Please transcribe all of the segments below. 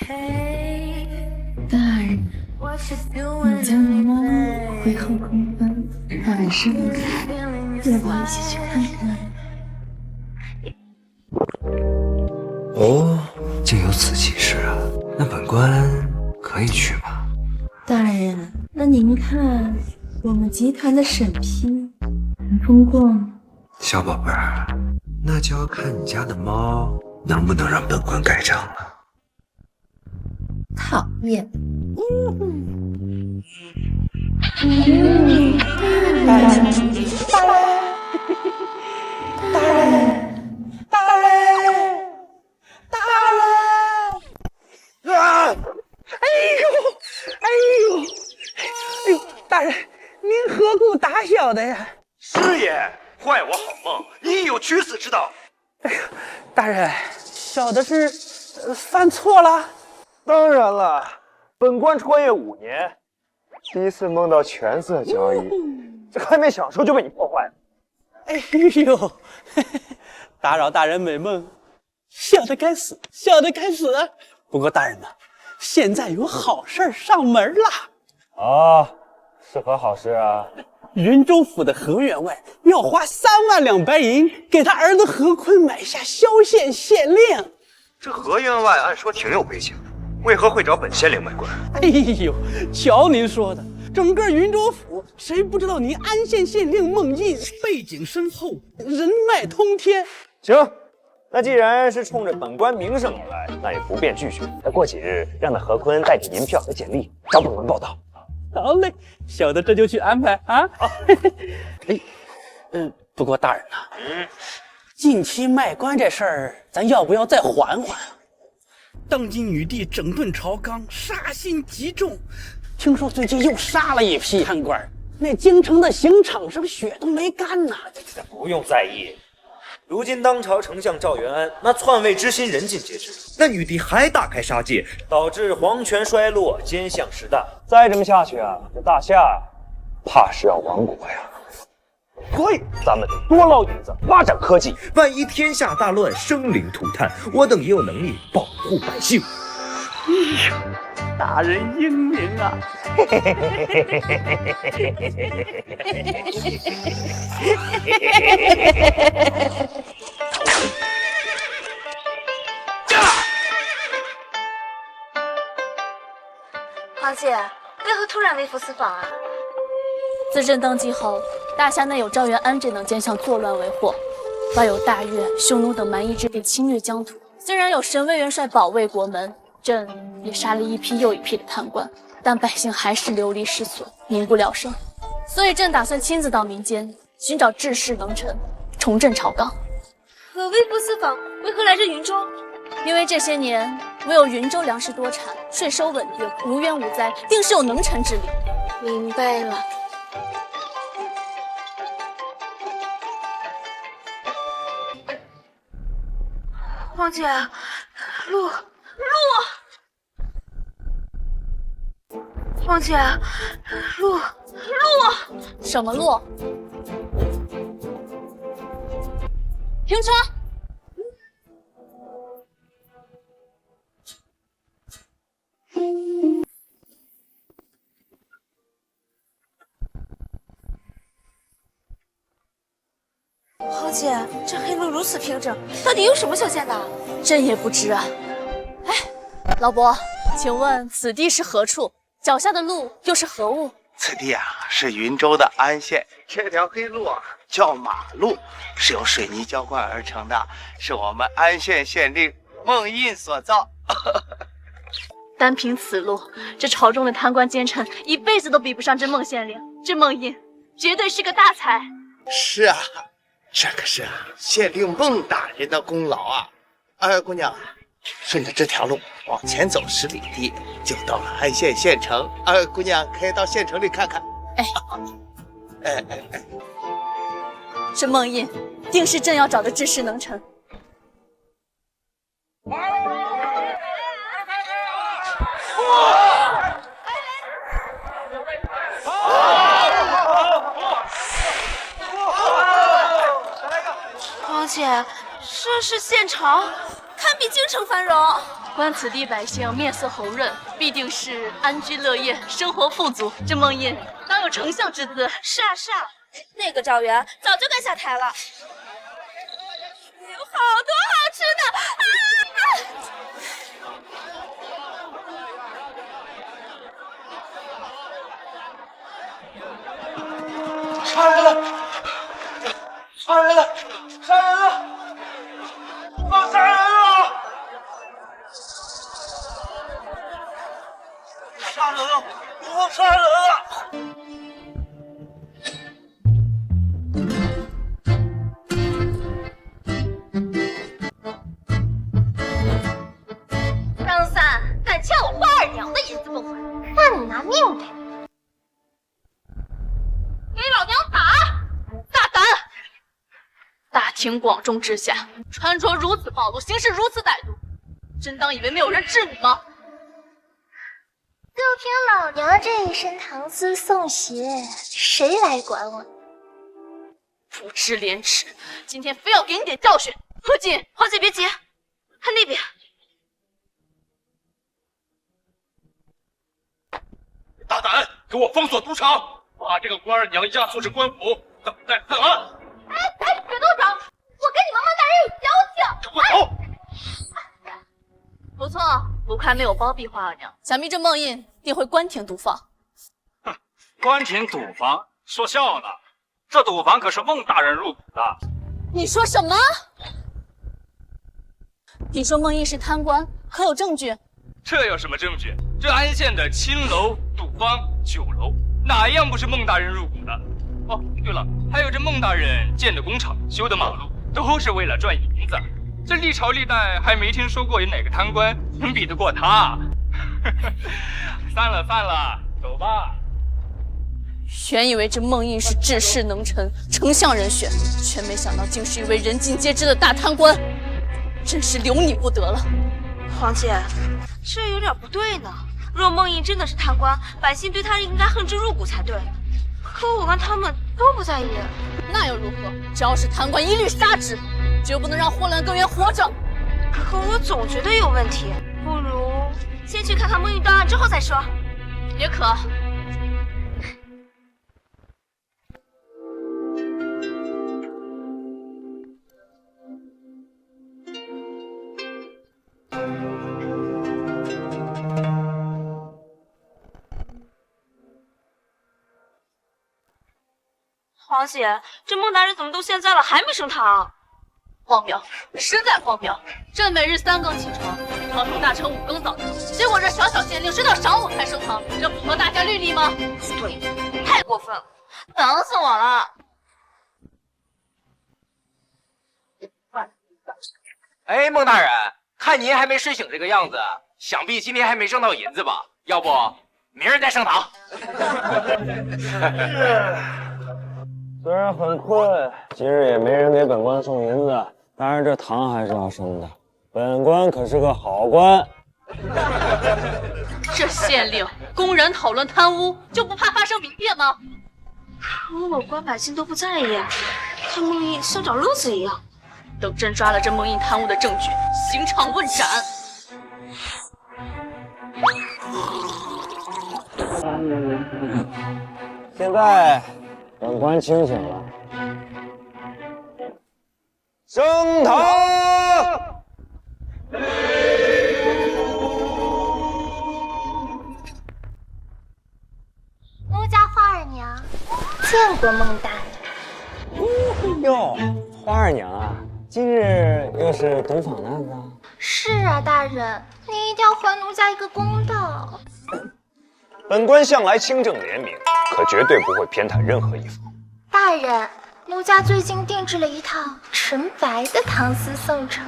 大人，你家的猫回后空翻，晚上要不要一起去看看？哦，竟有此奇事啊！那本官可以去吗？大人，那您看我们集团的审批能通过吗？小宝贝儿，那就要看你家的猫能不能让本官盖章了。讨厌。大人，您何故打小的呀？师爷，怪我好梦，你有取死之道。大人，小的是犯错了。当然了，本官穿越5年，第一次梦到全色交易，这还没享受就被你破坏了。哎呦，打扰大人美梦，小的该死，小的该死。不过大人呢，现在有好事上门了。啊，是何好事啊？云州府的何员外要花3万两白银给他儿子何坤买下萧县县令。这何员外按说挺有背景的，为何会找本县令卖官？哎呦，瞧您说的，整个云州府谁不知道您安县县令孟印背景深厚，人脉通天。行，那既然是冲着本官名声而来，那也不便拒绝。再过几日，让那何坤带着银票和简历找本官报道。好嘞，小的这就去安排啊。哎，不过大人呐，近期卖官这事儿，咱要不要再缓缓？当今女帝整顿朝纲，杀心极重，听说最近又杀了一批贪官，那京城的刑场上血都没干呢。不用在意，如今当朝丞相赵元安那篡位之心人尽皆知，那女帝还大开杀戒，导致皇权衰落，奸相实大。再这么下去啊，这大夏怕是要亡国呀。所以咱们得多捞银子，发展科技，万一天下大乱，生灵涂炭，我等也有能力保护百姓。大人英明啊！皇姐，为何突然微服私访啊？自朕登基后，大夏内有赵元安这等奸相作乱为祸，外有大越、匈奴等蛮夷之地侵略疆土。虽然有神威元帅保卫国门，朕也杀了一批又一批的贪官，但百姓还是流离失所，民不聊生。所以朕打算亲自到民间寻找治世能臣，重振朝纲。可微服私访，为何来这云州？因为这些年唯有云州粮食多产，税收稳定，无冤无灾，定是有能臣之理。明白了。皇姐，路。皇姐，路。什么路？平川。皇姐，这黑路如此平整，到底有什么修建的？朕也不知啊。哎，老伯，请问此地是何处？脚下的路又是何物？此地啊，是云州的安县。这条黑路啊，叫马路，是由水泥浇灌而成的，是我们安县县令孟印所造。单凭此路，这朝中的贪官奸臣一辈子都比不上这孟县令。这孟印绝对是个大才。是啊，这可是县令孟大人的功劳啊！姑娘，顺着这条路往前走10里地，就到了安县县城。姑娘可以到县城里看看。这孟印定是朕要找的治世能臣。皇姐，这是县城，堪比京城繁荣。观此地百姓面色红润，必定是安居乐业，生活富足。这梦印当有丞相之姿。是啊是啊，那个赵元早就该下台了。有好多好吃的啊！杀人了！杀人了！杀人了！放杀人了！杀人了！我杀人了！张三敢抢我花二娘的银子不还，让你拿命赔！给老娘打！大胆！大庭广众之下，穿着如此暴露，行事如此歹毒，真当以为没有人治你吗？就凭老娘这一身唐诗宋写，谁来管我？不知廉耻！今天非要给你点教训！何锦，花姐别急，看那边。大胆，给我封锁赌场，把这个官二娘押送至官府，等待判案。哎，水督长，我跟你们孟大人有交情。给我走！不错，不愧没有包庇花二娘，想必这梦印定会关停赌坊。哼，关停赌坊？说笑呢，这赌坊可是孟大人入股的。你说什么？你说孟印是贪官，可有证据？这有什么证据？这安县的青楼、赌坊、酒楼，哪一样不是孟大人入股的？哦，对了，还有这孟大人建的工厂、修的马路，都是为了赚银子。这历朝历代还没听说过有哪个贪官能比得过他。散了，走吧。原以为这孟印是治世能臣、丞相人选，却没想到竟是一位人尽皆知的大贪官，真是留你不得了。黄姐，这有点不对呢。若孟印真的是贪官，百姓对他应该恨之入骨才对。可我看他们都不在意。那又如何？只要是贪官，一律杀之，绝不能让霍乱根源活着。可我总觉得有问题，不如先去看看孟印档案之后再说。也可。黄姐，这孟大人怎么都现在了还没升堂？荒谬，实在荒谬！朕每日3更起床，朝廷大臣5更早朝，结果这小小县令是到晌午才升堂，这符合大家律例吗？不对，太过分了，等死我了！哎，孟大人，看您还没睡醒这个样子，想必今天还没挣到银子吧？要不明儿再升堂。虽然很困，今日也没人给本官送银子，但是这堂还是要升的。本官可是个好官。这县令公然讨论贪污，就不怕发生民变吗？可我官百姓都不在意，看孟印像找乐子一样。等朕抓了这孟印贪污的证据，刑场问斩。现在本官清醒了，升堂！奴家花二娘见过孟大人。哟，花二娘啊，今日又是赌坊的案子？是啊，大人，你一定要还奴家一个公道。本官向来清正廉明，可绝对不会偏袒任何一方。大人，奴家最近定制了一套纯白的唐诗宋绸。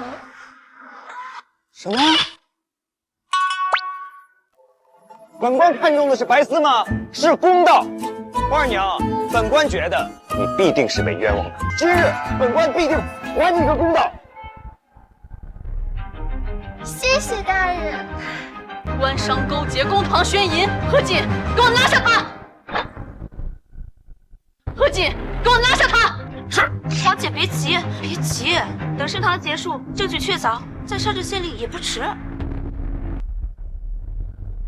什么？本官看中的是白丝吗？是公道。花二娘，本官觉得你必定是被冤枉的。今日本官必定还你个公道。谢谢大人。官商勾结，公堂宣淫，何锦，给我拉下他！何锦，给我拉下他！是。黄姐别急，等升堂结束，证据确凿，再杀这县令也不迟。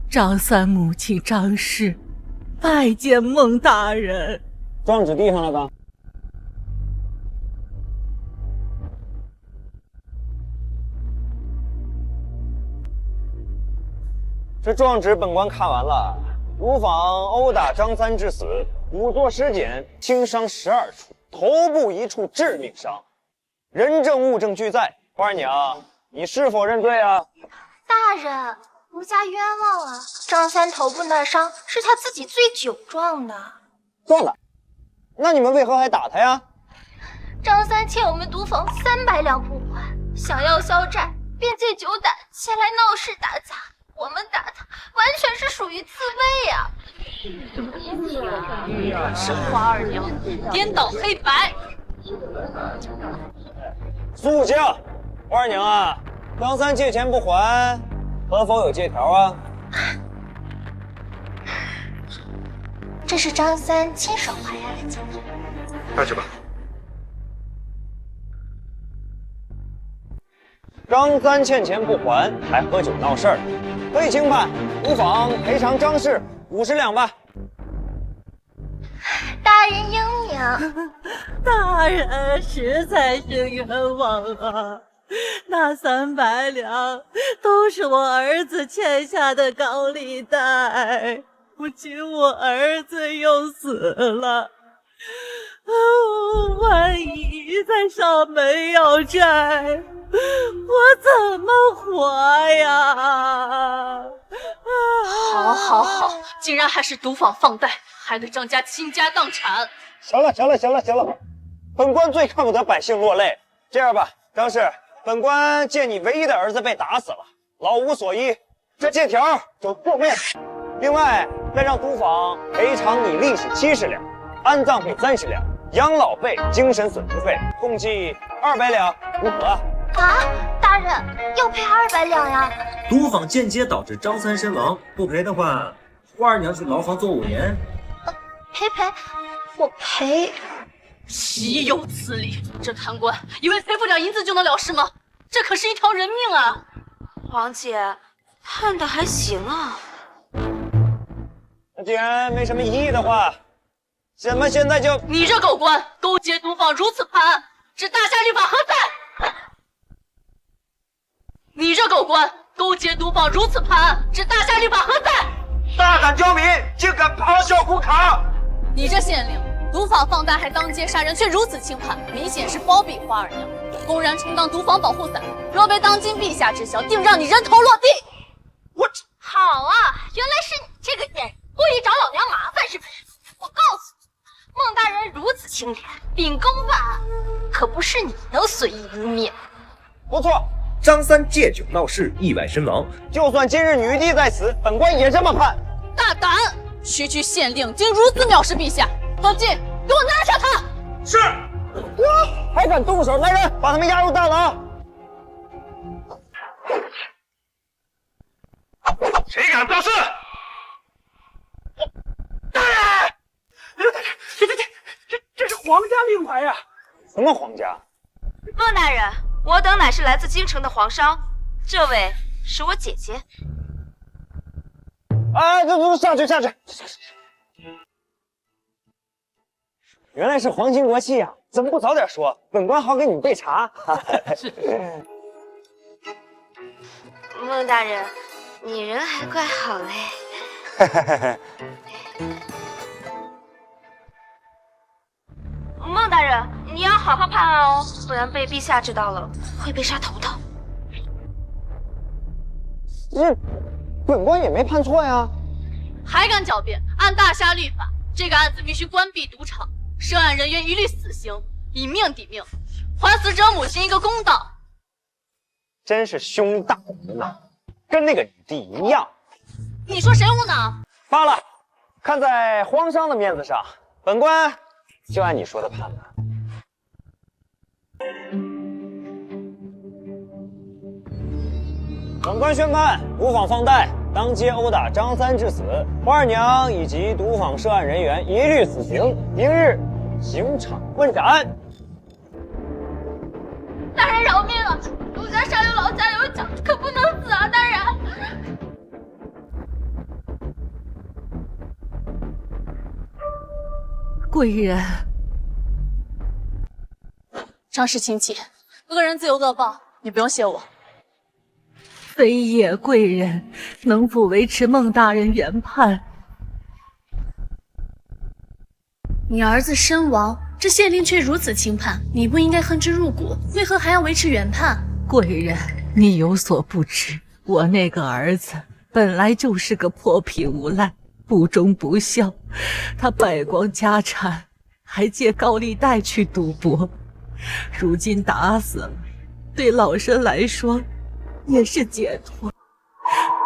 张三母亲张氏拜见孟大人。状纸递上来吧。这状纸本官看完了，毒坊殴打张三致死，仵作尸检，轻伤12处，头部1处致命伤，人证物证俱在。花儿娘，你是否认罪啊？大人，奴家冤枉啊！张三头部那伤是他自己醉酒撞的。撞的？那你们为何还打他呀？张三欠我们毒坊300两不还，想要消债，便借酒胆前来闹事打砸。我们打他，完全是属于自卫呀！是花二娘颠倒黑白。肃静！花儿娘啊，张三借钱不还，可否有借条啊？这是张三亲手还下的钱。下去吧。张三欠钱不还，还喝酒闹事儿，可以轻判，毒坊赔偿张氏50两吧。大人英明。大人实在是冤枉啊！那300两都是我儿子欠下的高利贷，如今我儿子又死了，万一再上门要债，我怎么活呀？好，竟然还是毒坊放贷，害得张家倾家荡产。行了，本官最看不得百姓落泪。这样吧，张氏，本官见你唯一的儿子被打死了，老无所依，这借条就作废。另外，再让毒坊赔偿你利息70两，安葬费30两，养老费、精神损失费共计200两，如何？啊，大人要赔200两呀！毒坊间接导致张三身亡，不赔的话，花儿娘去牢房坐5年。赔，我赔。岂有此理！这贪官以为赔不了银子就能了事吗？这可是一条人命啊！黄姐，判的还行啊。那既然没什么异议的话，咱们现在就……你这狗官勾结毒坊如此判案，这大夏律法何在？你这狗官勾结毒坊如此判案，这大夏律法何在？大胆刁民，竟敢咆哮胡侃！你这县令，毒坊放贷还当街杀人，却如此轻判，明显是包庇花二娘，公然充当毒坊保护伞。若被当今陛下知晓，定让你人头落地！我好啊，原来是你这个贱人，故意找老娘麻烦是不是？我告诉你，孟大人如此清廉，秉公办案，可不是你能随意污蔑。不错。张三借酒闹事，意外身亡。就算今日女帝在此，本官也这么判。大胆！区县令竟如此藐视陛下！方进，给我拿下他！是。还敢动手！来人，把他们押入大牢。谁敢造次？大人！这是皇家令牌呀！什么皇家？孟大人。我等乃是来自京城的皇商，这位是我姐姐。哎，下去！原来是皇亲国戚啊！怎么不早点说？本官好给你们备茶。孟大人，你人还怪好嘞。孟大人，你要好好判案哦，不然被陛下知道了会被杀头的。本官也没判错呀。还敢狡辩？按大夏律法，这个案子必须关闭赌场，涉案人员一律死刑，以命抵命，还死者母亲一个公道。真是胸大无脑，跟那个女帝一样。你说谁无脑？罢了，看在皇商的面子上，本官就按你说的判了。本官宣判，毒坊放贷，当街殴打张三致死，花二娘以及毒坊涉案人员一律死刑，明日刑场问斩。大人饶命啊！奴家上有老下有小，可不能死啊！大人。贵人。张氏亲戚，个人自有恶报，你不用谢我。非也贵人，能否维持孟大人原判？你儿子身亡，这县令却如此轻判，你不应该恨之入骨，为何还要维持原判？贵人，你有所不知，我那个儿子本来就是个泼皮无赖，不忠不孝，他败光家产，还借高利贷去赌博，如今打死了，对老身来说也是解脱。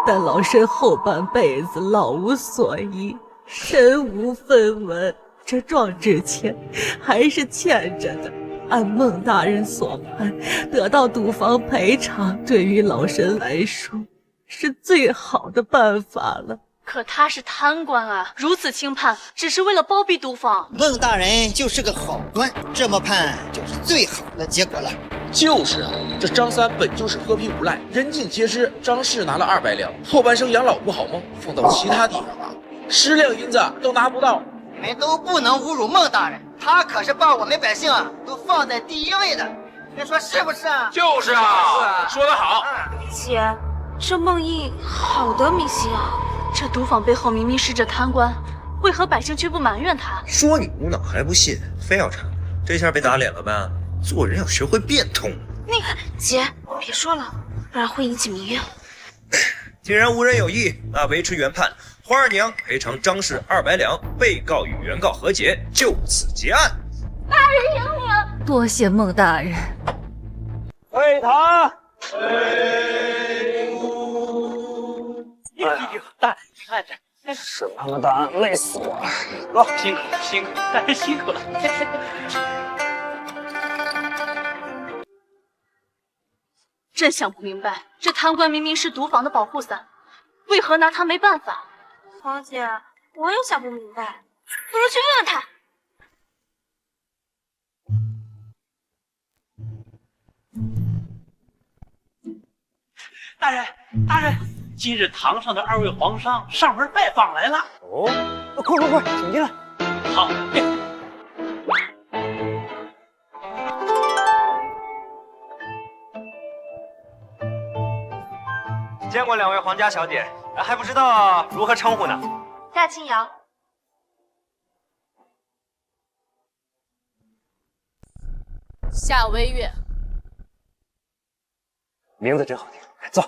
但老身后半辈子老无所依，身无分文，这状纸钱还是欠着的。按孟大人所判，得到赌房赔偿，对于老身来说是最好的办法了。可他是贪官啊，如此轻判，只是为了包庇赌坊。孟大人就是个好官，这么判就是最好的结果了。就是啊，这张三本就是泼皮无赖，人尽皆知。张氏拿了200两，后半生养老不好吗？放到其他地方啊，10两银子都拿不到。你们都不能侮辱孟大人，他可是把我们百姓啊都放在第一位的，你说是不是啊？就是啊，说得好。姐，这孟毅好得民心啊！这赌坊背后明明是这贪官，为何百姓却不埋怨他？说你无脑还不信，非要查，这下被打脸了吧？做人要学会变通。那个姐，别说了，不然会引起民怨。既然无人有意，那维持原判，花儿娘赔偿张氏200两，被告与原告和解，就此结案。大人英明，多谢孟大人。退堂。大人看着，是他妈大案，累死我了。走，辛苦辛苦，大人辛苦了。真想不明白，这贪官明明是赌坊的保护伞，为何拿他没办法？黄姐，我也想不明白，不如去问问他。大人，大人，今日堂上的2位皇上上门拜访来了。哦，快，请进来。好。见过2位皇家小姐，还不知道如何称呼呢。夏清瑶。夏微月。名字真好听，坐。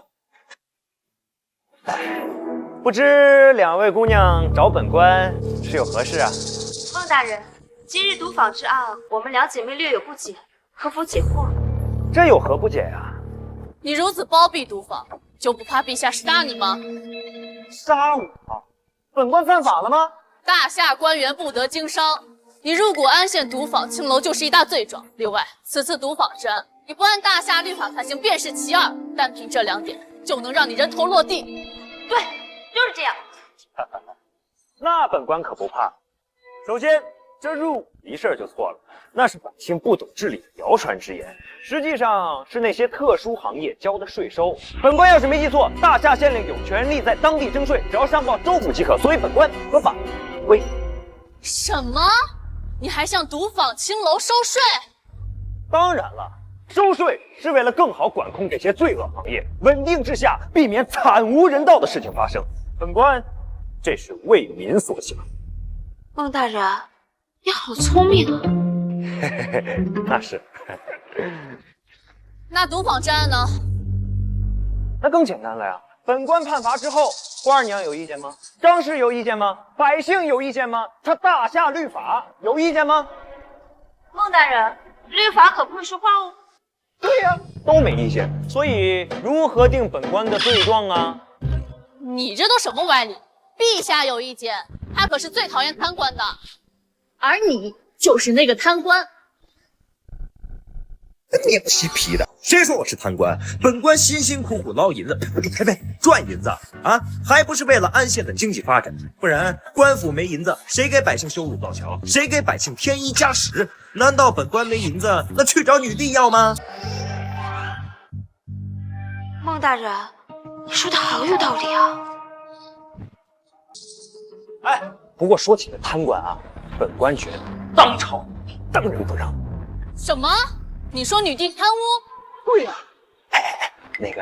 不知2位姑娘找本官是有何事啊？孟大人，今日赌坊之案，我们2姐妹略有不解，可否解惑？这有何不解呀？你如此包庇赌坊，就不怕陛下杀你吗？杀我？本官犯法了吗？大夏官员不得经商，你入股安县赌坊青楼就是一大罪状。另外，此次赌坊之案，你不按大夏律法判刑便是其二，单凭这2点就能让你人头落地。对，就是这样。那本官可不怕。首先，这入股一事就错了，那是百姓不懂治理的谣传之言，实际上是那些特殊行业交的税收。本官要是没记错，大夏县令有权利在当地征税，只要上报州府即可，所以本官合法违。什么？你还向赌坊青楼收税？当然了，收税是为了更好管控这些罪恶行业，稳定治下，避免惨无人道的事情发生。本官这是为民所想。孟大人，你好聪明啊！那是。那赌坊之案呢？那更简单了呀。本官判罚之后，花儿娘有意见吗？张氏有意见吗？百姓有意见吗？他大夏律法有意见吗？孟大人，律法可不会说话哦。对呀，都没意见。所以如何定本官的罪状啊？你这都什么歪理？陛下有意见，他可是最讨厌贪官的，而你就是那个贪官。你不嬉皮的，谁说我是贪官？本官辛辛苦苦捞银子，呸，赚银子啊，还不是为了安县的经济发展？不然官府没银子，谁给百姓修路造桥？谁给百姓添衣加食？难道本官没银子，那去找女帝要吗？孟大人，你说的好有道理啊！哎，不过说起这贪官啊，本官觉得当朝当仁不让。什么？你说女帝贪污？对呀、那个，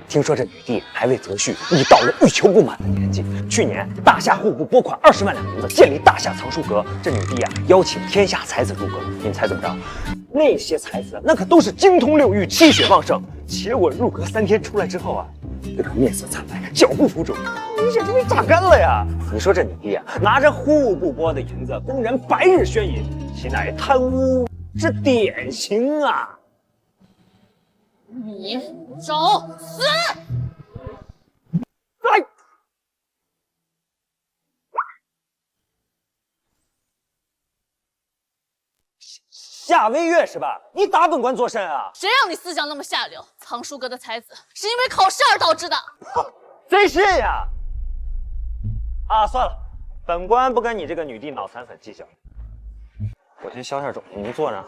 听说这女帝还未择婿，已到了欲求不满的年纪。去年大夏户部拨款20万两银子建立大夏藏书阁，这女帝邀请天下才子入阁。你们猜怎么着？那些才子那可都是精通六域，气血旺盛。结果入阁3天出来之后这个面色惨白，脚不服肿，明显就被榨干了呀！你说这女帝拿着户部拨的银子，公然白日宣淫，岂乃贪污之典型啊！你找死！下威岳是吧？你打本官作甚啊？谁让你思想那么下流？藏书阁的才子是因为考试而导致的。贼是呀！算了，本官不跟你这个女帝脑残粉计较。我先消下肿，你们坐着。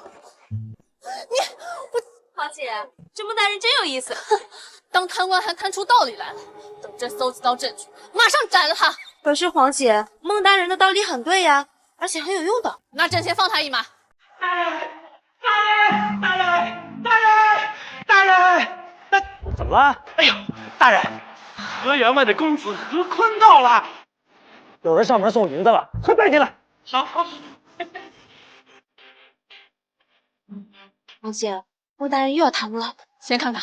皇姐，这孟大人真有意思。当贪官还贪出道理来了，等朕搜集到证据，马上斩了他。可是皇姐，孟大人的道理很对呀，而且很有用的。那朕先放他一马。大人！怎么了？哎呦，大人，河员外的公子何坤到了。有人上门送银子了，快带进来。好。皇姐，孟大人又要贪污了，先看看。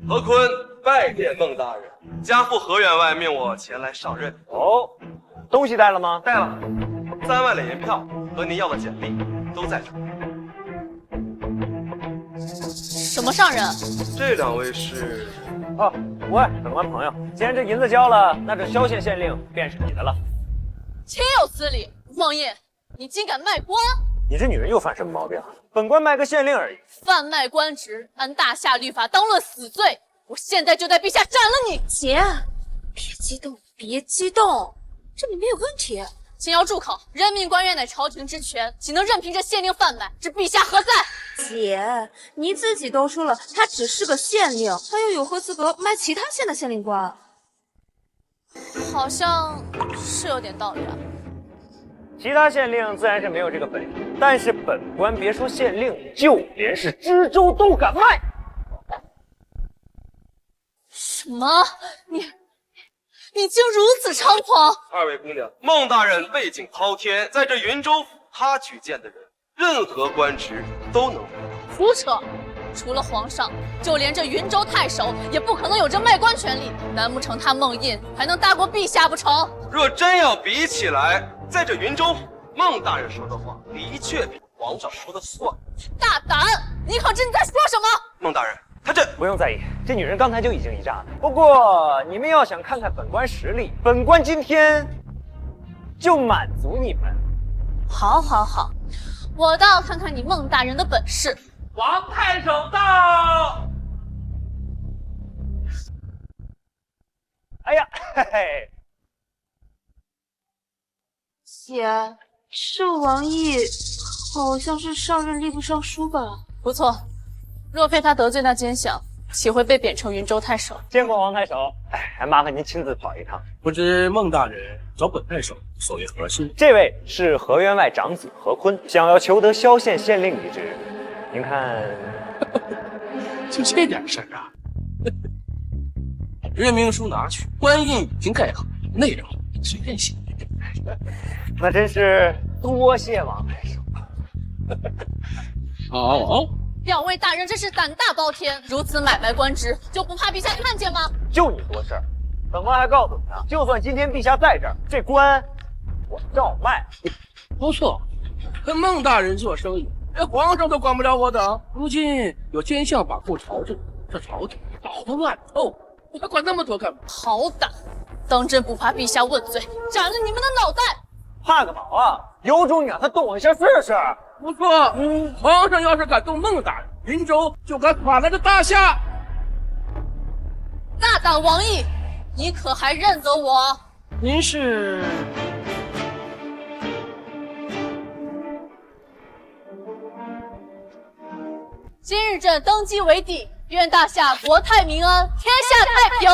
何坤拜见孟大人，家父何员外命我前来上任。哦，东西带了吗？带了，3万两银票和您要的简历都在这。什么上人？这2位是？喂，本官朋友，既然这银子交了，那这萧县县令便是你的了。岂有此理！孟印，你竟敢卖官！你这女人又犯什么毛病？本官卖个县令而已。贩卖官职，按大夏律法当论死罪。我现在就带陛下斩了你！姐，别激动，别激动，这里没有问题。请要住口！任命官员乃朝廷之权，岂能任凭这县令贩卖？置陛下何在？姐，你自己都说了，他只是个县令，他又有何资格卖其他县的县令官？好像是有点道理啊。其他县令自然是没有这个本事，但是本官别说县令，就连是知州都敢卖。什么？你竟如此猖狂！2位姑娘，孟大人背景滔天，在这云州府他举荐的人，任何官职都能。胡扯！除了皇上，就连这云州太守也不可能有这卖官权利。难不成他孟印还能大过陛下不成？若真要比起来，在这云州府，孟大人说的话的确比皇上说的算。大胆！你可知你在说什么？孟大人，他这不用在意，这女人刚才就已经一炸了。不过你们要想看看本官实力，本官今天就满足你们。好，好，好，我倒要看看你孟大人的本事。王太守到！哎呀，嘿嘿。姐，这王毅好像是上任吏部尚书吧？不错，若非他得罪那奸相，岂会被贬成云州太守？见过王太守，还麻烦您亲自跑一趟。不知孟大人找本太守所为何事？这位是河员外长子何坤，想要求得萧县县令一职。您看，就这点事儿啊？任命书拿去，官印已经盖好，内容随便写。那真是多谢王太守。好，两位大人真是胆大包天，如此买卖官职，就不怕陛下看见吗？就你多事儿，本官还告诉你啊，就算今天陛下在这儿，这官我照卖。不错，跟孟大人做生意。皇上都管不了我的，如今有奸相把控朝政，这朝廷捣得乱透，我还管那么多干嘛？好胆！当真不怕陛下问罪，斩了你们的脑袋！怕个毛啊！有种你让他动我一下试试！不错，皇上要是敢动孟大人，云州就敢垮来这大夏！大胆王毅，你可还认得我？您是？今日朕登基为帝，愿大夏国泰民安，天下太平。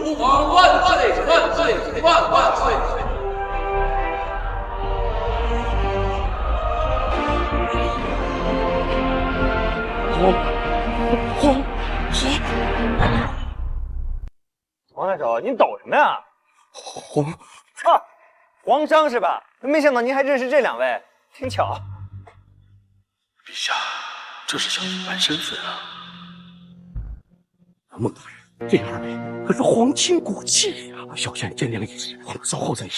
吾皇万岁万岁万万岁！王太守，您抖什么呀？皇商是吧？没想到您还认识这两位，挺巧。陛下，这是想隐瞒身份啊！孟大人，这二位可是皇亲国戚呀，小仙见谅一事，我们稍后再议。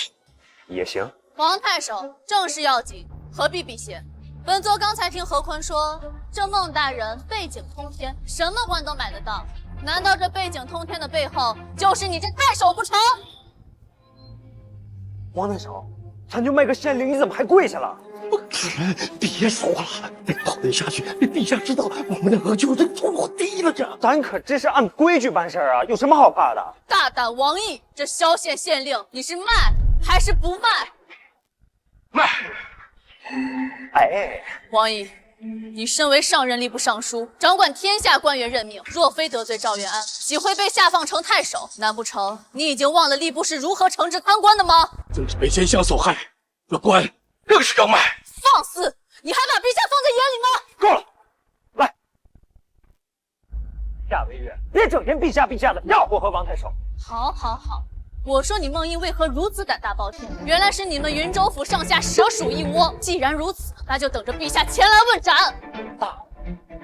也行。王太守，正事要紧，何必避嫌？本座刚才听何坤说，这孟大人背景通天，什么官都买得到。难道这背景通天的背后就是你这太守不成？王太守，咱就卖个县令，你怎么还跪下了？别说了，再讨论下去，被陛下知道，我们两个就是落地了。咱可这是按规矩办事啊，有什么好怕的？大胆王毅，这萧县县令，你是卖还是不卖？卖。哎，王毅，你身为上任吏部尚书，掌管天下官员任命，若非得罪赵元安，岂会被下放成太守？难不成你已经忘了吏部是如何惩治贪官的吗？正是被奸相所害，这官更是要卖。放肆！你还把陛下放在眼里吗？够了，来，夏微月，别整天陛下陛下的，要我和王太守。好，好，好。我说你孟英为何如此胆大包天？原来是你们云州府上下蛇鼠一窝。既然如此，那就等着陛下前来问斩。大，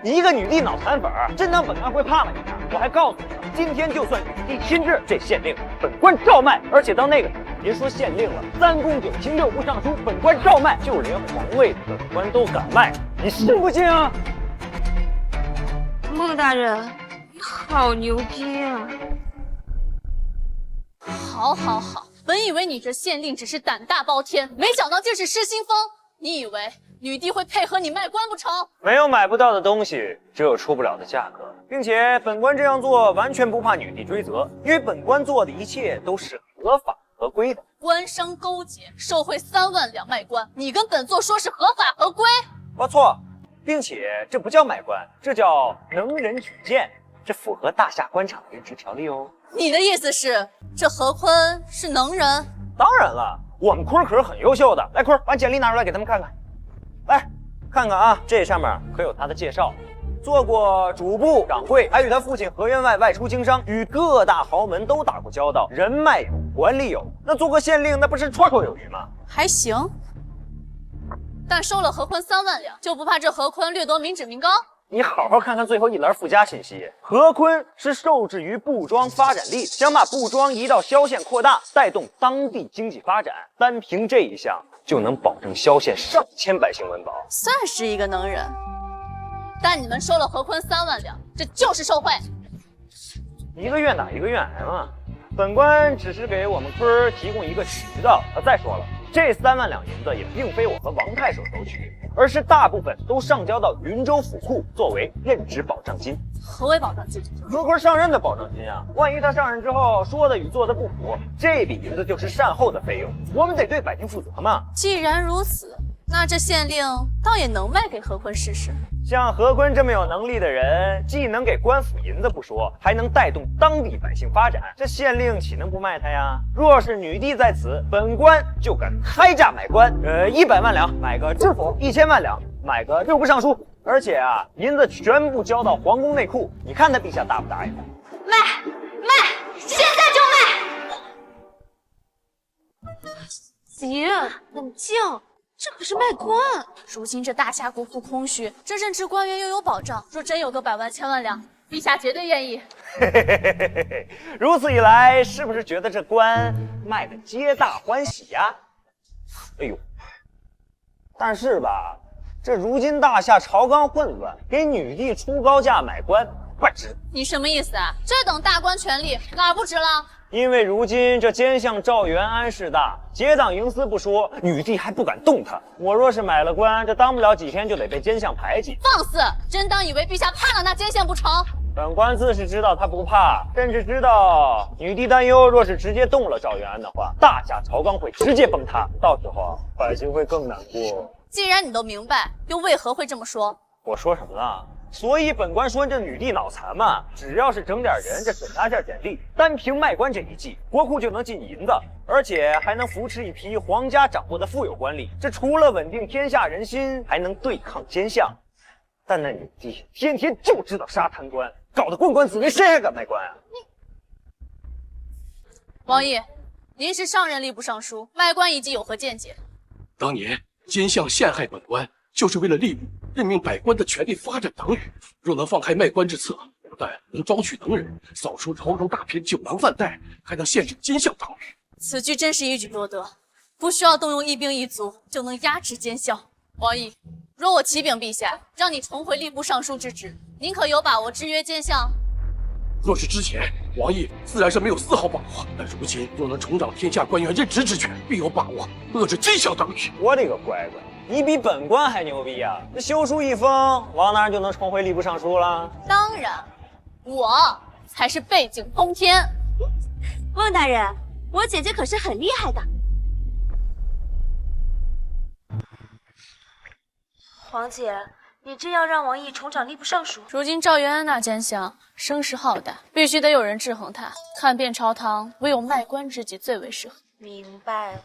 你一个女帝脑残粉，真当本官会怕吗你啊？我还告诉你，今天就算女帝亲至，这县令本官照卖。而且到那个时候，别说县令了，3公9卿6部尚书，本官照卖，就连皇位本官都敢卖，你信不信啊？孟大人，好牛逼啊！好，好，好！本以为你这县令只是胆大包天，没想到竟是失心疯。你以为女帝会配合你卖官不成？没有买不到的东西，只有出不了的价格。并且本官这样做完全不怕女帝追责，因为本官做的一切都是合法合规的。官商勾结，受贿3万两卖官，你跟本座说是合法合规？不错，并且这不叫卖官，这叫能人举荐，这符合大夏官场的任职条例哦。你的意思是，这何坤是能人？当然了，我们坤可是很优秀的。来，坤，把简历拿出来给他们看看。来，看看啊，这上面可有他的介绍。做过主簿、掌柜，还与他父亲何员外外出经商，与各大豪门都打过交道，人脉有，管理有。那做个县令，那不是绰绰有余吗？还行，但收了何坤3万两，就不怕这何坤掠夺民脂民膏？你好好看看最后一栏附加信息，何坤是受制于布庄发展力，想把布庄移到萧县扩大，带动当地经济发展。单凭这一项，就能保证萧县上千百姓温饱，算是一个能人。但你们收了何坤3万两，这就是受贿。一个愿打一个愿挨嘛。本官只是给我们坤提供一个渠道。再说了，这3万两银子也并非我和王太守收取，而是大部分都上交到云州府库，作为任职保障金。何为保障金？何坤上任的保障金啊！万一他上任之后说的与做的不符，这笔银子就是善后的费用，我们得对百姓负责嘛。既然如此，那这县令倒也能卖给何坤试试。像何坤这么有能力的人，既能给官府银子不说，还能带动当地百姓发展，这县令岂能不卖他呀？若是女帝在此，本官就敢开价买官。100万两买个知府，1000万两买个6部尚书，而且啊，银子全部交到皇宫内库。你看他陛下答不答应？卖，现在就卖！姐，冷静。这可是卖官，如今这大夏国库空虚，这任职官员又有保障，若真有个100万1000万两，陛下绝对愿意。如此一来，是不是觉得这官卖的皆大欢喜呀？哎呦，但是吧，这如今大夏朝纲混乱，给女帝出高价买官不值。你什么意思啊？这等大官权力哪儿不值了？因为如今这奸相赵元安势大，结党营私不说，女帝还不敢动他。我若是买了官，这当不了几天就得被奸相排挤。放肆！真当以为陛下怕了那奸相不成？本官自是知道他不怕，甚至知道女帝担忧，若是直接动了赵元安的话，大夏朝纲会直接崩塌，到时候百姓会更难过。既然你都明白，又为何会这么说？我说什么了？所以本官说这女帝脑残嘛，只要是整点人，这审查下简历，单凭卖官这一季，国库就能进银子，而且还能扶持一批皇家掌握的富有官吏。这除了稳定天下人心，还能对抗奸相。但那女帝天天就知道杀贪官，搞得官官自危，谁还敢卖官啊？王毅，您是上任吏部尚书，卖官一计有何见解？当年奸相陷害本官，就是为了吏部任命百官的权力发展党羽。若能放开卖官之策，不但能招取能人，扫除朝中大片酒囊饭袋，还能限制奸相党羽。此举真是一举多得，不需要动用一兵一卒就能压制奸相。王毅，若我启禀陛下，让你重回吏部尚书之职，您可有把握制约奸相？若是之前，王毅自然是没有丝毫把握，但如今若能重掌天下官员任职之权，必有把握遏制奸相党羽。我的个乖乖，你比本官还牛逼啊！这休书一封，王大人就能重回吏部尚书了？当然，我才是背景通天。孟大人，我姐姐可是很厉害的。皇姐，你真要让王毅重掌吏部尚书？如今赵元安那奸相声势浩大，必须得有人制衡他。看遍朝堂，唯有卖官之计最为适合。明白了。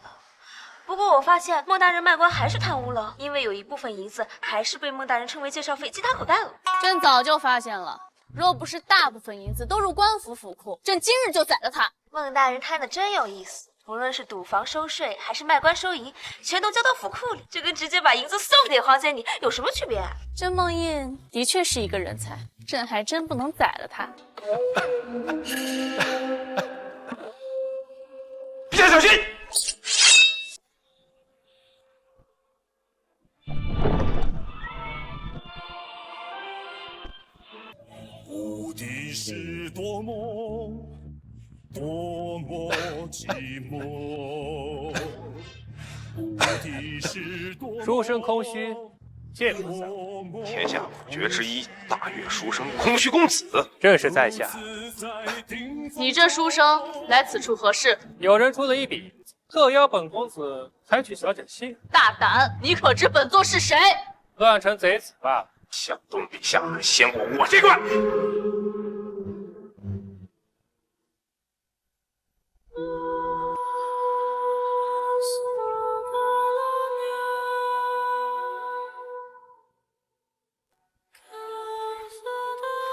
不过我发现孟大人卖官还是贪污了，因为有一部分银子还是被孟大人称为介绍费进他口袋了。朕早就发现了，若不是大部分银子都入官府府库，朕今日就宰了他。孟大人贪的真有意思，无论是赌房收税还是卖官收银，全都交到府库里，这跟直接把银子送给皇姐你有什么区别？甄梦印的确是一个人才，朕还真不能宰了他。陛下小心！无敌是多么多么寂寞，无敌是多么。书生空虚，见不散。天下五绝之一，大乐书生空虚公子，正是在下。你这书生来此处何事？有人出了一笔，特邀本公子采取小姐心。大胆！你可知本座是谁？乱臣贼子吧！向东陛下，先过我这关。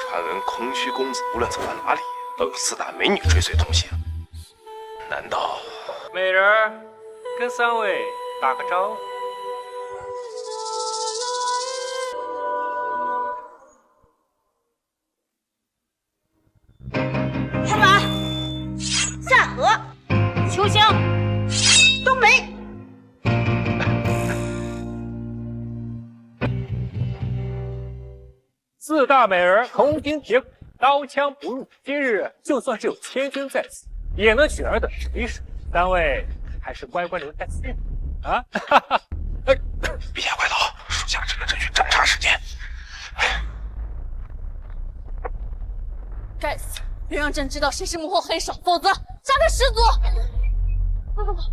传闻空虚公子无论走到哪里，都有4大美女追随同行。难道？美人儿，跟3位打个招呼。开马，下河，秋香，冬梅。4大美人铜筋铁骨，刀枪不入。今日就算是有千军在此，也能取尔等水水。3位还是乖乖留在此啊！陛下快走，属下只能争取斩杀时间。该死！别让朕知道谁是幕后黑手，否则杀他10族！快快跑！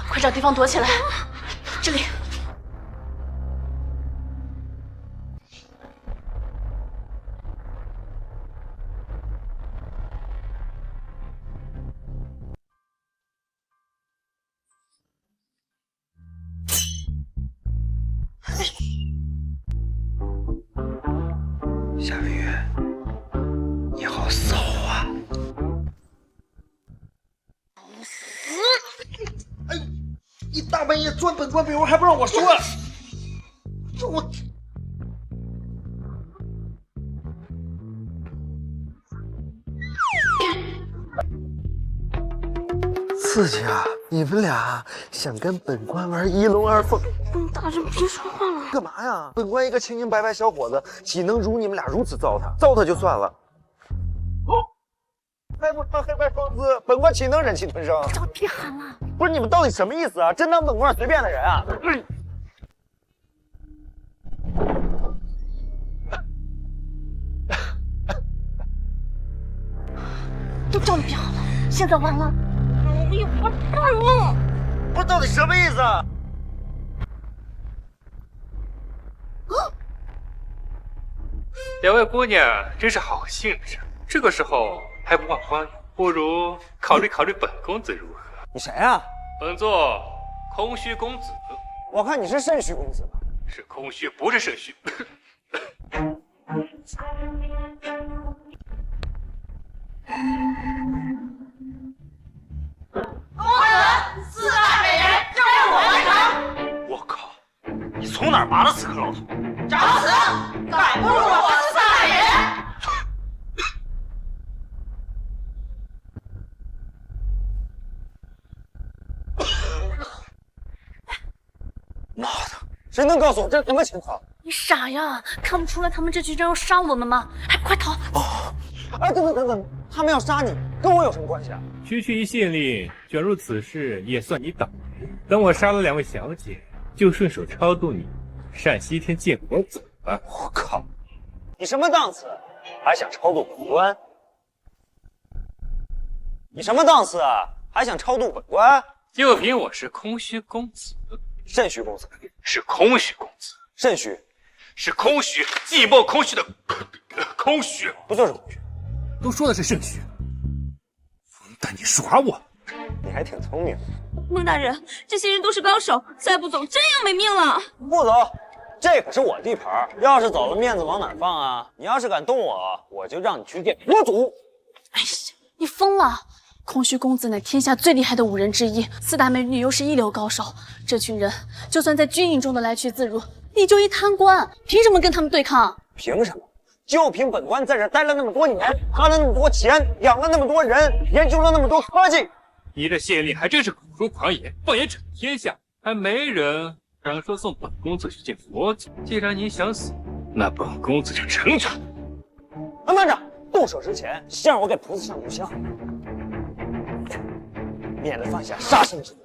快找地方躲起来！这里。夏文月，你好骚啊！哎，你大半夜钻本官被窝还不让我说，这我……刺激啊！你们俩想跟本官玩一龙二凤？大人别说话了。干嘛呀？本官一个清清白白小伙子，岂能如你们俩如此糟蹋？糟蹋就算了。哦，还不穿黑白双姿，本官岂能忍气吞声？早别喊了！不是你们到底什么意思啊？真当本官是随便的人啊？都叫你别喊了，现在完了，我也完蛋了。不到底什么意思啊？两位姑娘真是好兴致，这个时候还不忘欢，不如考虑考虑本公子如何？你谁啊？本座空虚公子。我看你是肾虚公子吧？是空虚，不是肾虚。公子，四大美人任务完成。我靠，你从哪儿拔的此刻老头？找死！敢侮辱我四大美人！妈的，谁能告诉我这是什么情况？你傻呀，看不出来他们这群人要杀我们吗？还不快逃！哎，等，他们要杀你，跟我有什么关系啊？区区一县令卷入此事，也算你倒霉。等我杀了2位小姐，就顺手超度你，上西天见佛祖吧。我靠，你什么档次？还想超度本官？你什么档次啊？还想超度本官？就凭我是空虚公子，肾虚公子是空虚公子，肾虚是空虚，寂寞空虚的空虚，不就是空虚？都说的是肾虚，混蛋，你耍我！你还挺聪明。孟大人，这些人都是高手，再不走真要没命了。不走，这可是我地盘，要是走了面子往哪放啊？你要是敢动我，我就让你去见佛祖。哎呀，你疯了！空虚公子乃天下最厉害的5人之一，4大美女又是一流高手，这群人就算在军营中的来去自如，你就一贪官，凭什么跟他们对抗？凭什么？就凭本官在这待了那么多年，花了那么多钱，养了那么多人，研究了那么多科技。你这县令还真是口出狂言，放眼整天下，还没人敢说送本公子去见佛祖。既然你想死，那本公子就成全。慢着，动手之前先让我给菩萨上炷香，免得犯下杀身之罪。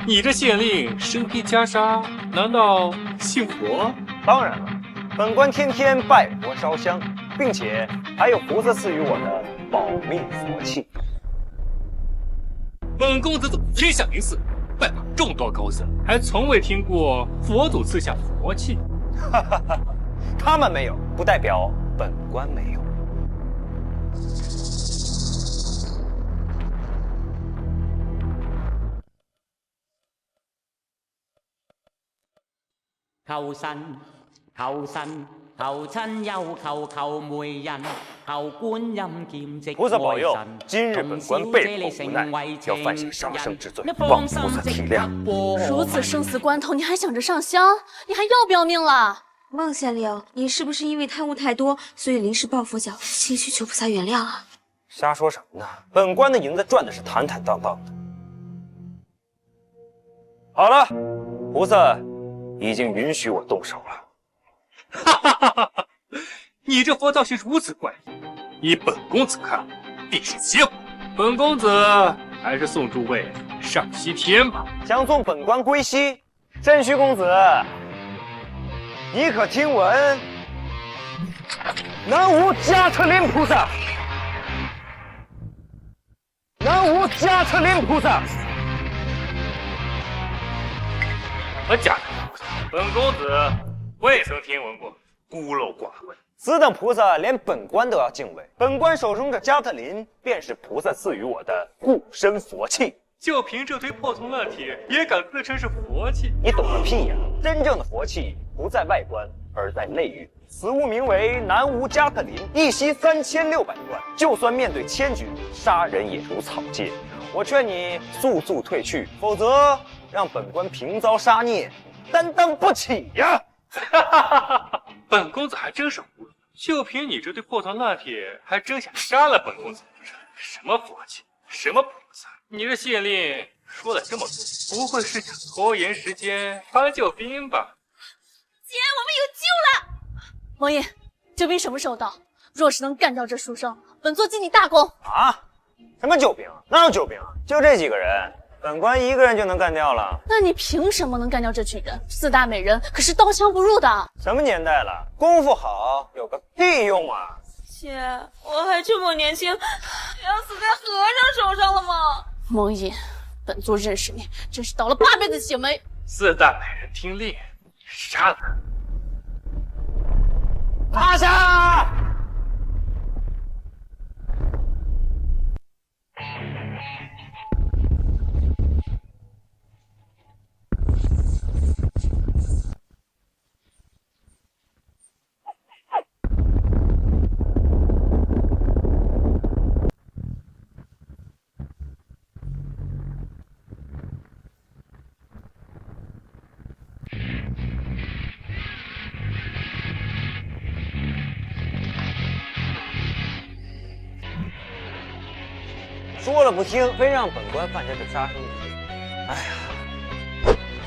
你这县令身披袈裟，难道信佛？当然了，本官天天拜佛烧香，并且还有菩萨赐予我的保命佛器。本公子走天下名寺，拜访众多高僧，还从未听过佛祖赐下佛器。哈哈哈，他们没有，不代表本官没有。求神，求神，求親友，求媒人，求觀音劍跡菩薩保佑，今日本官被迫無奈，要犯下殺生之罪，望菩薩體諒。如此生死關頭，你還想着上香？你還要不要命了？孟县令，你是不是因为贪污太多，所以临时抱佛脚，心虚求菩萨原谅啊？瞎说什么呢？本官的银子赚的是坦坦荡荡的。好了，菩萨已经允许我动手了。哈哈哈哈！你这佛造型如此怪异，依本公子看，必是邪火。本公子还是送诸位上西天吧。想送本官归西，肾虚公子，你可听闻南无加特林菩萨？南无加特林菩萨。和假的菩萨，本公子未曾听闻过，孤陋寡闻。此等菩萨连本官都要敬畏，本官手中这加特林便是菩萨赐予我的护身佛器。就凭这堆破铜烂铁，也敢自称是佛器？你懂个屁呀！真正的佛器不在外观，而在内蕴。此物名为南无加特林，一息3600贯，就算面对千军，杀人也如草芥。我劝你速速退去，否则让本官平遭杀孽，担当不起呀！哈哈哈哈！本公子还真是糊涂，就凭你这堆破铜烂铁，还真想杀了本公子不成？什么佛器，什么菩萨？你这县令说了这么多，不会是想拖延时间搬救兵吧？姐，我们有救了！王爷，救兵什么时候到？若是能干掉这书生，本座记你大功。啊？什么救兵？哪有救兵啊？就这几个人，本官一个人就能干掉了。那你凭什么能干掉这群人？4大美人可是刀枪不入的。什么年代了，功夫好有个屁用啊！姐，我还这么年轻，要死在和尚手上了吗？梦影，本座认识你，真是倒了8辈子血霉。 4大美人听令，杀了他！趴下！说了不听，非让本官犯下这杀生之罪。哎呀，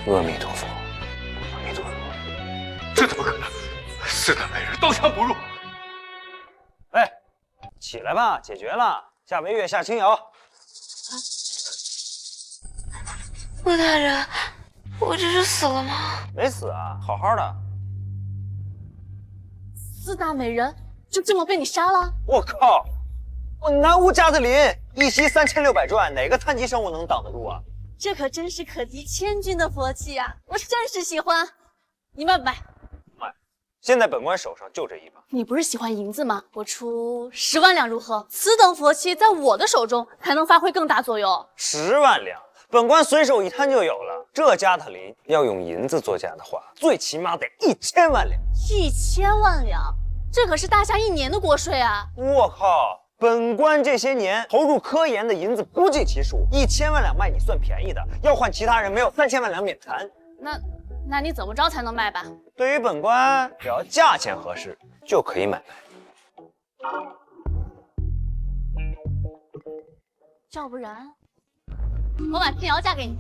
阿弥陀佛，阿弥陀佛！这怎么可能？4大美人刀枪不入。哎，起来吧，解决了。下为月，下青瑶。穆大人，我这是死了吗？没死啊，好好的。 4大美人就这么被你杀了？我靠！我南无加特林，一息3600转，哪个碳基生物能挡得住啊？这可真是可敌千军的佛器啊！我甚是喜欢。你卖不卖？卖。现在本官手上就这一把。你不是喜欢银子吗？我出10万两如何？此等佛器在我的手中还能发挥更大作用。10万两，本官随手一摊就有了。这加特林要用银子作价的话，最起码得1000万两。1000万两，这可是大夏1年的国税啊！我靠！ 本官这些年投入科研的银子不计其数，1000万两卖你算便宜的，要换其他人没有3000万两免谈。那你怎么着才能卖吧？对于本官，只要价钱合适就可以买卖。要不然我把青瑶嫁给你。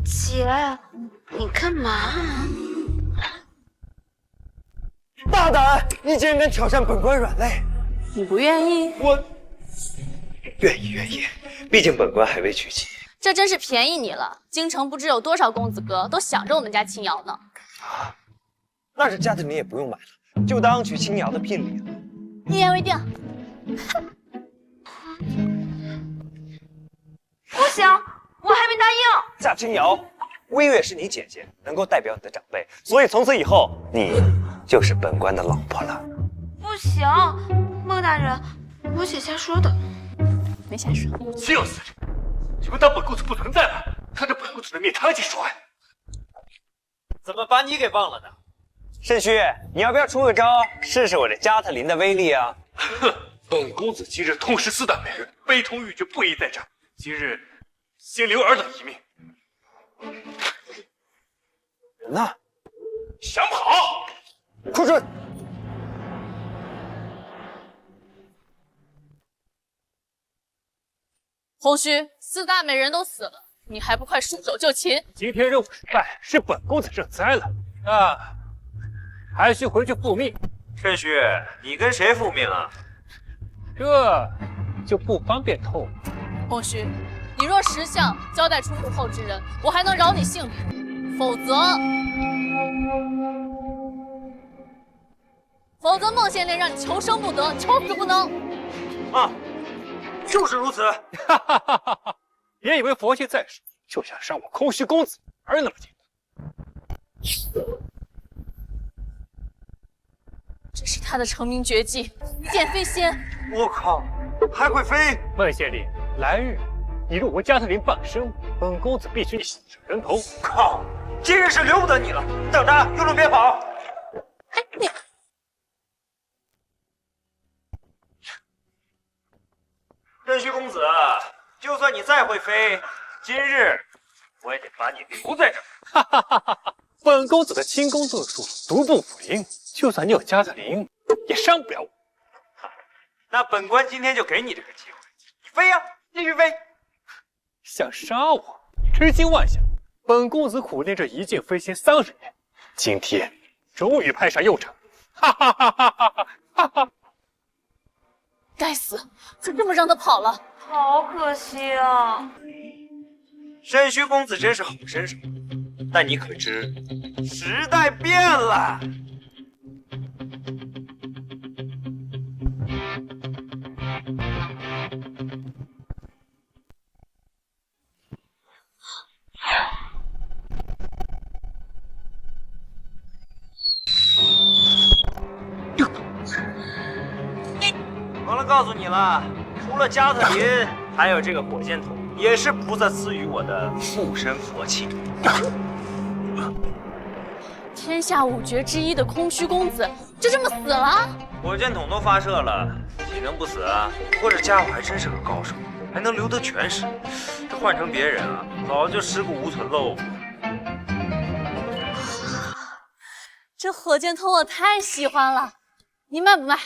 姐，你干嘛？大胆！你竟然敢挑战本官软肋！ 你不愿意？我愿意，毕竟本官还未娶妻。这真是便宜你了。京城不知有多少公子哥都想着我们家青瑶呢。啊，那这加特林也不用买了，就当娶青瑶的聘礼了。一言为定。不行，我还没答应。夏青瑶，微月是你姐姐，能够代表你的长辈，所以从此以后你就是本官的老婆了。不行。 孟大人，我姐瞎说的，没瞎说。笑死你！你们当本公子不存在吗？看着本公子的面堂气说话。怎么把你给忘了呢？肾虚，你要不要出个招，试试我这加特林的威力啊？哼！本公子今日痛失4大美人，悲痛欲绝，不宜再战。今日先留尔等一命。人呢？想跑！快准！ 洪须，4大美人都死了，你还不快束手就擒？今天任务失败，是本公子认栽了，那还需回去复命。趁虚，你跟谁复命啊？这就不方便透露。洪须，你若识相，交代出幕后之人，我还能饶你性命；否则孟县令让你求生不得，求死不能。啊！ 就是如此，别以为佛系在手就想伤我空虚公子儿那么简单。这是他的成名绝技——剑飞仙。我靠，还会飞！孟县令，来日你入我加特林傍身，本公子必须你洗上人头。靠，今日是留不得你了！等着，有种别跑！哎，你。 趁虚公子，就算你再会飞，今日我也得把你留在这儿。哈哈哈哈！本公子的轻功遁术独步武林，就算你有加特林，也伤不了我。那本官今天就给你这个机会，你飞呀，继续飞！想杀我，痴心妄想！本公子苦练这一剑飞仙30年，今天终于派上用场！哈哈哈哈哈哈哈！ 该死，就这么让他跑了，好可惜啊！沈虚公子真是好身手，但你可知时代变了？忘了告诉你了，除了加特林，还有这个火箭筒，也是菩萨赐予我的护身佛器。天下五绝之一的空虚公子就这么死了？火箭筒都发射了，岂能不死啊？不过这家伙还真是个高手，还能留得全尸。这换成别人啊，早就尸骨无存喽。这火箭筒我太喜欢了，你卖不卖？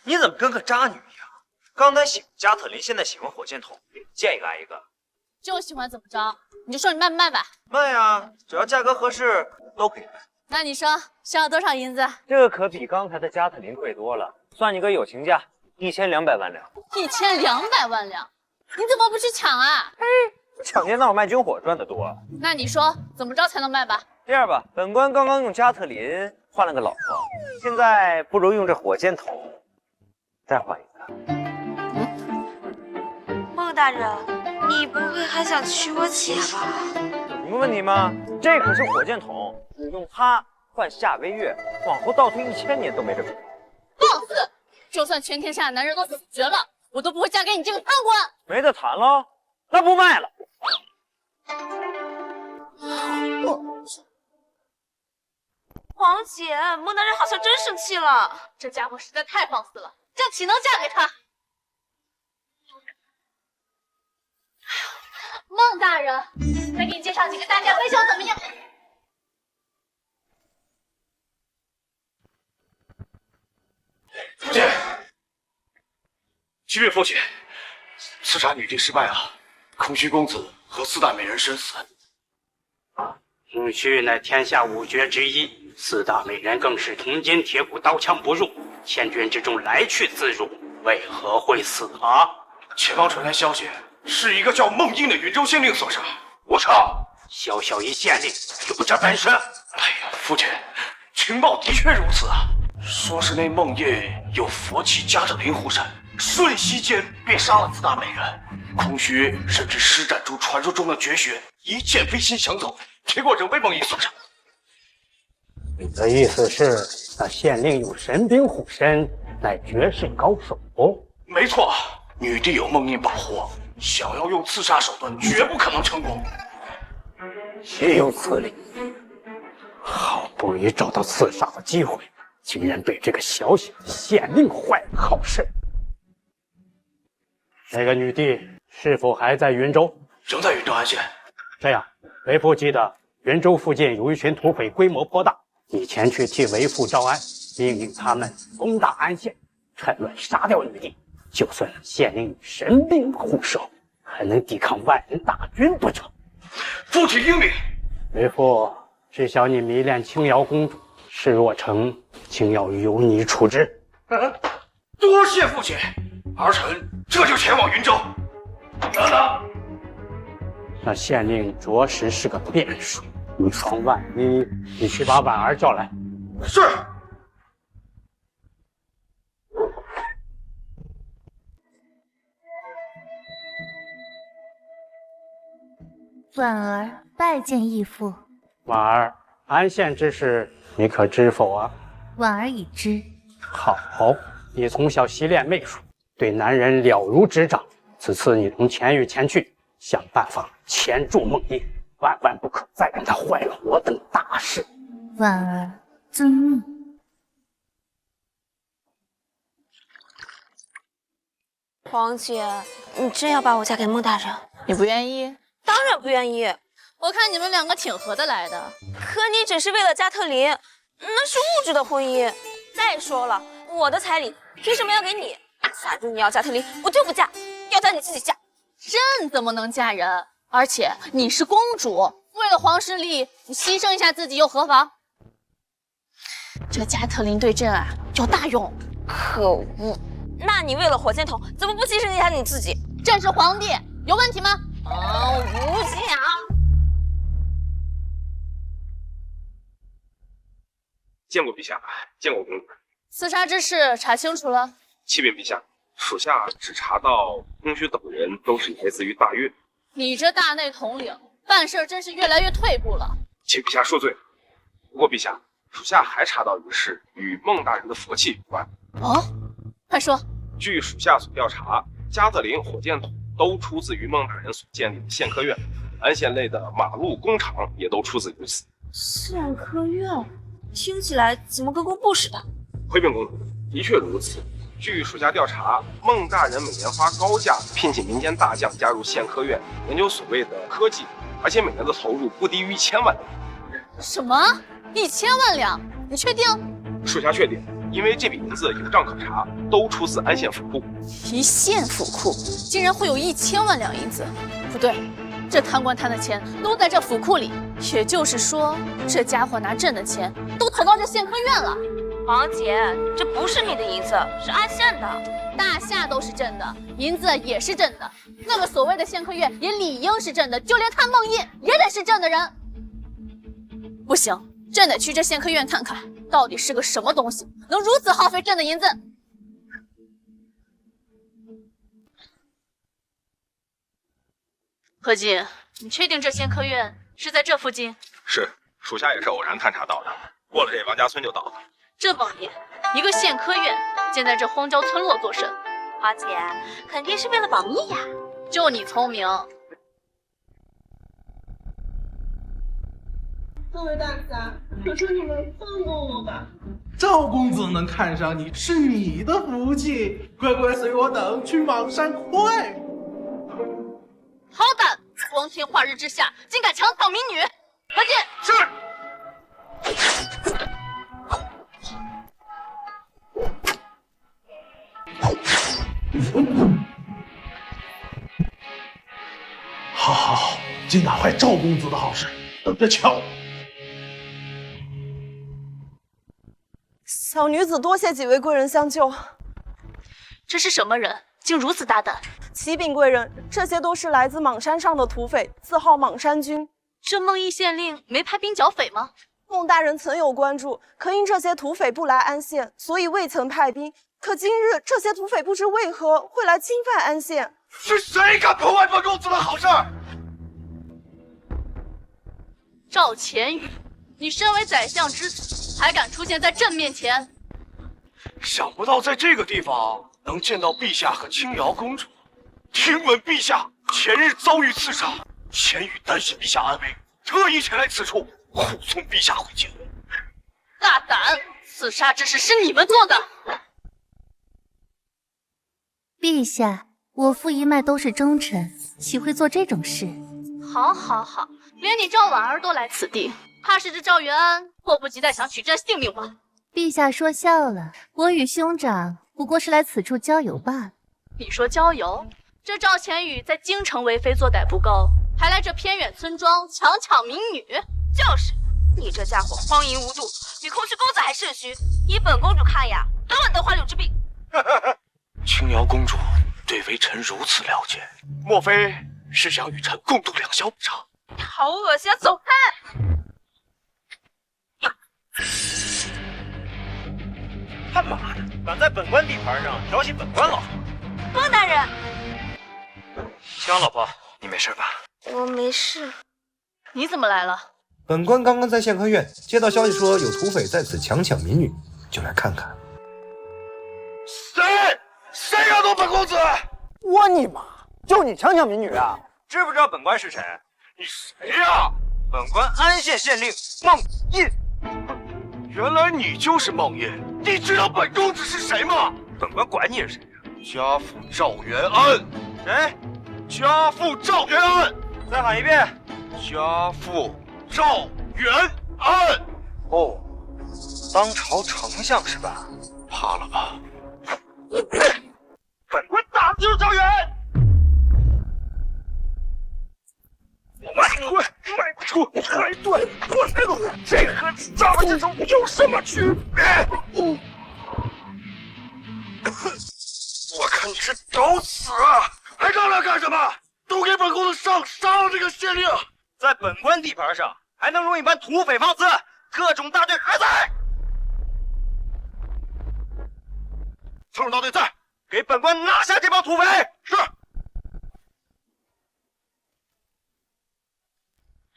你怎么跟个渣女一样？刚才喜欢加特林，现在喜欢火箭筒，见一个爱一个。就喜欢怎么着？你就说你卖不卖吧？卖呀，只要价格合适都可以卖。那你说需要多少银子？这个可比刚才的加特林贵多了，算你个友情价，1200万两。1200万两，你怎么不去抢啊？抢劫闹卖军火赚得多。那你说怎么着才能卖吧？这样吧，本官刚刚用加特林换了个老婆，现在不如用这火箭筒再换一个。孟大人，你不会还想娶我姐吧？有什么问题吗？这可是火箭筒，只用它换夏微月，往后倒退1000年都没这个。放肆！就算全天下男人都死绝了，我都不会嫁给你这个贪官。没得谈了，那不卖了。皇姐，孟大人好像真生气了。这家伙实在太放肆了，这岂能嫁给他？孟大人，再给你介绍几个大家闺秀怎么样？父亲，启禀父亲，刺杀女帝失败了，空虚公子和4大美人身死。空虚乃天下五绝之一，4大美人更是铜筋铁骨，刀枪不入，千军之中来去自如，为何会死啊？前方传来消息，是一个叫孟英的云州县令所杀。我操！小小一县令有这本事？哎呀，父亲，情报的确如此啊。说是那孟英有佛器加特林护身，瞬息间便杀了4大美人。空虚甚至施展出传说中的绝学，一剑飞心抢走，结果仍被孟英所杀。你的意思是，那县令有神兵护身，乃绝世高手？没错，女帝有孟英保护，想要用刺杀手段，绝不可能成功。岂有此理！好不容易找到刺杀的机会，竟然被这个小小的县令坏了好事。那个女帝是否还在云州？仍在云州安县。这样，为父记得云州附近有一群土匪，规模颇大，你前去替为父招安，命令他们攻打安县，趁乱杀掉女帝。就算县令神兵护守，还能抵抗万人大军不成？父亲英明。为父知晓你迷恋青瑶公主，事若成，请要由你处置。多谢父亲，儿臣这就前往云州。等等，那县令着实是个变数，以防万一，你去把婉儿叫来。是。婉儿拜见义父。婉儿，安县之事你可知否啊？婉儿已知。好，你从小习练媚术，对男人了如指掌。此次你同钱玉前去，想办法钳住孟英，万万不可再让他坏了我等大事。婉儿遵命。皇姐，你真要把我嫁给孟大人？你不愿意？当然不愿意。我看你们两个挺合得来的。可你只是为了加特林，那是物质的婚姻。再说了，我的彩礼凭什么要给你？反正你要加特林，我就不嫁，要嫁你自己嫁。朕怎么能嫁人？而且你是公主，为了皇室利益，你牺牲一下自己又何妨？这加特林对朕啊有大用。可恶！那你为了火箭筒，怎么不牺牲一下你自己？朕是皇帝，有问题吗？我不想。见过陛下，见过公主。刺杀之事查清楚了？启禀陛下，属下只查到空虚等人都是来自于大越。你这大内统领，办事真是越来越退步了。请陛下恕罪。不过陛下，属下还查到一事，与孟大人的佛器有关。哦，快说。据属下所调查，加特林火箭筒都出自于孟大人所建立的宪科院，安县内的马路工厂也都出自于此。宪科院听起来怎么跟工部似的？回禀公主，的确如此。据属下调查，孟大人每年花高价聘请民间大将加入宪科院，研究所谓的科技，而且每年的投入不低于1000万两。什么？1000万两？你确定？属下确定，因为这笔银子有账可查，都出自安县府库。一县府库竟然会有1000万两银子？不对，这贪官贪的钱都在这府库里，也就是说，这家伙拿朕的钱都投到这宪科院了。王姐，这不是你的银子，是安县的。大厦都是朕的，银子也是朕的，那个所谓的宪科院也理应是朕的，就连他孟烨也得是朕的人。不行，朕得去这宪科院看看，到底是个什么东西，能如此耗费朕的银子。何进，你确定这宪科院是在这附近？是，属下也是偶然探查到的，过了这王家村就到了。这帮年，一个宪科院建在这荒郊村落做甚？华姐，肯定是为了保密呀。就你聪明。各位大侠，求求你们放过我吧！赵公子能看上你是你的福气，乖乖随我等去莽山快！好胆！光天化日之下，竟敢强抢民女！何进，是。好好好，尽打坏赵公子的好事，等着瞧！小女子多谢几位贵人相救。这是什么人，竟如此大胆？启禀贵人，这些都是来自莽山上的土匪，自号莽山军。这孟邑县令没派兵剿匪吗？孟大人曾有关注，可因这些土匪不来安县，所以未曾派兵。可今日这些土匪不知为何会来侵犯安县。是谁敢破坏本公子的好事？赵钱宇，你身为宰相之子，还敢出现在朕面前？想不到在这个地方能见到陛下和青瑶公主。听闻陛下前日遭遇刺杀，钱宇担心陛下安危，特意前来此处护送陛下回京。大胆！刺杀之事是你们做的。陛下，我父一脉都是忠臣，岂会做这种事？好，好，好，连你赵婉儿都来此地，怕是这赵元安迫不及待想取朕性命吧？陛下说笑了，我与兄长不过是来此处郊游罢了。你说郊游？这赵钱宇在京城为非作歹不够，还来这偏远村庄强抢民女。就是，你这家伙荒淫无度，比空虚公子还肾虚。依本公主看呀，乱得花柳之病。青瑶公主对微臣如此了解，莫非是想与臣共度良宵不成？好恶心，走开！他妈的，敢在本官地盘上调戏本官老婆！孟大人，青瑶老婆，你没事吧？我没事。你怎么来了？本官刚刚在宪科院接到消息，说有土匪在此强抢民女，就来看看。谁敢动本公子？我你妈！就你强抢民女啊？知不知道本官是谁？你谁呀？本官安县县令孟烨。原来你就是孟烨。你知道本公子是谁吗？本官管你是谁呀？家父赵元安。谁？家父赵元安。再喊一遍。家父赵元安。哦，当朝丞相是吧？怕了吧？本官打的就是赵元。卖出开断，我才懂这和咱们这种有什么区别？我看你是找死啊！还商量干什么？都给本公子杀了这个县令！在本官地盘上还能容一般土匪放肆？特种大队还在？特种大队在，给本官拿下这帮土匪！是。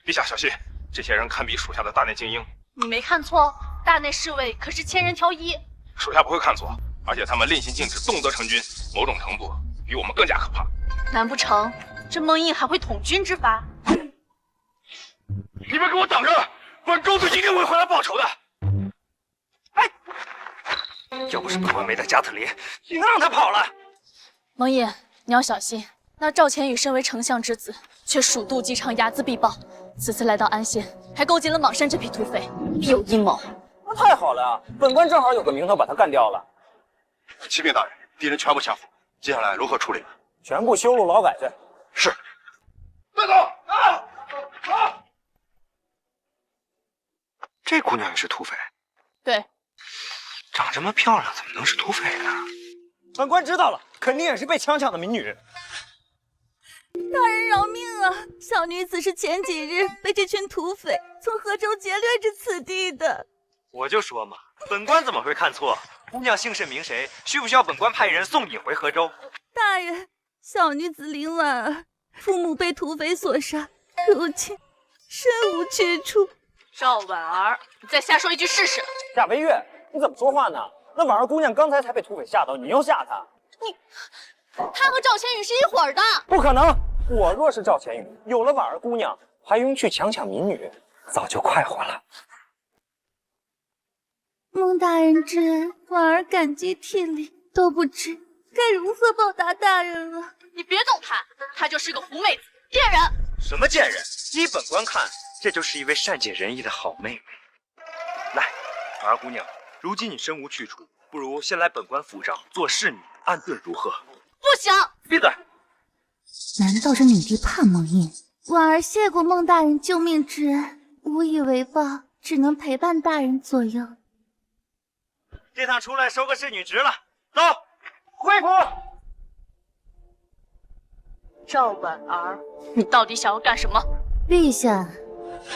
陛下小心，这些人堪比属下的大内精英。你没看错，大内侍卫可是千人挑一。属下不会看错，而且他们令行禁止，动辄成军，某种程度比我们更加可怕。难不成这孟印还会统军之法？你们给我等着，本公子一定会回来报仇的。要不是本官没带加特林，你能让他跑了？蒙毅，你要小心。那赵钱宇身为丞相之子，却鼠肚鸡肠，睚眦必报。此次来到安县，还勾结了莽山这批土匪，必有阴谋。那太好了啊！本官正好有个名头把他干掉了。启禀大人，敌人全部降服，接下来如何处理？全部修路劳改去。是。带走！啊！这姑娘也是土匪？对。长这么漂亮，怎么能是土匪呢？本官知道了，肯定也是被强抢的民女。大人饶命啊！小女子是前几日被这群土匪从河州劫掠至此地的。我就说嘛，本官怎么会看错？姑娘姓甚名谁？需不需要本官派人送引回河州？大人，小女子林婉儿父母被土匪所杀，如今身无去处。赵婉儿，你再瞎说一句试试。夏微月，你怎么说话呢？那婉儿姑娘刚才才被土匪吓到，你又吓她？她和赵千羽是一伙儿的。不可能！我若是赵钱宇，有了婉儿姑娘，还用去强抢民女，早就快活了。孟大人之恩，婉儿感激涕零，都不知该如何报答大人了。你别动她，她就是个狐妹子，骗人！什么贱人？依本官看，这就是一位善解人意的好妹妹。来，婉儿姑娘，如今你身无去处，不如先来本官府上做侍女，安顿如何？不行！闭嘴！难道这女帝怕孟印？婉儿谢过孟大人救命之恩，无以为报，只能陪伴大人左右。这趟出来收个侍女职了，走，回府。赵婉儿，你到底想要干什么？陛下，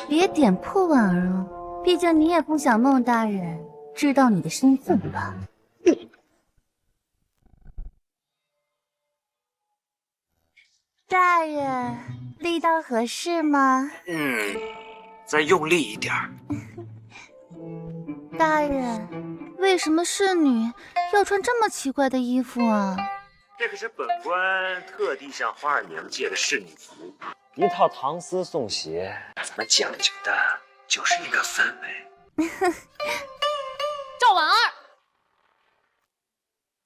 别点破婉儿哦，毕竟你也不想孟大人知道你的身份吧？大人，力道合适吗？再用力一点。大人，为什么侍女要穿这么奇怪的衣服啊？这可是本官特地向花儿娘借的侍女服，一套唐丝宋鞋，咱们讲究的就是一个氛围。赵婉儿，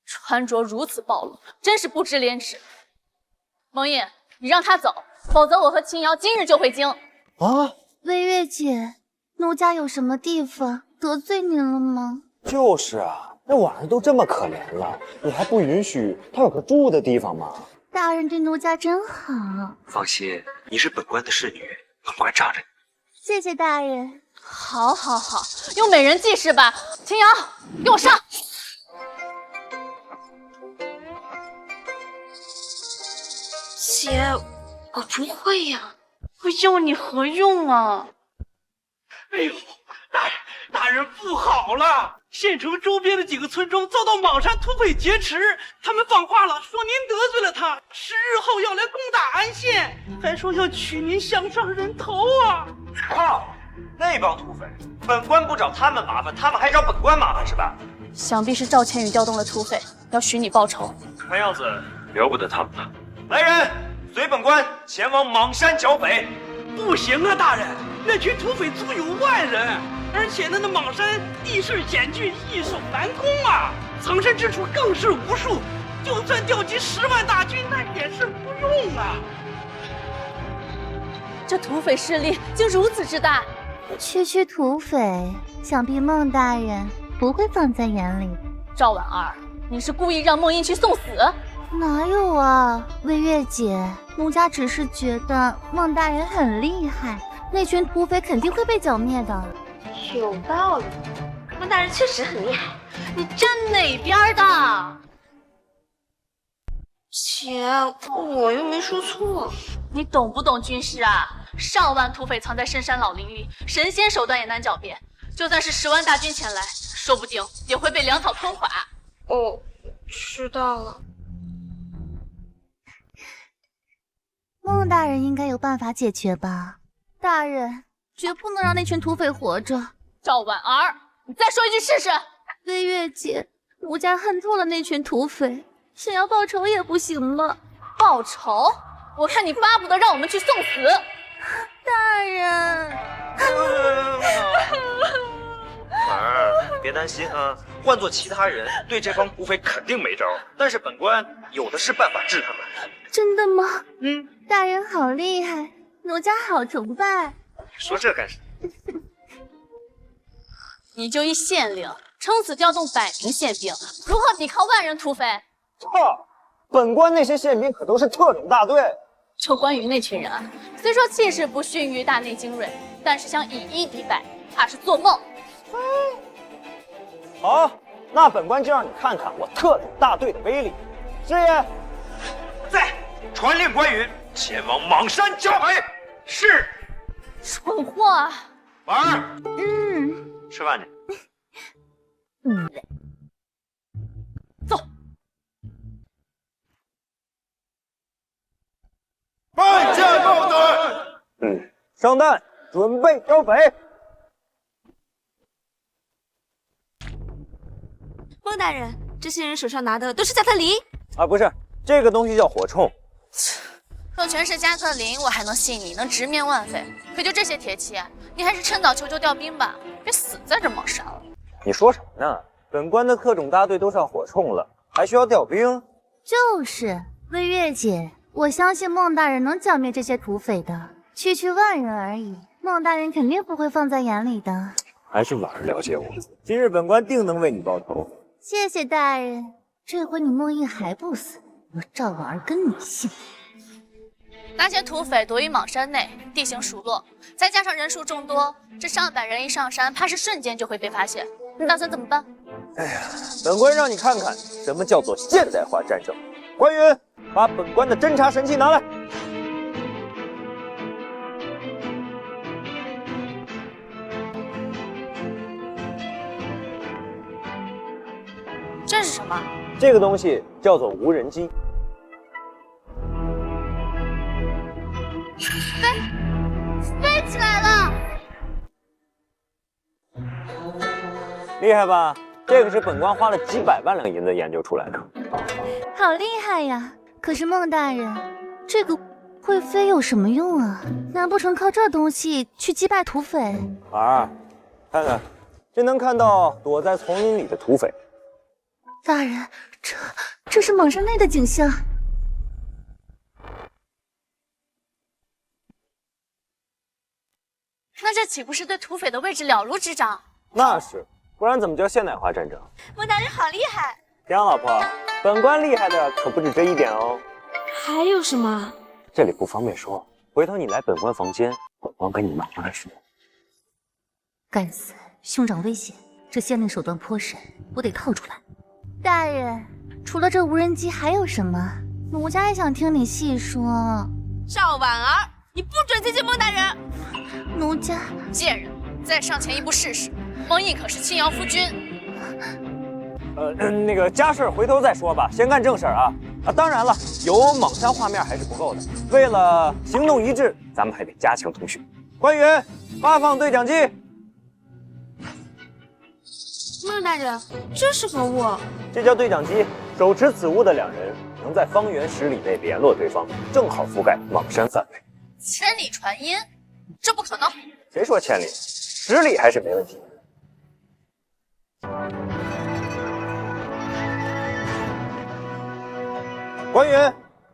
穿着如此暴露，真是不知廉耻。蒙毅，你让他走，否则我和秦瑶今日就回京。啊，微月姐，奴家有什么地方得罪您了吗？就是啊，那婉儿都这么可怜了，你还不允许她有个住的地方吗？大人对奴家真好。放心，你是本官的侍女，本官罩着你。谢谢大人。好，好，好，用美人计是吧？秦瑶，给我上！姐，我不会呀，我要你何用啊？哎呦，大人不好了！县城周边的几个村庄遭到莽山土匪劫持，他们放话了，说您得罪了他，10日后要来攻打安县，还说要取您项上人头啊！靠，那帮土匪，本官不找他们麻烦，他们还找本官麻烦是吧？想必是赵千羽调动了土匪，要许你报仇。看样子由不得他们了。来人，随本官前往莽山剿匪。不行啊，大人，那群土匪足有万人，而且那莽山地势险峻，易守难攻啊，藏身之处更是无数，就算调集10万大军，那也是无用啊。这土匪势力竟如此之大，区土匪，想必孟大人不会放在眼里。赵婉儿，你是故意让孟英去送死？哪有啊，微月姐，奴家只是觉得孟大人很厉害，那群土匪肯定会被剿灭的。有道理，孟大人确实很厉害。你站哪边的？秦姐，我又没说错。你懂不懂军事啊？上万土匪藏在深山老林里，神仙手段也难狡辩。就算是10万大军前来，说不定也会被粮草吞垮。哦，知道了。孟大人应该有办法解决吧？大人绝不能让那群土匪活着。赵婉儿，你再说一句试试。魏月姐，奴家恨透了那群土匪，想要报仇也不行了。报仇？我看你巴不得让我们去送死。大人。婉儿，别担心啊，换做其他人，对这帮土匪肯定没招，但是本官有的是办法治他们。真的吗？大人好厉害，奴家好崇拜。说这干啥？你就一县令，撑死调动100名宪兵，如何抵抗万人土匪？操！本官那些宪兵可都是特种大队。就关于那群人啊，虽说气势不逊于大内精锐，但是想以一敌百，怕是做梦。好，那本官就让你看看我特种大队的威力。师爷，在传令关羽前往莽山剿匪。是。蠢货啊！婉儿，吃饭去。走。拜见孟大人。上弹，准备剿匪。孟大人，这些人手上拿的都是加特林啊，不是，这个东西叫火铳。若全是加特林，我还能信你能直面万匪。可就这些铁器，你还是趁早求救调兵吧，别死在这莽山了。你说什么呢？本官的特种大队都上火铳了，还需要调兵？就是魏月姐，我相信孟大人能剿灭这些土匪的，区万人而已，孟大人肯定不会放在眼里的。还是婉儿了解我，今日本官定能为你报仇。谢谢大人，这回你孟毅还不死，我赵婉儿跟你姓。那些土匪躲于莽山内，地形疏落，再加上人数众多，这上百人一上山，怕是瞬间就会被发现。你打算怎么办？哎呀，本官让你看看什么叫做现代化战争。关羽，把本官的侦察神器拿来。这是什么？这个东西叫做无人机。飞起来了！厉害吧？这个是本官花了几百万两银子研究出来的。好厉害呀！可是孟大人，这个会飞有什么用啊？难不成靠这东西去击败土匪？婉儿，看看，这能看到躲在丛林里的土匪。大人，这是莽山内的景象。那这岂不是对土匪的位置了如指掌？那是，不然怎么叫现代化战争？孟大人好厉害！江老婆，本官厉害的可不止这一点哦。还有什么？这里不方便说，回头你来本官房间，本官跟你慢慢说。该死，兄长危险，这县令手段颇深，我得套出来。大人，除了这无人机还有什么？奴家也想听你细说。赵婉儿，你不准接近孟大人！奴家贱人，再上前一步试试。孟毅可是青瑶夫君。那个家事回头再说吧，先干正事啊！当然了，有莽山画面还是不够的，为了行动一致，咱们还得加强通讯。关羽，发放对讲机。孟大人，这是何物？这叫对讲机，手持此物的两人能在方圆10里内联络对方，正好覆盖莽山范围。千里传音，这不可能。谁说千里？10里还是没问题。关羽，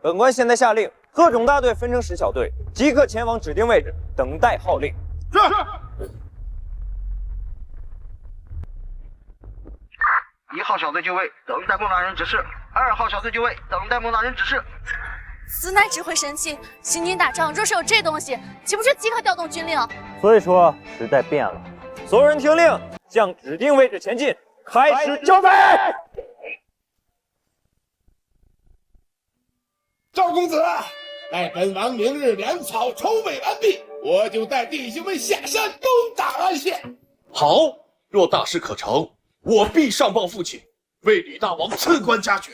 本官现在下令，特种大队分成10小队，即刻前往指定位置，等待号令。是。1号小队就位，等待孟大人指示。2号小队就位，等待孟大人指示。此乃指挥神器，行军打仗若是有这东西，岂不是即刻调动军令？所以说时代变了，所有人听令，向指定位置前进，开始剿匪！赵公子，待本王明日粮草筹备完毕，我就带弟兄们下山攻打安县。好，若大事可成，我必上报父亲，为李大王赐官加爵。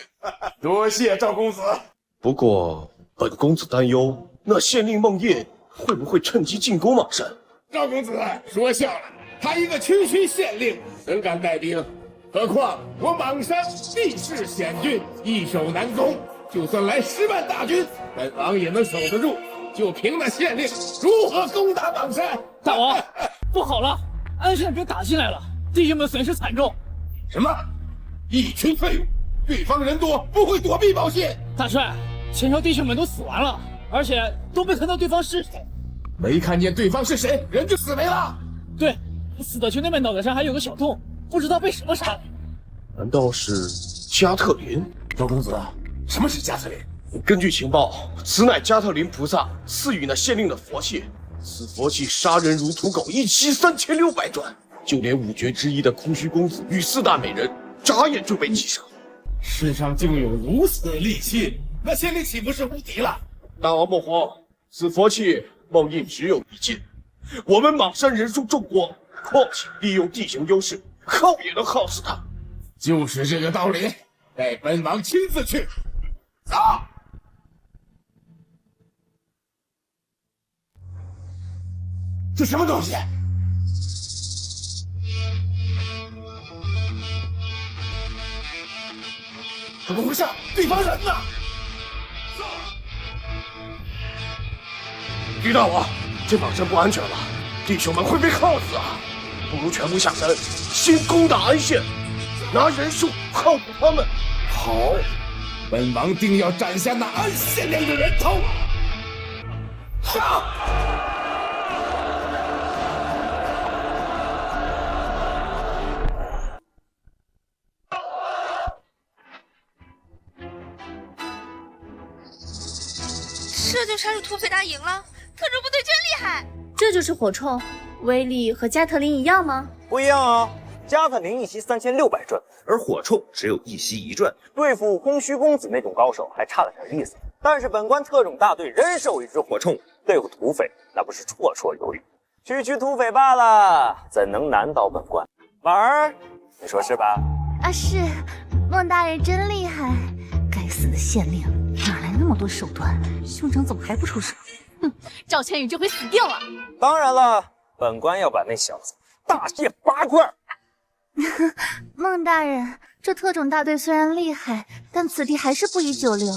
多谢赵公子。不过，本公子担忧那县令孟烨会不会趁机进攻邙山。赵公子说笑了，他一个区县令，怎敢带兵？何况我邙山地势险峻，易守难攻，就算来10万大军，本王也能守得住。就凭那县令，如何攻打邙山？大王，不好了，安县兵打进来了，弟兄们损失惨重。什么？一群废物！对方人多，不会躲避报信。大帅，前朝弟兄们都死完了，而且都没看到对方是谁。没看见对方是谁，人就死没了。对，死的群那边脑袋上还有个小洞，不知道被什么杀的。难道是加特林？赵公子，什么是加特林？根据情报，此乃加特林菩萨赐予那县令的佛器。此佛器杀人如土狗，一期3600转，就连5绝之一的空虚公子与4大美人，眨眼就被击杀。世上竟有如此利器，那县令岂不是无敌了？大王莫慌，此佛器梦印只有一件。我们邙山人数众多，况且利用地形优势，耗也能耗死他。就是这个道理，待本王亲自去。走。这什么东西？怎么回事？对方人呢？李大王，这邙山不安全了，弟兄们会被耗死啊！不如全部下山，先攻打安县，拿人数犒补他们。好，本王定要斩下那安县令的人头。上！这就杀入土匪大营了，特种部队真厉害！这就是火铳，威力和加特林一样吗？不一样啊，加特林一袭3600转，而火铳只有一袭1转，对付空虚公子那种高手还差了点意思。但是本关特种大队人手一支火铳，对付土匪那不是绰绰有余。区土匪罢了，怎能难倒本关？婉儿，你说是吧？啊，是，孟大人真厉害。该死的县令，哪来那么多手段？兄长怎么还不出手？哼，赵千羽这回死定了。当然了，本关要把那小子大卸8块。孟大人，这特种大队虽然厉害，但此地还是不宜久留。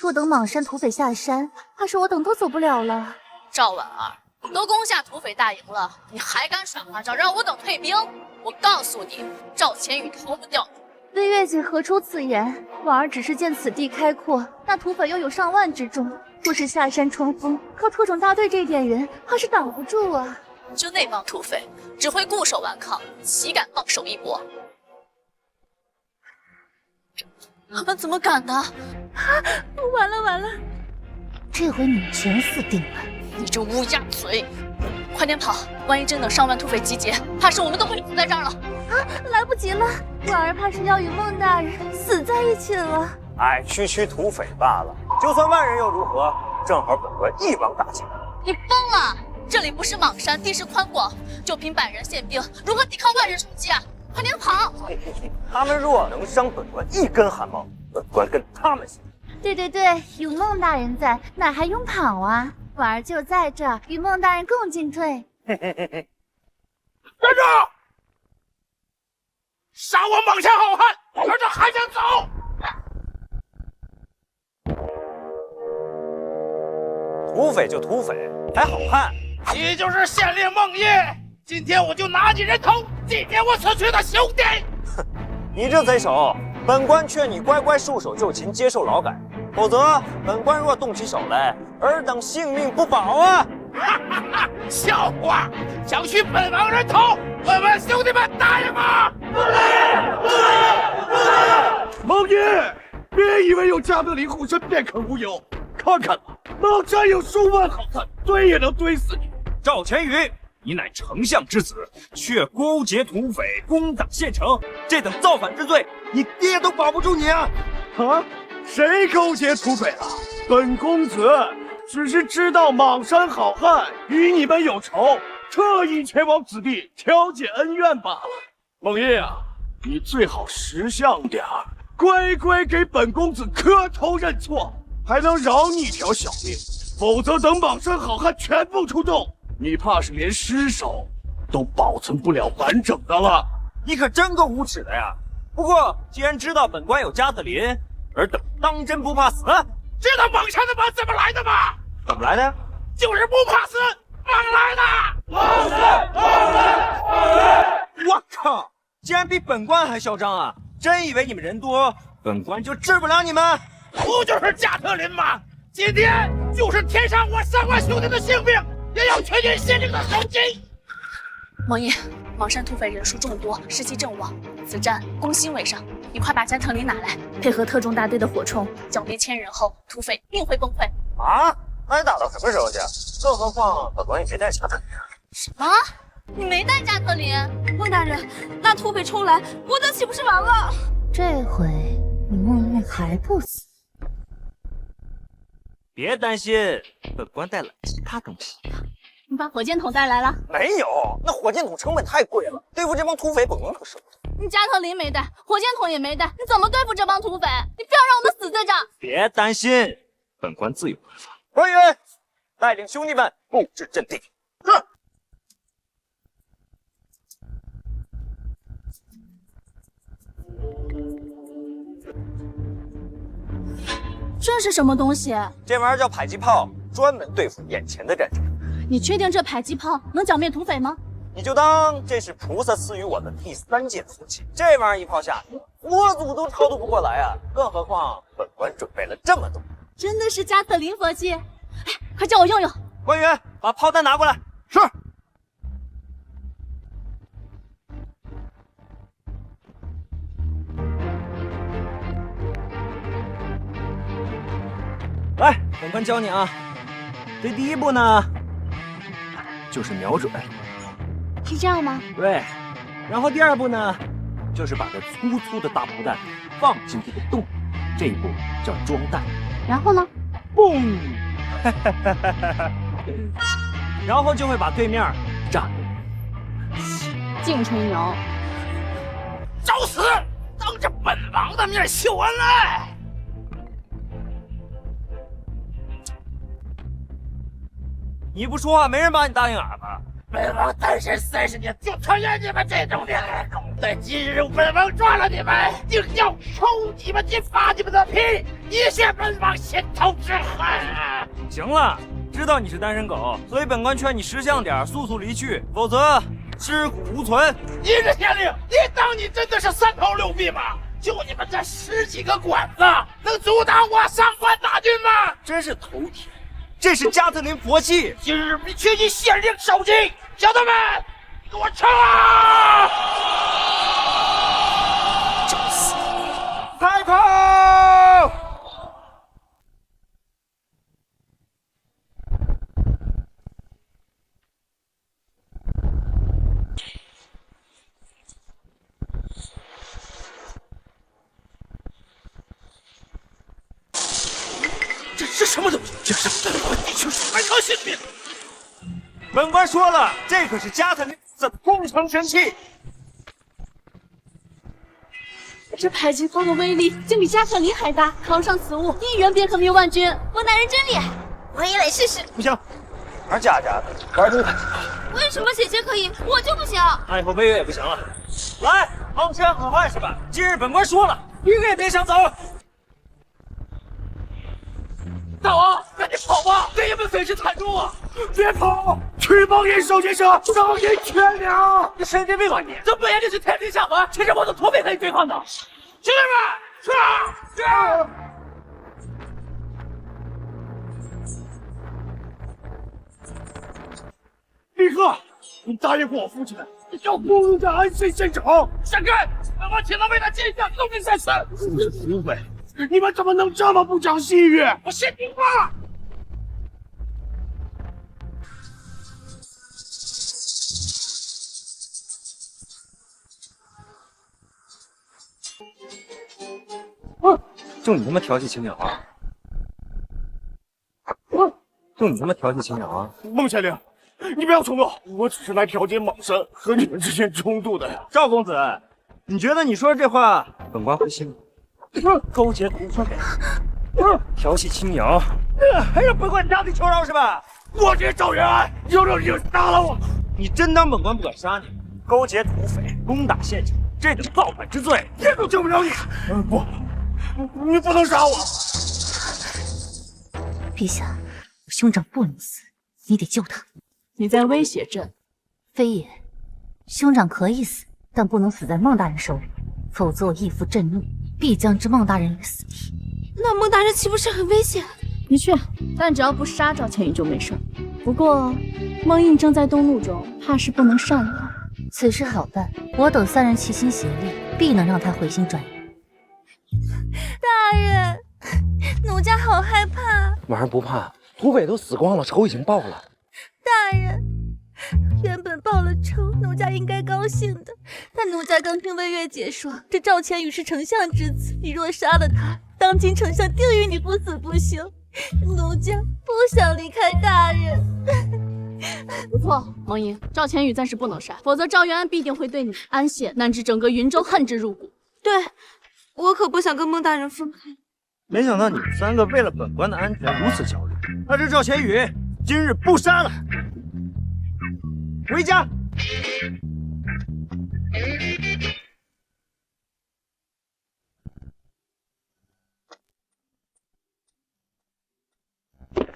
若等邙山土匪下山，怕是我等都走不了了。赵婉儿，都攻下土匪大营了，你还敢耍花招，让我等退兵？我告诉你，赵千羽逃不掉。对月姐何出此言？婉儿只是见此地开阔，那土匪又有上万之众，若是下山冲锋，靠特种大队这点人，怕是挡不住啊。就那帮土匪，只会固守顽抗，岂敢放手一搏？他们怎么敢呢？完了完了，这回你们全死定了！你这乌鸦嘴，快点跑！万一真等上万土匪集结，怕是我们都会死在这儿了。啊，来不及了，婉儿怕是要与孟大人死在一起了。哎，区土匪罢了，就算万人又如何？正好本关一网打尽。你疯了！这里不是邙山，地势宽广，就凭100人宪兵，如何抵抗万人冲击啊？快点跑！他们若能伤本关一根汗毛，本关跟他们姓。对，有孟大人在，哪还用跑啊？婉儿就在这儿，与孟大人共进退。站住！杀我邙山好汉，而这还想走？土匪就土匪，还好汉？你就是县令孟烨，今天我就拿你人头祭奠我死去的兄弟！哼，你这贼手，本关劝你乖乖束手就擒，接受劳改，否则本关若动起手来，尔等性命不保啊！哈哈哈！笑话！想取本王人头，问问兄弟们答应吗？不答应！孟烨，别以为有加特林护身便可无忧，看看吧，邙山有数万好汉，堆也能堆死你。赵千羽，你乃丞相之子，却勾结土匪攻打县城，这等造反之罪，你爹都保不住你啊！啊？谁勾结土匪了？本公子只是知道莽山好汉与你们有仇，特意前往此地调解恩怨罢了。梦叶啊，你最好识相点儿，乖乖给本公子磕头认错，还能饶你一条小命。否则等莽山好汉全部出动，你怕是连尸首都保存不了完整的了。你可真够无耻的呀！不过既然知道本官有加特林，尔等当真不怕死？知道莽山的马怎么来的吗？怎么来的呀？就是不怕死，莽来的！莽死！莽死！我靠！竟然比本官还嚣张啊！真以为你们人多，本官就治不了你们？不就是加特林吗？今天就是天上我3万兄弟的性命，也要全军县令的首级。王爷，莽山土匪人数众多，士气正旺，此战攻心为上。你快把加特林拿来，配合特种大队的火冲，剿灭千人后，土匪定会崩溃。啊？那得打到什么时候去？更何况本官也没带加特林。什么？你没带加特林？孟大人，那土匪冲来，我等岂不是完了？这回你孟月还不死？别担心，本官带了其他东西。你把火箭筒带来了？没有，那火箭筒成本太贵了，对付这帮土匪本官可舍不得。你加特林没带，火箭筒也没带，你怎么对付这帮土匪？你不要让我们死在这儿！别担心，本官自有办法。官员，带领兄弟们布置阵地。是。这是什么东西？这玩意儿叫迫击炮，专门对付眼前的战争。你确定这迫击炮能剿灭土匪吗？你就当这是菩萨赐予我的第3件福气。这玩意儿一炮下去，佛祖都超度不过来啊！更何况本官准备了这么多。真的是加特林佛器！哎，快叫我用用！官员，把炮弹拿过来。是。来，本官教你啊。这第一步呢，就是瞄准。是这样吗？对。然后第2步呢，就是把这粗粗的大炮弹放进这个洞，这一步叫装弹。然后呢？嘣！然后就会把对面炸掉。净吹牛！找死！当着本王的面秀恩爱！你不说话，没人把你当硬耳吧？本王单身30年，就讨厌你们这种恋爱狗。但今日本王抓了你们，定要抽你们筋，扒你们的皮，以泄本王心头之恨。行了，知道你是单身狗，所以本官劝你识相点，速速离去，否则尸骨无存。一个县令，你当你真的是3头6臂吗？就你们这10几个管子，能阻挡我上官大军吗？真是头铁。这是加特林佛器，今日必须以县令首级，小的们，给我冲啊！找死！开炮！这是什么东西？这是本官弟兄埋藏性命。本官说了，这可是加特林的工程神器。这迫击炮的威力竟比加特林还大，扛上此物，一员便可灭万军。我大人真厉害，我也来试试。不行，玩假的，玩真的。为什么姐姐可以，我就不行？那以后魏月也不行了。来，昂山好汉是吧？今日本官说了，一个也别想走。大王，赶紧跑吧！给你们损失惨重啊！别跑！去帮人手先生，上演全了！你神经病吧你！这不也就是天庭下凡？其实我的土匪可以对抗的。兄弟们，去啊！立刻，你答应过我父亲，要不在安县现场闪开！本王请他为他见下送命在此。土匪，你们怎么能这么不讲信誉？我先听话。就你他妈调戏青鸟啊！就你他妈调戏青鸟啊？孟县令，你不要冲动，我只是来调解蟒山和你们之间冲突的呀。赵公子，你觉得你说这话，本官会信吗？勾结土匪，调戏青鸟，还让本官杀你求饶是吧？我这赵元安，有种你就杀了我！你真当本官不敢杀你？勾结土匪，攻打县城，这等造反之罪，天都救不了你！不，你不能杀我！陛下，兄长不能死，你得救他。你在威胁朕？非也，兄长可以死，但不能死在孟大人手里，否则我义父震怒，必将置孟大人于死地。那孟大人岂不是很危险？的确，但只要不杀赵千羽就没事。不过，孟印正在动怒中，怕是不能善了。此事好办，我等三人齐心协力，必能让他回心转意。大人，奴家好害怕。婉儿不怕，土匪都死光了，仇已经报了。大人，原本报了仇，奴家应该高兴的。但奴家刚听魏月姐说，这赵千羽是丞相之子，你若杀了他，当今丞相定与你不死不休。奴家不想离开大人。不错，蒙毅，赵千羽暂时不能杀，否则赵元安必定会对你安县乃至整个云州恨之入骨。对，我可不想跟孟大人分开。没想到你们三个为了本官的安全如此焦虑，那这赵千羽今日不杀了，回家。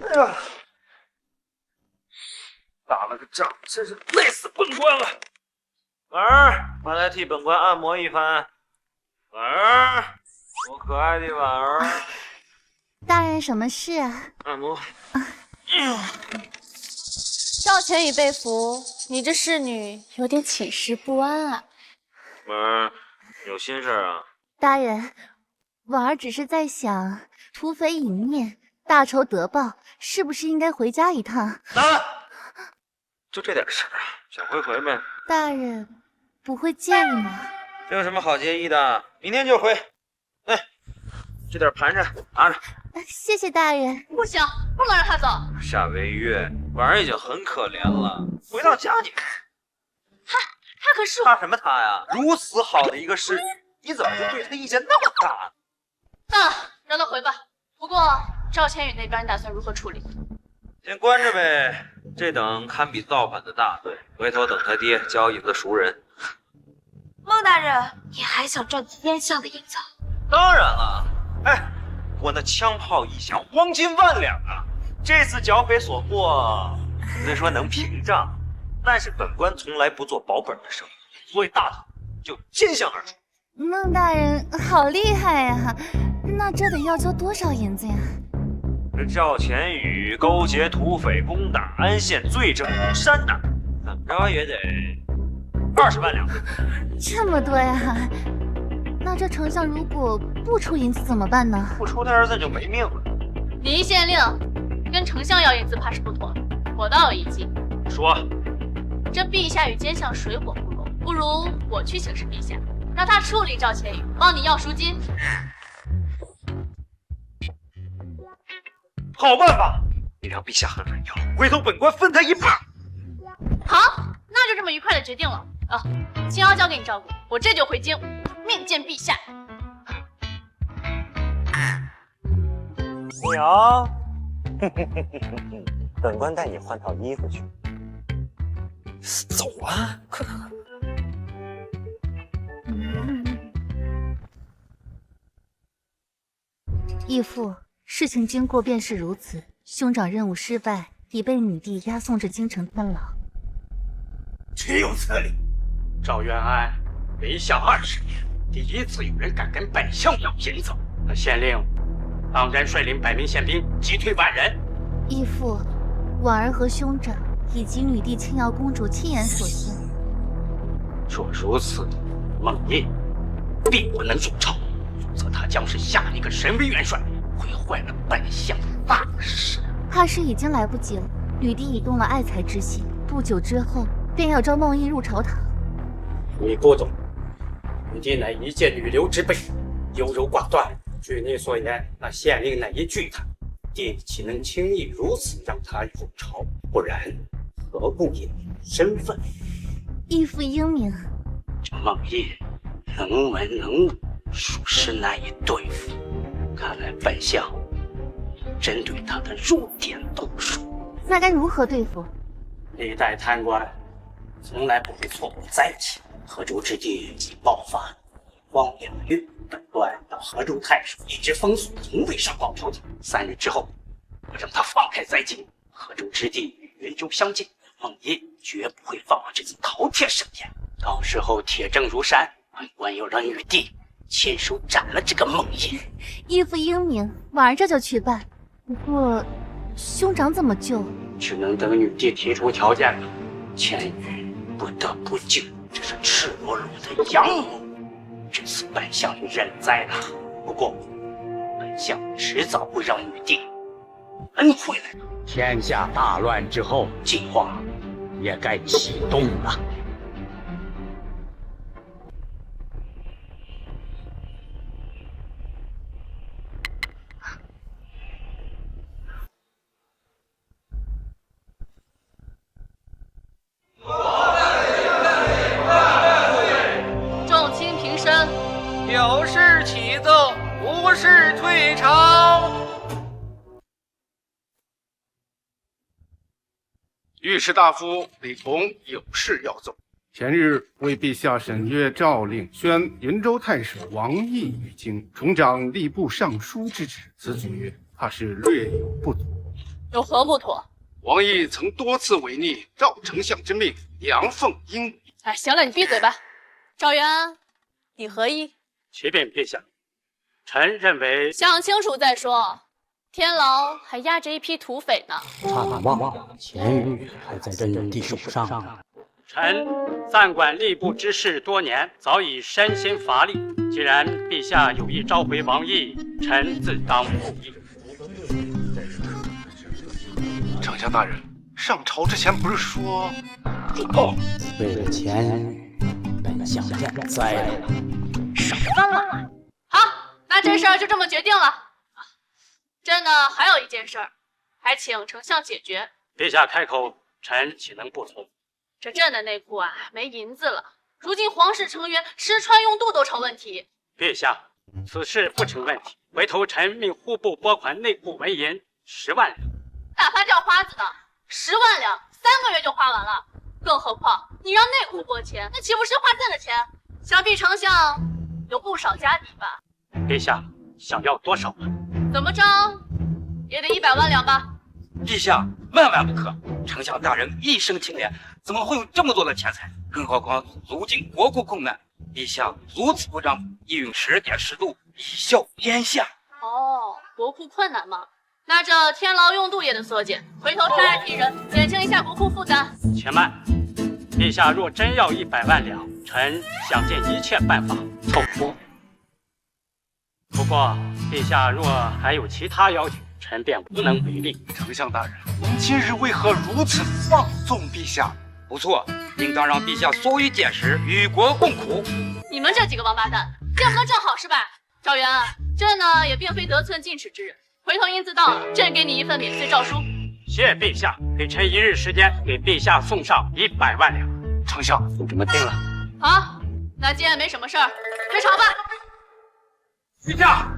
哎呀，打了个仗，真是累死本官了。婉儿，快来替本官按摩一番。婉儿，我可爱的婉儿。大人，什么事啊？按摩。赵千羽被俘，你这侍女有点寝食不安啊。婉儿，有心事啊？大人，婉儿只是在想，土匪已灭，大仇得报，是不是应该回家一趟？就这点事儿啊，想回呗。大人不会介意吗？这有什么好介意的？明天就回。哎，这点盘缠拿着。谢谢大人。不行，不能让他走。夏微月，婉儿已经很可怜了，回到家你他可是怕什么他呀？如此好的一个侍女，你怎么就对他意见那么大？算了，让他回吧。不过赵千羽那边你打算如何处理？先关着呗，这等堪比造反的大罪，回头等他爹交引子熟人。孟大人，你还想赚天下的银子？当然了，哎，我那枪炮一响，黄金万两啊！这次剿匪所获，虽说能平账，但是本官从来不做保本的生意，所以大头就肩向而出。孟大人好厉害呀！那这得要交多少银子呀？这赵千羽勾结土匪攻打安县，罪证如山呐，怎么着也得20万两。这么多呀？那这丞相如果不出银子怎么办呢？不出他儿子就没命了。林县令跟丞相要银子怕是不妥，我倒有一计。说，这陛下与奸相水火不容，不如我去请示陛下，让他处理赵千羽，帮你要赎金。好办法，你让陛下狠狠要，回头本官分他一半。好，那就这么愉快的决定了。青瑶交给你照顾，我这就回京面见陛下。青瑶，本官带你换套衣服去。走啊，快！义父，事情经过便是如此。兄长任务失败，已被女帝押送至京城监牢。岂有此理！赵元安为相20年，第一次有人敢跟本相要银子。那县令当然率领100名宪兵击退万人。义父，婉儿和兄长以及女帝青瑶公主亲眼所见。若如此，孟印必不能入朝，否则他将是下一个神威元帅，会坏了本相的大事。怕是已经来不及了。女帝已动了爱才之心，不久之后便要召孟印入朝堂。你不懂，女帝乃一介女流之辈，优柔寡断。据你所言，那县令乃一巨贪，帝岂能轻易如此让他入朝？不然，何故隐身份？义父英明，这孟翳能文能武，属实难以对付。看来本相针对他的弱点动手。那该如何对付？历代贪官从来不会错过灾情。河州之地已爆发荒2月，本官到河州太守一直封锁，从未上报朝廷。3日之后，我让他放开灾情。河州之地与云州相近，孟翳绝不会放过这次饕餮盛宴。到时候铁证如山，本官要让玉帝亲手斩了这个孟翳。义父英明，婉儿这就去办。不过，兄长怎么救？只能等女帝提出条件了。千羽不得不救，这是赤裸裸的阳谋。这次本相也认栽了，不过本相迟早会让女帝恩回来的。天下大乱之后，计划也该启动了。众卿平身，有事启奏，无事退朝。御史大夫李同有事要奏。前日为陛下审阅诏令，宣云州太守王毅于京，重掌吏部尚书之职，此举怕是略有不妥。有何不妥？王毅曾多次违逆赵丞相之命，阳奉阴违。哎，行了，你闭嘴吧。赵元安，你何意？启禀陛下，臣认为想清楚再说。天牢还压着一批土匪呢。差点忘了，钱宇还在这女帝手上呢。臣暂管吏部之事多年，早已身心乏力。既然陛下有意召回王毅，臣自当不义。丞相大人，上朝之前不是说……为了钱，本相认栽了。好，那这事儿就这么决定了。朕呢，还有一件事儿，还请丞相解决。陛下开口，臣岂能不从？这朕的内库啊，没银子了。如今皇室成员吃穿用度都成问题。陛下，此事不成问题。回头臣命户部拨款内库纹银10万两。大发叫花子的，10万两3个月就花完了。更何况你让内库拨钱，那岂不是花朕的钱？想必丞相有不少家底吧？陛下想要多少？怎么着也得100万两吧？陛下万万不可！丞相大人一生清廉，怎么会有这么多的钱财？更何况如今国库困难，陛下如此不让，一允10点10度，以效天下。哦，国库困难吗？那这天牢用度也得缩减，回头差派替人减轻一下国库负担。且慢，陛下若真要100万两，臣想尽一切办法凑出。不过陛下若还有其他要求，臣便无能为力。丞相大人，您今日为何如此放纵陛下？不错，应当让陛下所余见识，与国共苦。你们这几个王八蛋，见不得正好是吧？赵元安，朕呢也并非得寸进尺之人，回头银子到了，朕给你一份免罪诏书。谢陛下，给臣1日时间，给陛下送上100万两。丞相，就这么定了。好，那既然没什么事儿，退朝吧。陛下，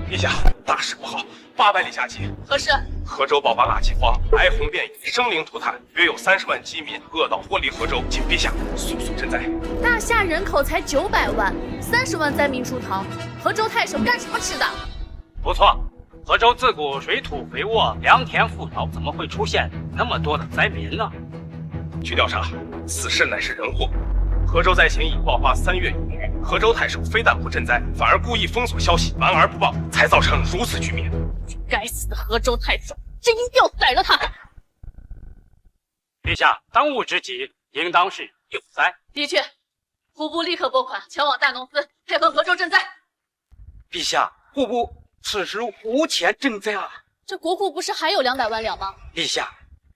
陛下，大事不好，800里下棋。何事？河州爆发大饥荒，哀鸿遍野，生灵涂炭，约有30万饥民饿到脱离河州，请陛下速速赈灾。大夏人口才900万，30万灾民出逃，河州太守干什么吃的？不错，河州自古水土肥沃，良田富饶，怎么会出现那么多的灾民呢？据调查，此事乃是人祸。河州灾情已爆发3月有余，河州太守非但不赈灾，反而故意封锁消息，瞒而不报，才造成如此局面。该死的河州太守，朕一定要宰了他！陛下，当务之急应当是救灾。的确，户部立刻拨款前往大农司，配合河州赈灾。陛下，户部此时无钱赈灾啊！这国库不是还有200万两吗？陛下，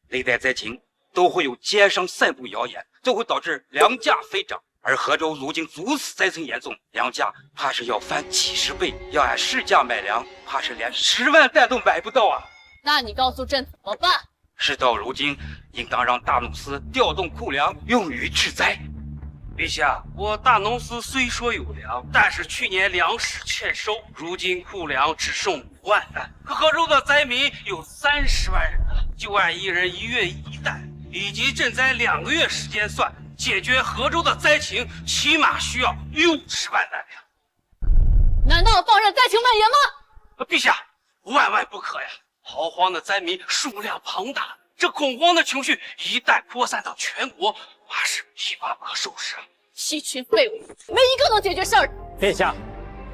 历代灾情都会有奸商散布谣言，这会导致粮价飞涨，而河州如今如此灾情严重，粮价怕是要翻几10倍，要按市价买粮，怕是连10万担都买不到啊！那你告诉朕怎么办？事到如今，应当让大农司调动库粮，用于治灾。陛下，我大农司虽说有粮，但是去年粮食欠收，如今库粮只剩5万担。可河州的灾民有30万人啊，就按1人1月1担，以及赈灾2个月时间算，解决河州的灾情，起码需要60万担粮。难道放任灾情蔓延吗？陛下，万万不可呀！逃荒的灾民数量庞大，这恐慌的情绪一旦扩散到全国，怕是一发不可收拾啊！一群废物，没一个能解决事儿。陛下，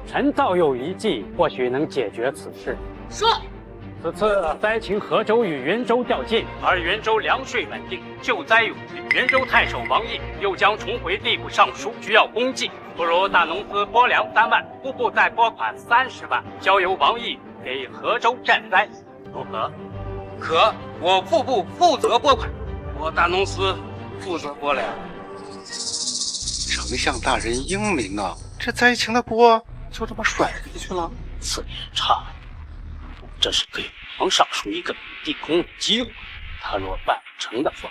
臣倒有一计，或许能解决此事。说，此次灾情河州与云州较近，而云州粮税稳定，救灾有余。云州太守王毅又将重回吏部尚书，需要公祭，不如大农司拨粮3万，户部再拨款30万，交由王毅给河州赈灾，如何？可我户部负责拨款，我大农司负责拨粮。丞相大人英明啊！这灾情的锅就这么甩出去了？此言差了，这是给皇上树一个地宫的机会。他若办不成的话，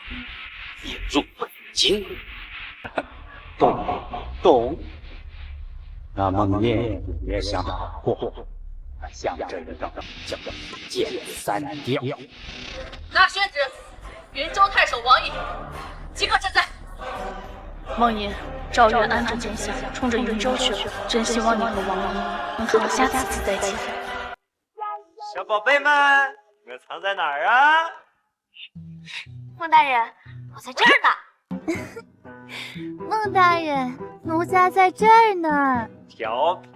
也入本京。懂。那孟烨也想好过，向这个赵叫剑3调。拿宣旨，云州太守王毅即刻赈灾。孟爷，赵元安这奸相冲着云州去了，真希望你和王毅能好下此次灾情。小宝贝们，你们藏在哪儿啊？孟大人，我在这儿呢。孟大人，奴家在这儿呢。调皮，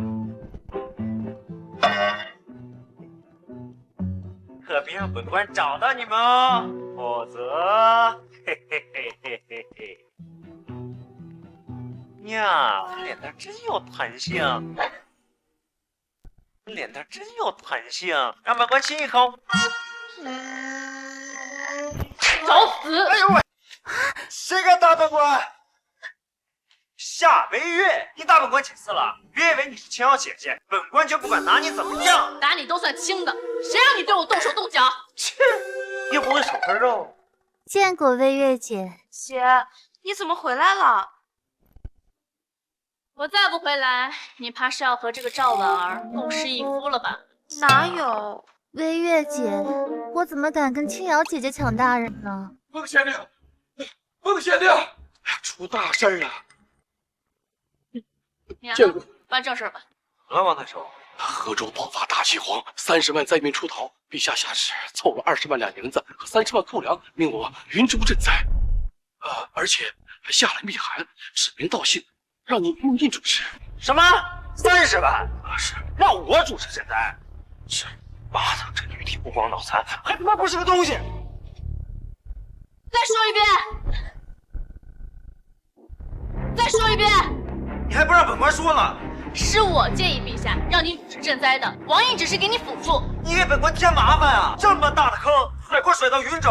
可别让本官找到你们哦，否则，嘿嘿嘿嘿嘿嘿。呀，脸蛋真有弹性，脸蛋真有弹性，让本官亲一口。找死！哎呦喂，谁敢打本官？夏微月，你打本官几次了？别以为你是青瑶姐姐，本官就不敢拿你怎么样。打你都算轻的，谁让你对我动手动脚？切，又不会手块肉。见过微月姐。姐，你怎么回来了？我再不回来，你怕是要和这个赵婉儿共侍一夫了吧？哪有？微月姐，我怎么敢跟青瑶姐姐抢大人呢？孟县令，孟县令，出大事了！见过，办正事吧。来，王太守，河州爆发大饥荒，30万灾民出逃，陛下下旨凑了20万两银子和30万库粮，命我云州赈灾。而且还下了密函，指名道姓，让你秘主持。什么？30万？是让我主持赈灾？是，妈的，这女帝不光脑残，还他妈不是个东西！再说一遍！再说一遍！你还不让本官说了？是我建议陛下让你主持赈灾的，王毅只是给你辅助。你给本官添麻烦啊！这么大的坑，甩锅甩到云州。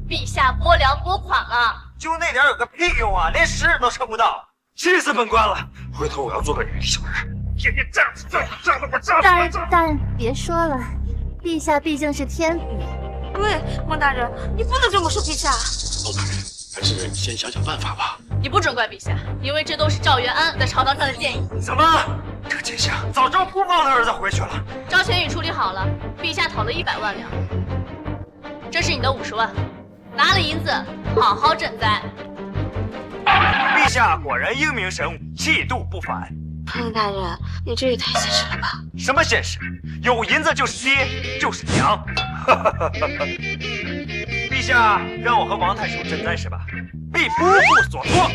陛下拨粮拨款了，就那点有个屁用啊！连10人都撑不到，气死本官了！回头我要做个女帝小人，天天站着。大人别说了，陛下毕竟是天子。对，孟大人，你不能这么说陛下。孟大人，还是先想想办法吧。你不准怪陛下，因为这都是赵元安在朝堂上的建议。什么？这个奸相早知道不放他儿子回去了。赵全宇处理好了，陛下讨了100万两，这是你的50万，拿了银子好好赈灾。陛下果然英明神武，气度不凡。孟大人，你这也太现实了吧？什么现实？有银子就是爹，就是娘。陛下让我和王太守赈灾是吧？必不负所托。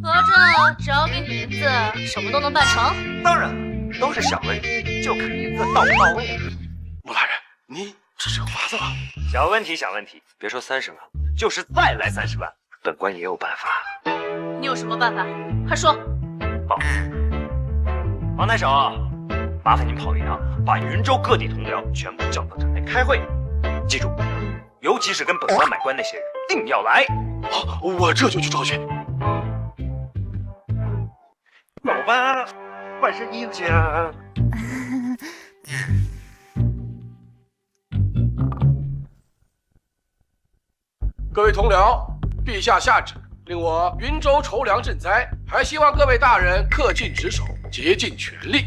合着只要给你银子，什么都能办成？当然，都是小问题，就看银子到不到位。孟大人，你这是有法子吧？小问题，小问题，别说30万，就是再来30万，本官也有办法。你有什么办法？快说。报王太守，麻烦您跑一趟，把云州各地同僚全部叫到这来开会。记住，尤其是跟本官买官那些人，定要来。好，我这就去召去。走吧，万事应家。各位同僚，陛下下旨，令我云州筹粮赈灾，还希望各位大人恪尽职守，竭尽全力。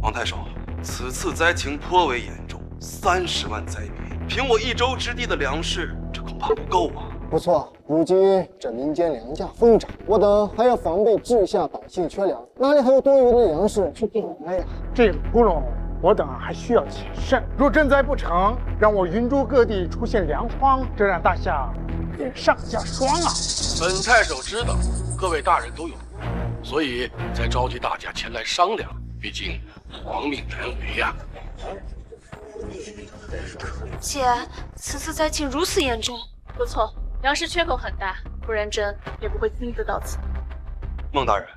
王太守，此次灾情颇为严重，30万灾民，凭我1州之地的粮食，这恐怕不够啊。不错，如今这民间粮价疯涨，我等还要防备治下百姓缺粮，哪里还有多余的粮食去补来呀？这个窟窿，我等还需要谨慎。若赈灾不成，让我云州各地出现粮荒，这让大夏也上下霜啊！本太守知道各位大人都有顾虑，所以才召集大家前来商量。毕竟皇命难违呀。姐，此次灾情如此严重，不错，粮食缺口很大，不然朕也不会亲自到此。孟大人，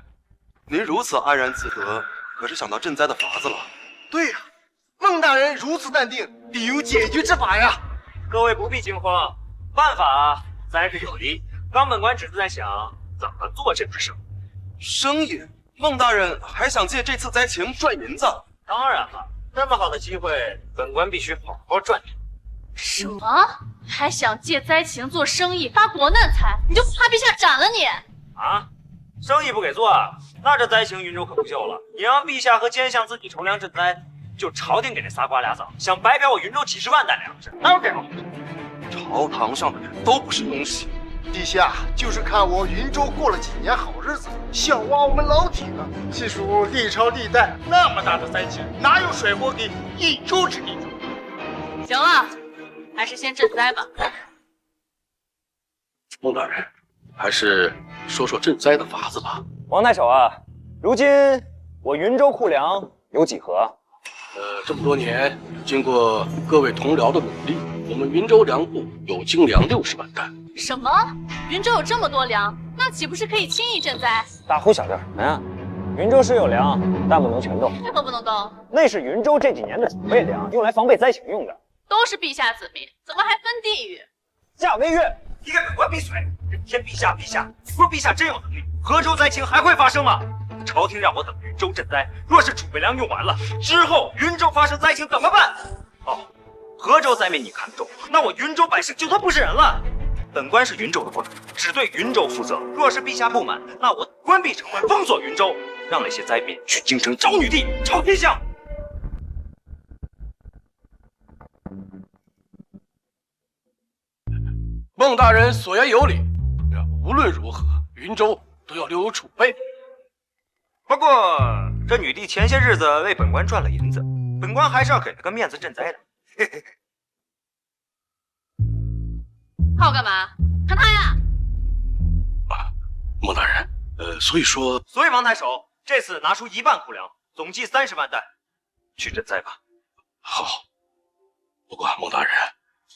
您如此安然自得，可是想到赈灾的法子了？对呀，孟大人如此淡定，必有解决之法呀！各位不必惊慌，办法自然是有的。刚本官只是在想怎么做这门生意。生意？孟大人还想借这次灾情赚银子？当然了，这么好的机会，本官必须好好赚取。什么？还想借灾情做生意发国难财？你就不怕陛下斩了你？啊？生意不给做，那这灾情云州可不救了。你让陛下和奸相自己筹粮赈灾，就朝廷给这仨瓜俩枣，想白嫖我云州几十万担粮食，哪有这种事？朝堂上的人都不是东西。陛下就是看我云州过了几年好日子，想挖我们老铁了。细数历朝历代，那么大的灾情，哪有水货给1州之地？行了，还是先赈灾吧。孟大人，还是说说赈灾的法子吧。王太守啊，如今我云州库粮有几何？这么多年，经过各位同僚的努力，我们云州粮库有精粮60万担。什么？云州有这么多粮，那岂不是可以轻易赈灾？大呼小叫什么呀？云州是有粮，但不能全动。为何不能动？那是云州这几年的储备粮，用来防备灾情用的。都是陛下子民，怎么还分地域？夏微月，你给本官闭嘴！人天陛下，陛下，若陛下真有能力，河州灾情还会发生吗？朝廷让我等云州赈灾，若是储备粮用完了之后，云州发生灾情怎么办？哦，河州灾民你看不中，那我云州百姓就算不是人了。本官是云州的官，只对云州负责。若是陛下不满，那我关闭城门，封锁云州，让那些灾民去京城找女帝，朝天下。孟大人所言有理，无论如何，云州都要留有储备。不过这女帝前些日子为本官赚了银子，本官还是要给她个面子赈灾的。嘿嘿嘿。看我干嘛？看他呀！孟大人，所以王太守这次拿出1半库粮，总计30万担，去赈灾吧。好。不过孟大人，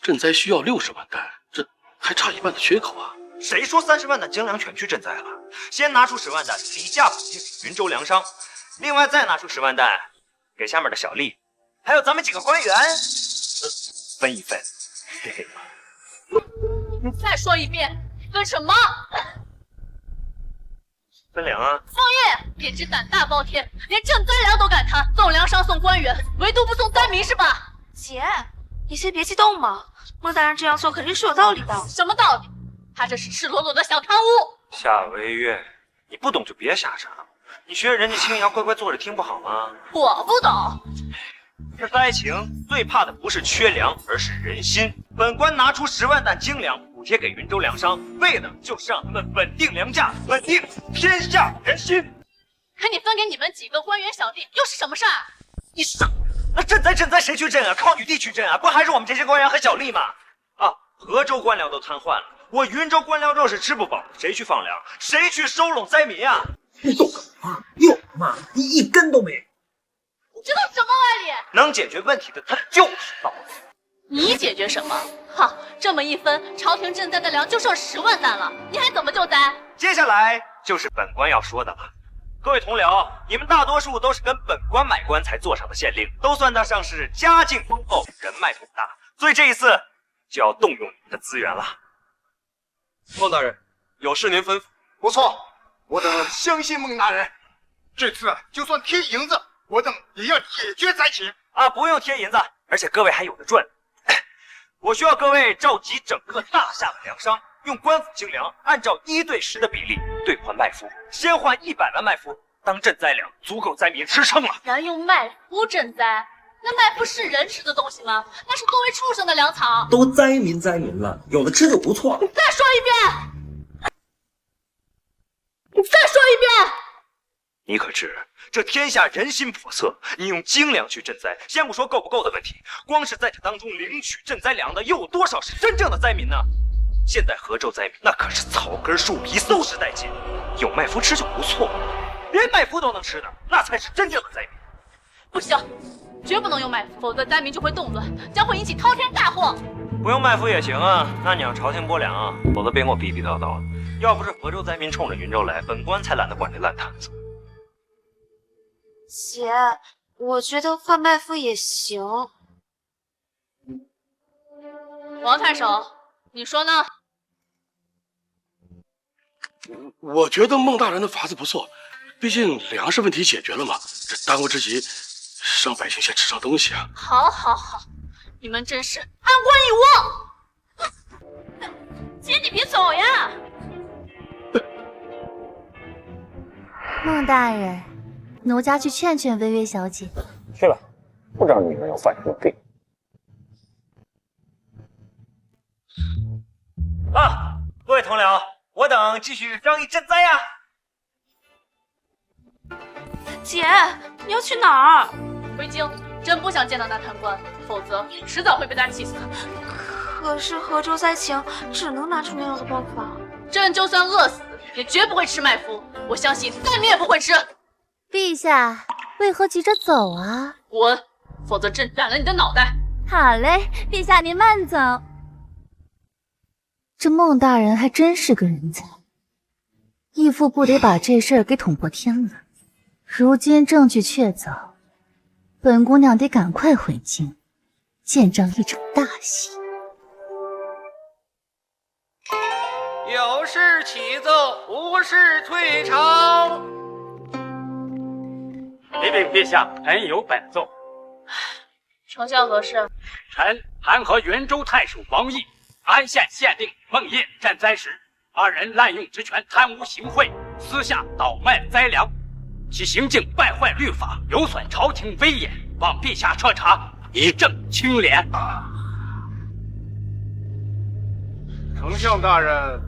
赈灾需要60万担，这还差1半的缺口啊。谁说30万担精粮全去赈灾了？先拿出10万担底价补贴给云州粮商，另外再拿出10万担给下面的小吏，还有咱们几个官员，分一分。嘿嘿。你再说一遍，分什么？分粮啊！方月，便知胆大包天，连赈灾粮都敢贪，送粮商送官员，唯独不送灾民是吧？姐，你先别激动嘛，孟大人这样做肯定是有道理的。什么道理？他这是赤裸裸的小贪污。夏微月，你不懂就别瞎扯，你学人家青瑶乖乖坐着听不好吗？我不懂。这灾情最怕的不是缺粮，而是人心。本官拿出10万担精粮补贴给云州粮商，为的就是让他们稳定粮价，稳定天下人心。可你分给你们几个官员小弟又是什么事儿？你傻？那赈灾谁去赈啊？靠女帝去赈啊？不还是我们这些官员和小吏吗？啊，河州官僚都瘫痪了，我云州官僚若是吃不饱，谁去放粮？谁去收拢灾民啊？你懂个嘛？有嘛？你一根都没。你知道什么歪理？能解决问题的他就是老子。你解决什么？好，这么一分，朝廷赈灾的粮就剩10万担了，你还怎么救灾？接下来就是本官要说的了。各位同僚，你们大多数都是跟本官买官才做上的县令，都算得上是家境丰厚、人脉广大，所以这一次就要动用你们的资源了。孟大人，有事您吩咐。不错，我等相信孟大人。这次就算贴银子，我等也要解决灾情。啊，不用贴银子，而且各位还有的赚。我需要各位召集整个大夏的粮商，用官府精粮，按照1:10的比例兑换麦麸，先换100万麦麸当赈灾粮，足够灾民吃撑了。然用麦麸赈灾？那麦麸是人吃的东西吗？那是作为畜生的粮草。都灾民了，有的吃就不错。你再说一遍！你再说一遍！你可知这天下人心叵测？你用精粮去赈灾，先不说够不够的问题，光是在这当中领取赈灾粮的，又有多少是真正的灾民呢？现在河州灾民那可是草根树皮搜食殆尽，有麦麸吃就不错了，连麦麸都能吃的，那才是真正的灾民。不行，绝不能用麦麸，否则灾民就会动乱，将会引起滔天大祸。不用麦麸也行啊，那你让朝廷拨粮啊，否则别给我逼逼叨叨的。要不是河州灾民冲着云州来，本官才懒得管这烂摊子。姐，我觉得换麦麸也行。王太守，你说呢？我觉得孟大人的法子不错，毕竟粮食问题解决了嘛，这当务之急是让百姓先吃上东西啊。好，好，好，你们真是安官一握。姐，你别走呀！孟大人，奴家去劝劝微微小姐。去吧，不知道你们要犯什么病。啊，各位同僚，我等继续商议赈灾呀。姐，你要去哪儿？回京。真不想见到那贪官，否则迟早会被他气死。可是河州灾情，只能拿出那样的办法。朕就算饿死，也绝不会吃麦麸。我相信灾民也不会吃。陛下，为何急着走啊？滚，否则朕斩了你的脑袋。好嘞，陛下您慢走。这孟大人还真是个人才，义父不得把这事儿给捅破天了。如今证据确凿。本姑娘得赶快回京，见证一场大喜。有事启奏，无事退朝。启禀陛下，臣有本奏。丞相何事？臣弹劾元州太守王毅、安县县令孟业赈灾时，2人滥用职权，贪污行贿，私下倒卖灾粮。其行径败坏律法，有损朝廷威严，望陛下彻查，以正清廉。丞相大人，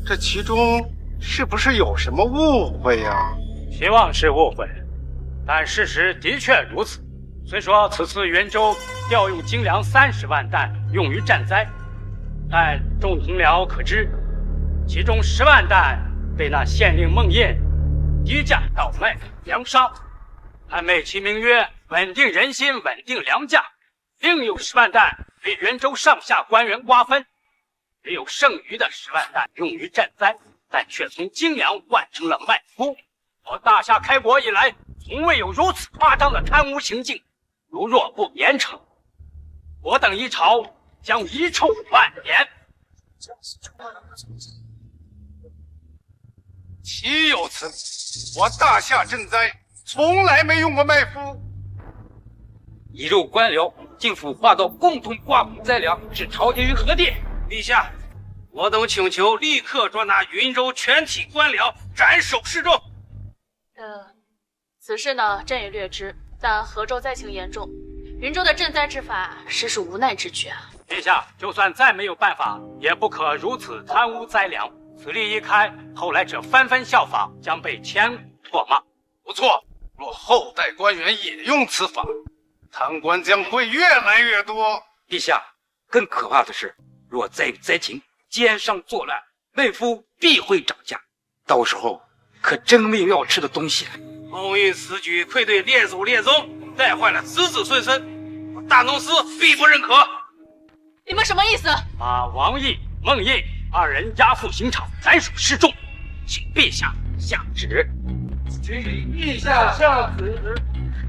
这其中是不是有什么误会呀？希望是误会，但事实的确如此。虽说此次元州调用精粮30万担用于赈灾，但众同僚可知，其中10万担被那县令孟业低价倒卖粮商，还美其名曰稳定人心、稳定粮价；另有10万担被元州上下官员瓜分，只有剩余的10万担用于赈灾，但却从精粮换成了麦麸。我大夏开国以来，从未有如此夸张的贪污行径，如若不严惩，我等一朝将遗臭万年。岂有此理！我大夏赈灾从来没用过麦麸。一入官僚，竟腐化到共同瓜分灾粮，置朝廷于何地？陛下，我等请求立刻捉拿云州全体官僚，斩首示众。此事呢，朕也略知，但河州灾情严重，云州的赈灾之法实属无奈之举啊。陛下，就算再没有办法，也不可如此贪污灾粮。此例一开，后来者纷纷效仿，将被千古唾骂。不错，若后代官员也用此法，贪官将会越来越多。陛下，更可怕的是，若再有灾情，奸商作乱，麦麸必会涨价，到时候可真没有要吃的东西了。孟毅此举愧对列祖列宗，带坏了子子孙孙，我大农司必不认可。你们什么意思？把王毅、孟业2人押赴刑场，斩首示众，请陛下下旨。请陛下下旨。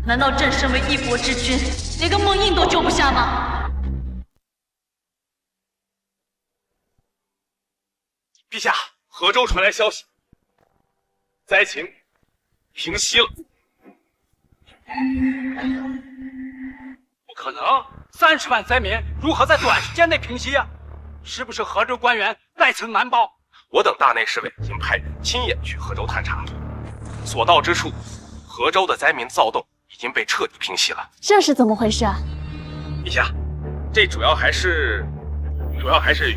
难道朕身为一国之君，连个孟印都救不下吗？陛下，河州传来消息，灾情平息了。不可能，30万灾民如何在短时间内平息呀？是不是河州官员再层瞒报？我等大内侍卫已经派人亲眼去河州探查，所到之处，河州的灾民躁动已经被彻底平息了。这是怎么回事啊？陛下，这主要还是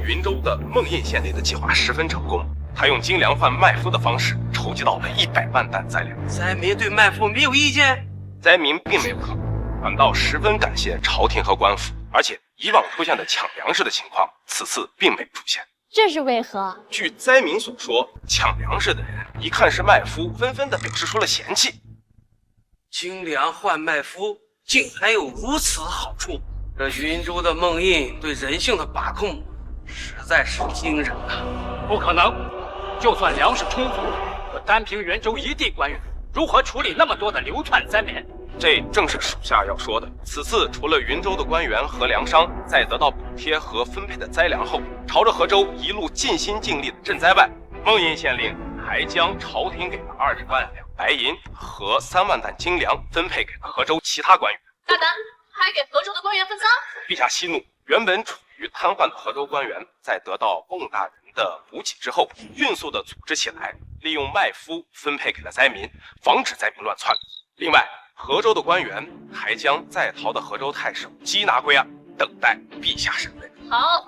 云州的孟印县令的计划十分成功。他用精粮换麦麸的方式筹集到了100万担灾粮。灾民对麦麸没有意见？灾民并没有抗议，反倒十分感谢朝廷和官府，而且以往出现的抢粮食的情况，此次并没出现。这是为何？据灾民所说，抢粮食的人一看是麦麸，纷纷的表示出了嫌弃。精粮换麦麸，竟还有如此好处！这云州的孟印对人性的把控，实在是惊人啊！不可能，就算粮食充足，可单凭云州一地官员，如何处理那么多的流窜灾民？这正是属下要说的。此次除了云州的官员和粮商在得到补贴和分配的灾粮后，朝着河州一路尽心尽力的赈灾外，孟印县令还将朝廷给的20万两白银和3万担精粮分配给了河州其他官员。大胆，还给河州的官员分赃！陛下息怒，原本处于瘫痪的河州官员，在得到孟大人的补给之后，迅速的组织起来，利用麦麸分配给了灾民，防止灾民乱窜。另外，河州的官员还将在逃的河州太守缉拿归案，等待陛下审问。好，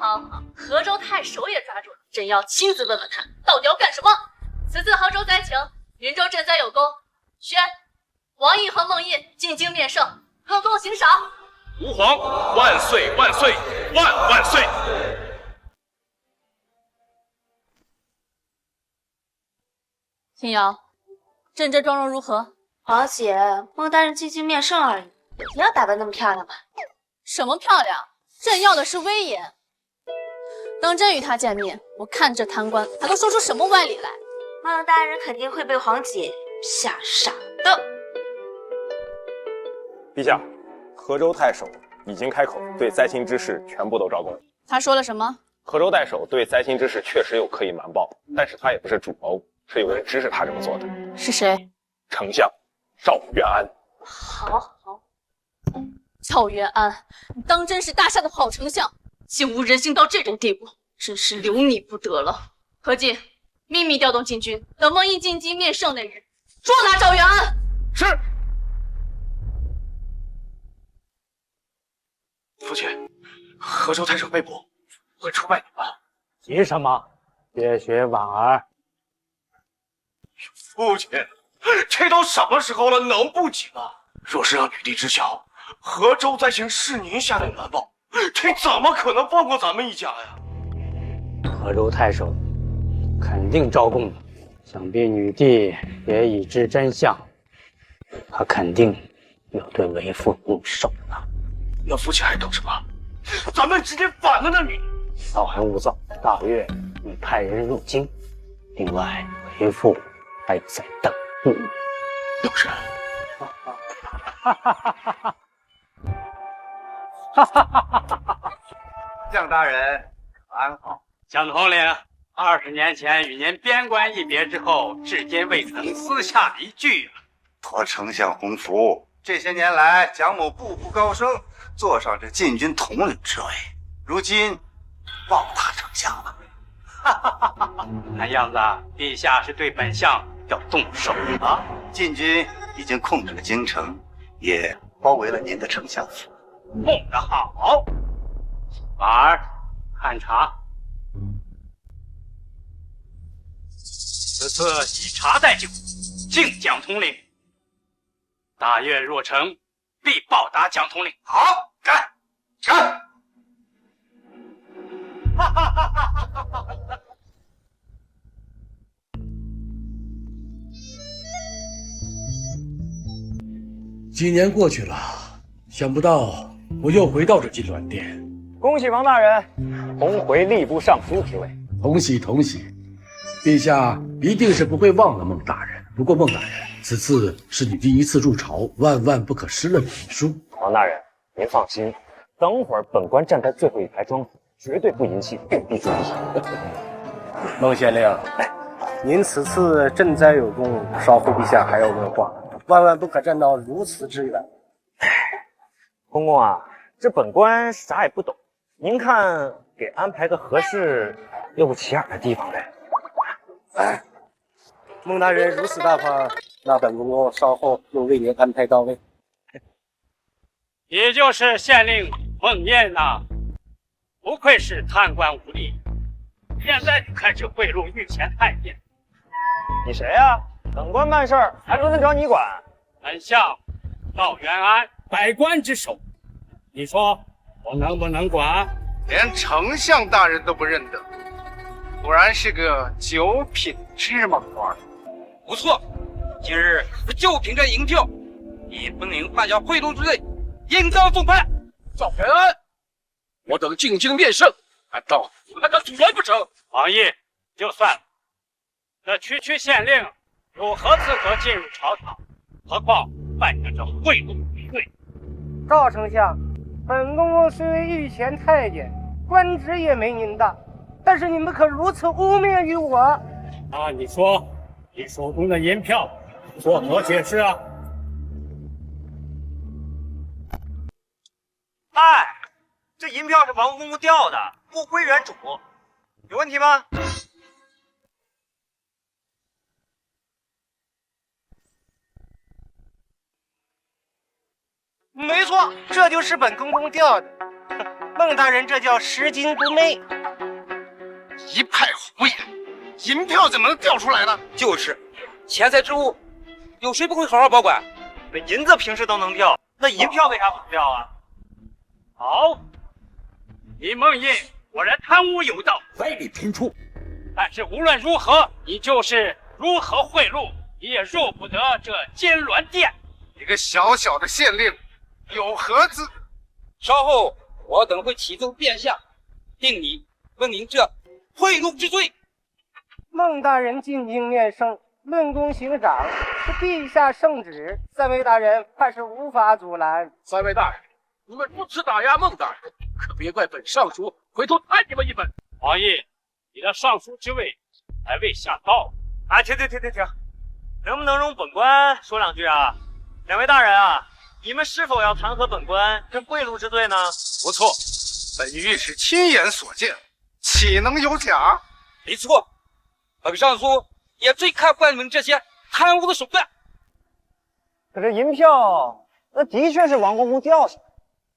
河州太守也抓住了，朕要亲自问问他到底要干什么。此次河州灾情，云州赈灾有功，宣王印和孟印进京面圣，各贡行赏。吾皇万岁万岁万万岁！青瑶，朕这妆容如何？皇姐，孟大人进京面圣而已，有必要打扮那么漂亮吗？什么漂亮？朕要的是威严。等朕与他见面，我看这贪官还能说出什么歪理来。孟大人肯定会被皇姐吓傻的。陛下，河州太守已经开口，对灾情之事全部都招供。他说了什么？河州太守对灾情之事确实有刻意瞒报，但是他也不是主谋，是有人指使他这么做的。是谁？丞相赵元安。好，赵元安，你当真是大夏的好丞相，竟无人性到这种地步，真是留你不得了。何进，秘密调动禁军，等孟印进京面圣那日，捉拿赵元安。是。父亲，河州太守被捕，会出卖你吗？急什么？学学婉儿。父亲，这都什么时候了，能不急吗？若是让女帝知晓河州灾情是您下令瞒报，这怎么可能放过咱们一家呀？河州太守肯定招供了，想必女帝也已知真相，她肯定要对为父动手了。那父亲还等什么？咱们直接反了那女帝！稍安勿躁，大月你派人入京，另外为父还有在等你。有人。将大人安好。蒋统领，20年前与您边关一别之后，至今未曾私下一句啊。托丞相洪福，这些年来，蒋某步步高升，坐上这禁军统领之位，如今报答丞相了。看样子，陛下是对本相要动手了。禁军已经控制了京城，也包围了您的丞相府。弄得好，婉儿，看查。此次以查代酒，敬蒋统领。大业若成，必报答蒋统领。好，干！几年过去了，想不到我又回到这金銮殿。恭喜王大人重回吏部尚书之位。同喜，陛下一定是不会忘了孟大人。不过孟大人，此次是你第一次入朝，万万不可失了礼数。王大人，您放心，等会儿本官站在最后一排装死，绝对不引起本地注意。孟县令，您此次赈灾有功，少乎陛下还要问话，万万不可站到如此之远。公公啊，这本官啥也不懂，您看给安排个合适又不起眼的地方呗。哎，孟大人如此大方，那本公公稍后又为您安排到位。也就是县令孟燕呐，不愧是贪官污吏，现在就开始贿赂御前太监。你谁呀？本官办事儿还轮得着你管？丞相赵元安，百官之首，你说我能不能管？连丞相大人都不认得，果然是个九品芝麻官。不错，今日就凭这银票，你本领犯下贿赂之罪，应当重判。赵元安，我等进京面圣，难道还敢阻拦不成？王爷，就算了，这区县令有何资格进入朝堂？何况犯下这贿赂之罪？赵丞相，本公公虽为御前太监，官职也没您大，但是你们可如此污蔑于我？啊，你说你手中的银票作何解释啊？哎，这银票是王公公调的，不归原主，有问题吗？没错，这就是本公公调的。孟大人，这叫拾金不昧。一派胡言，银票怎么能调出来呢？就是，钱财之物，有谁不会好好保管？那银子平时都能调，那银票为啥不能调啊？好，你孟印果然贪污有道，歪理频出。但是无论如何，你就是如何贿赂，你也入不得这金銮殿。一个小小的县令，有何资？稍后我等会启奏殿下，定你问您这贿赂之罪。孟大人进京面圣，论功行赏，是陛下圣旨，三位大人怕是无法阻拦。三位大人，你们如此打压孟大人，可别怪本尚书回头弹你们一本。王爷，你的尚书之位还未下到。啊，停！能不能容本官说两句啊？两位大人啊，你们是否要弹劾本官这贿赂之罪呢？不错，本御史亲眼所见，岂能有假？没错，本尚书也最看不惯你们这些贪污的手段。可这银票，那的确是王公公调下来，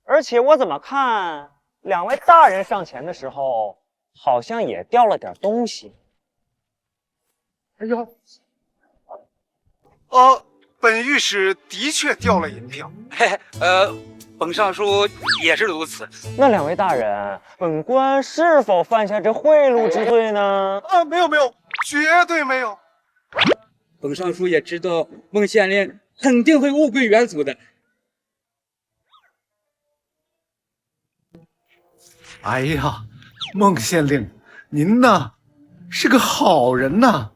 而且我怎么看两位大人上前的时候，好像也掉了点东西。哎呦，本御史的确掉了银票。本尚书也是如此。那两位大人，本官是否犯下这贿赂之罪呢？没有，绝对没有。本尚书也知道孟县令肯定会物归原主的。哎呀，孟县令，您呢是个好人呐！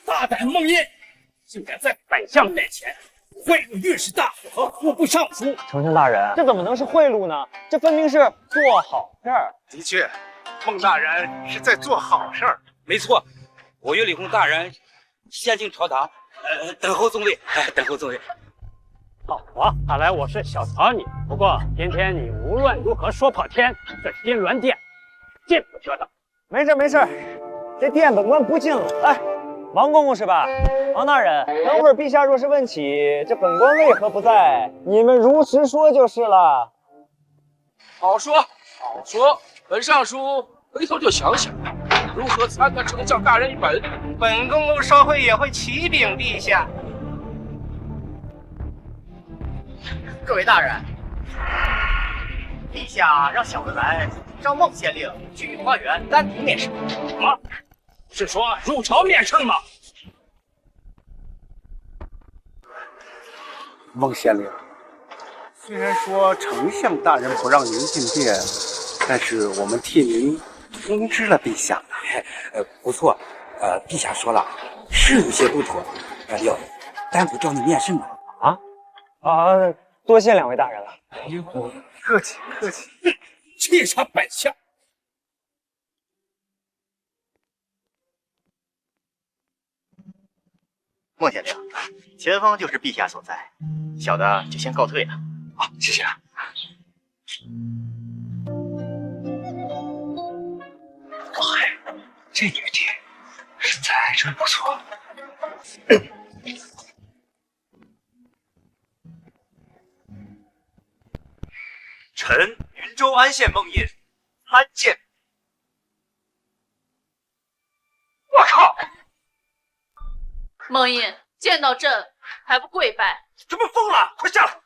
大胆孟印，竟敢在本相面前贿赂御史大夫和户部尚书！丞相大人，这怎么能是贿赂呢？这分明是做好事儿。的确，孟大人是在做好事儿。没错，我与李弘大人先进朝堂，等候宗位，等候宗位。好啊，看来我是小瞧你。不过今天你无论如何说破天，这金銮殿进不得的。没事，这殿本官不进了。哎，王公公是吧？王大人，等会儿陛下若是问起这本官为何不在，你们如实说就是了。好说，本尚书回头就想想，如何参得丞相大人一本。本公公稍后也会启禀陛下。各位大人，陛下让小人来召孟县令去花园单独面试。什么？是说入朝面圣吗？孟县令，虽然说丞相大人不让您进殿，但是我们替您通知了陛下。不错，陛下说了，是有些不妥，要单独召你面圣了。多谢两位大人了。哎呦，客气。气杀本相！孟县令，前方就是陛下所在，小的就先告退了。好，谢谢。哇，这女帝身材还真不错。臣云州安县孟印参见。我靠！孟印见到朕还不跪拜？这不疯了？快下来！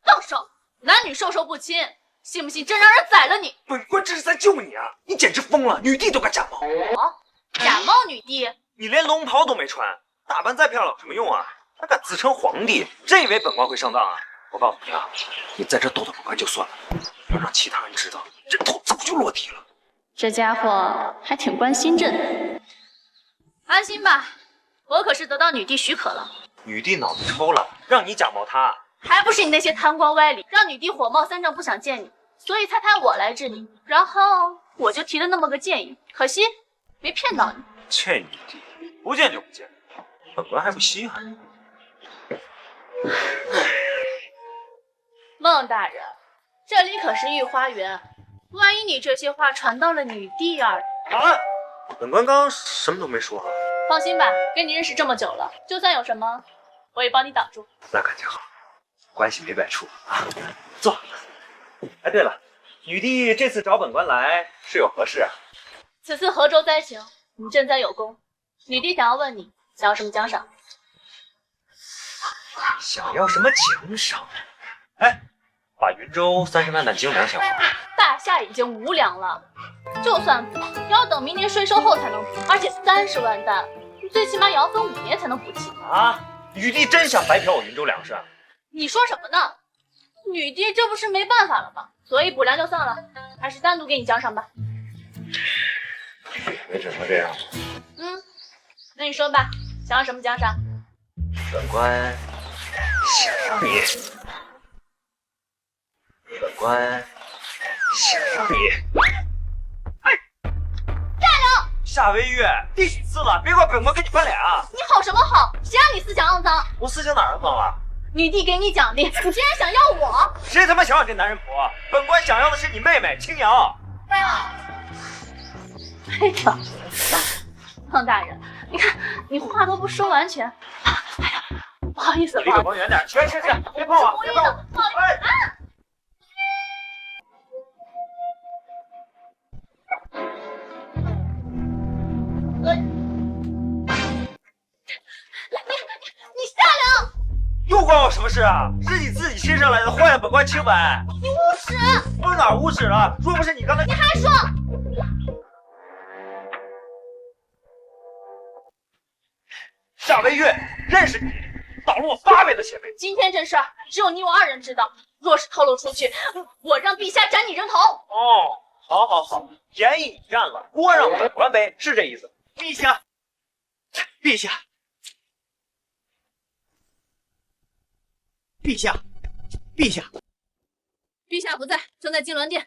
动手！男女授受不亲，信不信朕让人宰了你？本官这是在救你啊！你简直疯了！女帝都敢假冒！假冒女帝？你连龙袍都没穿，打扮再漂亮有什么用啊？还敢自称皇帝？真以为本官会上当啊？我告诉你啊，你在这逗逗本官就算了，要让其他人知道，这头早就落地了。这家伙还挺关心朕。安心吧，我可是得到女帝许可了。女帝脑子抽了，让你假冒她，还不是你那些贪官歪理，让女帝火冒三丈，不想见你，所以才派我来治你。然后我就提了那么个建议，可惜没骗到你。这女帝不见就不见，本官还不稀罕。孟大人，这里可是御花园，万一你这些话传到了女帝耳……啊！本官刚什么都没说啊。放心吧，跟你认识这么久了，就算有什么，我也帮你挡住。那感情好，关系没摆处啊。坐。哎，对了，女帝这次找本官来是有何事啊？此次河州灾情，你赈灾有功，女帝想要问你想要什么奖赏。想要什么奖赏？哎，把云州30万担精粮先还。大夏已经无粮了，就算补，也要等明年税收后才能补，而且30万担，最起码也要分5年才能补齐。啊！女帝真想白嫖我云州粮食啊？你说什么呢？女帝这不是没办法了吗？所以补粮就算了，还是单独给你奖赏吧。没只能这样。那你说吧，想要什么奖赏？本官想让你，本官想让你，哎，站住！夏微月，第几次了？别怪本官跟你翻脸啊！你好什么好？谁让你思想肮脏？我思想哪儿肮脏了？女帝给你奖励，你竟然想要我？谁他妈想要这男人婆？本官想要的是你妹妹青瑶。哎呀，孟大人，你看你话都不说完全。哎呀，不好意思，离本官远点！去，别碰我！别碰我！哎！你下凉！又关我什么事啊？是你自己亲生来的，坏了本官清白。你无耻！我哪儿无耻了？若不是你刚才……你还说！夏微月，认识你，倒了我8倍的血费。今天这事儿只有你我2人知道，若是透露出去，我让陛下斩你人头。哦，好，便宜你占了，锅让本官背，是这意思。陛下，陛下，陛下，陛下，陛下不在，正在金銮殿。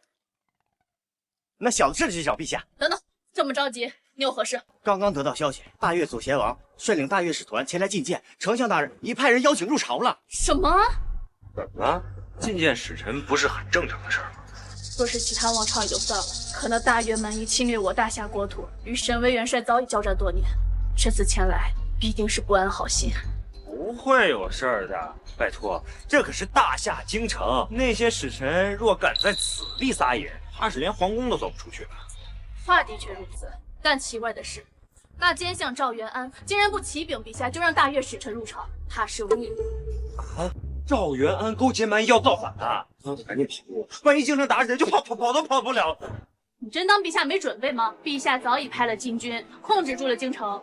那小子这就去找陛下。等等，这么着急，你有何事？刚刚得到消息，大越祖贤王率领大越使团前来觐见，丞相大人已派人邀请入朝了。什么？怎么了？觐见使臣不是很正常的事吗？若是其他王朝也就算了，可那大越蛮夷侵略我大夏国土，与沈巍元帅早已交战多年，这次前来必定是不安好心。不会有事儿的，拜托，这可是大夏京城，那些使臣若敢在此地撒野，怕是连皇宫都走不出去了。话的确如此，但奇怪的是，那奸相赵元安竟然不启禀陛下，就让大越使臣入朝，他是无意。啊！赵元安勾结蛮夷要造反啊！赶紧跑路，万一京城打起来，就跑都跑不了。你真当陛下没准备吗？陛下早已派了禁军控制住了京城。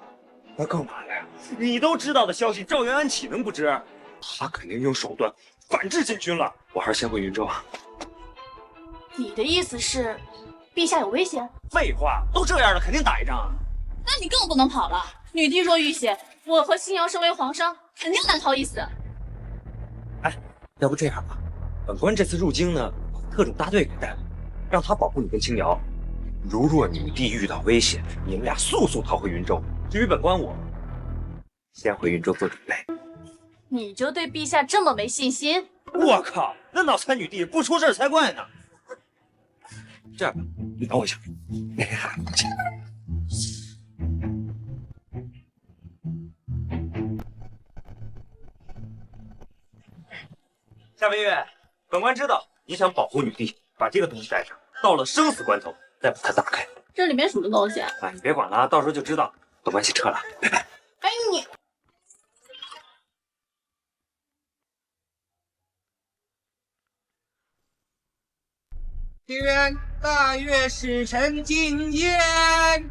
那干嘛来呀？你都知道的消息，赵元安岂能不知？他肯定用手段反制禁军了。我还是先回云州。你的意思是，陛下有危险？废话，都这样了，肯定打一仗啊！那你更不能跑了。女帝若遇险，我和新瑶身为皇商，肯定难逃一死。哎，要不这样吧，本官这次入京呢，把特种大队给带了，让他保护你跟青瑶。如若女帝遇到危险，你们俩速逃回云州。至于本官我，先回云州做准备。你就对陛下这么没信心？我靠，那脑残女帝不出事才怪呢！这样吧，你等我一下。夏飞月，本官知道你想保护女帝，把这个东西带上，到了生死关头再把它打开。这里面什么东西？哎，你别管了，到时候就知道。本官先撤了，拜拜。哎你！愿大越使臣进言。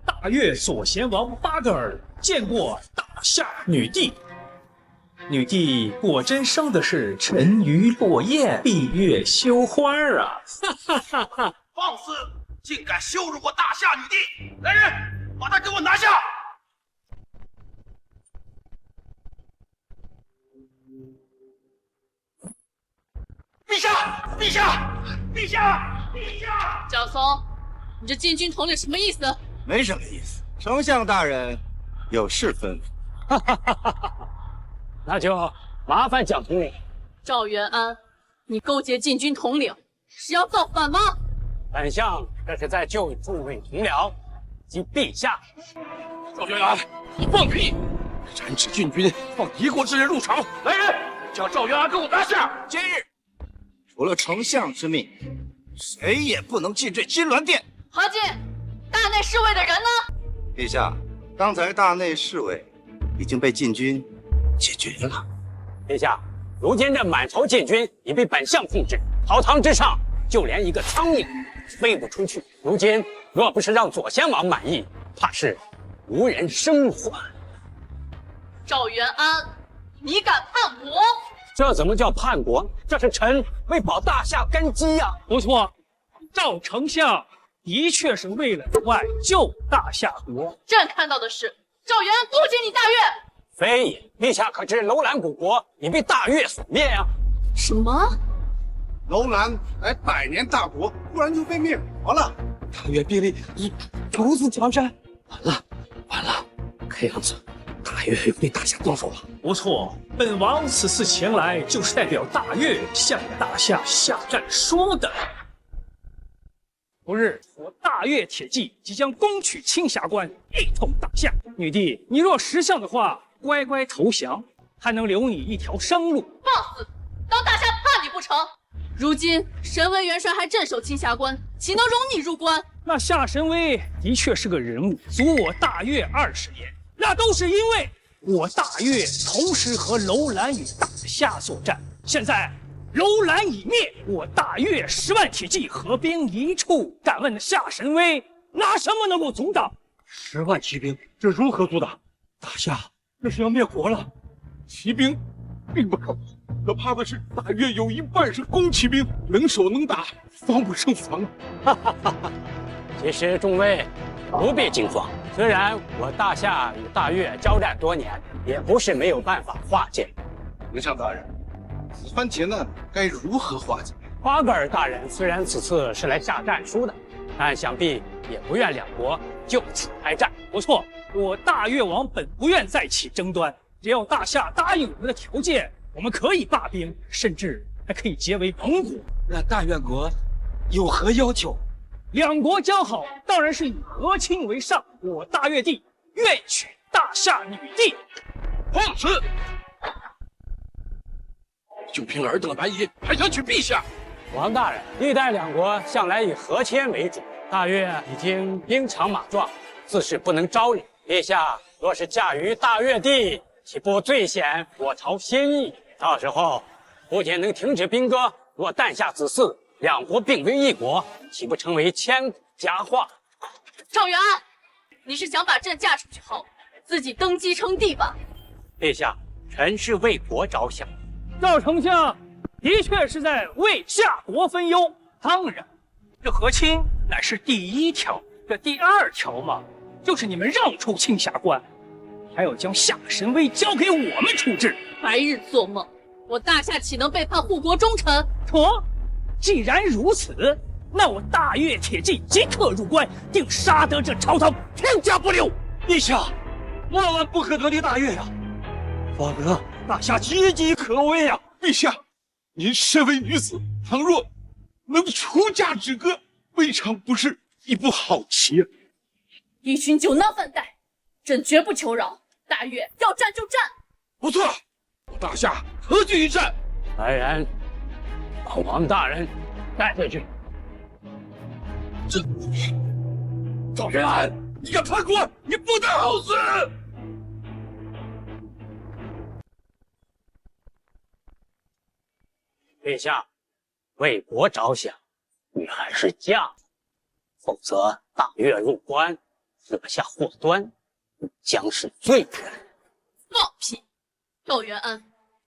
大越左贤王巴格尔见过大夏女帝。女帝果真生的是沉鱼落雁、闭月羞花啊！哈哈哈哈！放肆，竟敢羞辱我大夏女帝！来人，把她给我拿下！陛下！陛下！陛下！陛下！蒋松，你这禁军统领什么意思？没什么意思，丞相大人有事吩咐。哈哈哈哈哈！那就麻烦蒋统领。赵元安，你勾结禁军统领，是要造反吗？本相这是在救诸位同僚及陛下。赵元安，你放屁！斩指禁军，放敌国之人入朝！来人，将赵元安给我拿下！今日除了丞相之命，谁也不能进这金銮殿。何进，大内侍卫的人呢？陛下，刚才大内侍卫已经被禁军解决了。陛下，如今这满朝禁军已被本相控制，朝堂之上就连一个苍蝇飞不出去。如今若不是让左贤王满意，怕是无人生还。赵元安，你敢叛国？这怎么叫叛国？这是臣为保大夏根基呀！不错，赵丞相的确是为了挽救大夏国。朕看到的是赵元安勾结你大越。非也，陛下可知楼兰古国已被大越所灭呀？什么？楼兰乃100年大国，突然就被灭国了。大越兵力如此强山，完了，看样子大越要对大夏动手了。不错，本王此次前来就是代表大越向大夏下战书的。不日，我大越铁骑即将攻取青霞关，一统大夏。女帝，你若识相的话，乖乖投降，还能留你一条生路。放肆！当大夏怕你不成？如今神威元帅还镇守青霞关，岂能容你入关？那夏神威的确是个人物，阻我大越20年，那都是因为我大越同时和楼兰与大夏作战。现在楼兰已灭，我大越10万铁骑合兵一处，敢问夏神威拿什么能够阻挡？10万骑兵，这如何阻挡？大夏这是要灭国了。骑兵并不可怕，可怕的是大越有一半是弓骑兵，能手能打，防不胜防啊！哈哈哈哈！其实众位不必惊慌，虽然我大夏与大越交战多年，也不是没有办法化解。丞相大人，此番劫难该如何化解？巴格尔大人虽然此次是来下战书的，但想必也不愿两国就此开战。不错，我大越王本不愿再起争端，只要大夏答应我们的条件，我们可以罢兵，甚至还可以结为盟国。那大越国有何要求？两国交好，当然是以和亲为上。我大越帝愿娶大夏女帝。放肆！就凭尔等蛮夷，还想娶陛下？王大人，历代两国向来以和亲为主，大越已经兵强马壮，自是不能招惹。陛下若是驾驭大越地，岂不最显我朝心意？到时候不仅能停止兵戈，若诞下子嗣，两国并为一国，岂不成为千古佳话？赵元安，你是想把朕嫁出去后，自己登基称帝吧？陛下，臣是为国着想。赵丞相的确是在为夏国分忧。当然，这和亲乃是第1条，这第2条嘛，就是你们让出青霞关，还要将夏神威交给我们处置。白日做梦！我大夏岂能背叛护国忠臣？妥，既然如此，那我大越铁骑即刻入关，定杀得这朝堂天下不留。陛下，万万不可得罪大越呀！法哥，大侠岌岌可危呀！陛下，您身为女子，倘若能出家止戈，未尝不是一步好棋啊！一群酒囊饭袋，朕绝不求饶。大越要战就战。不错，大夏何惧一战？来人，把王大人带回去。赵元安，你敢叛国，你不得好死！陛下，为国着想，你还是嫁了，否则大越入关，惹下祸端，你将是罪人。放屁！赵元安，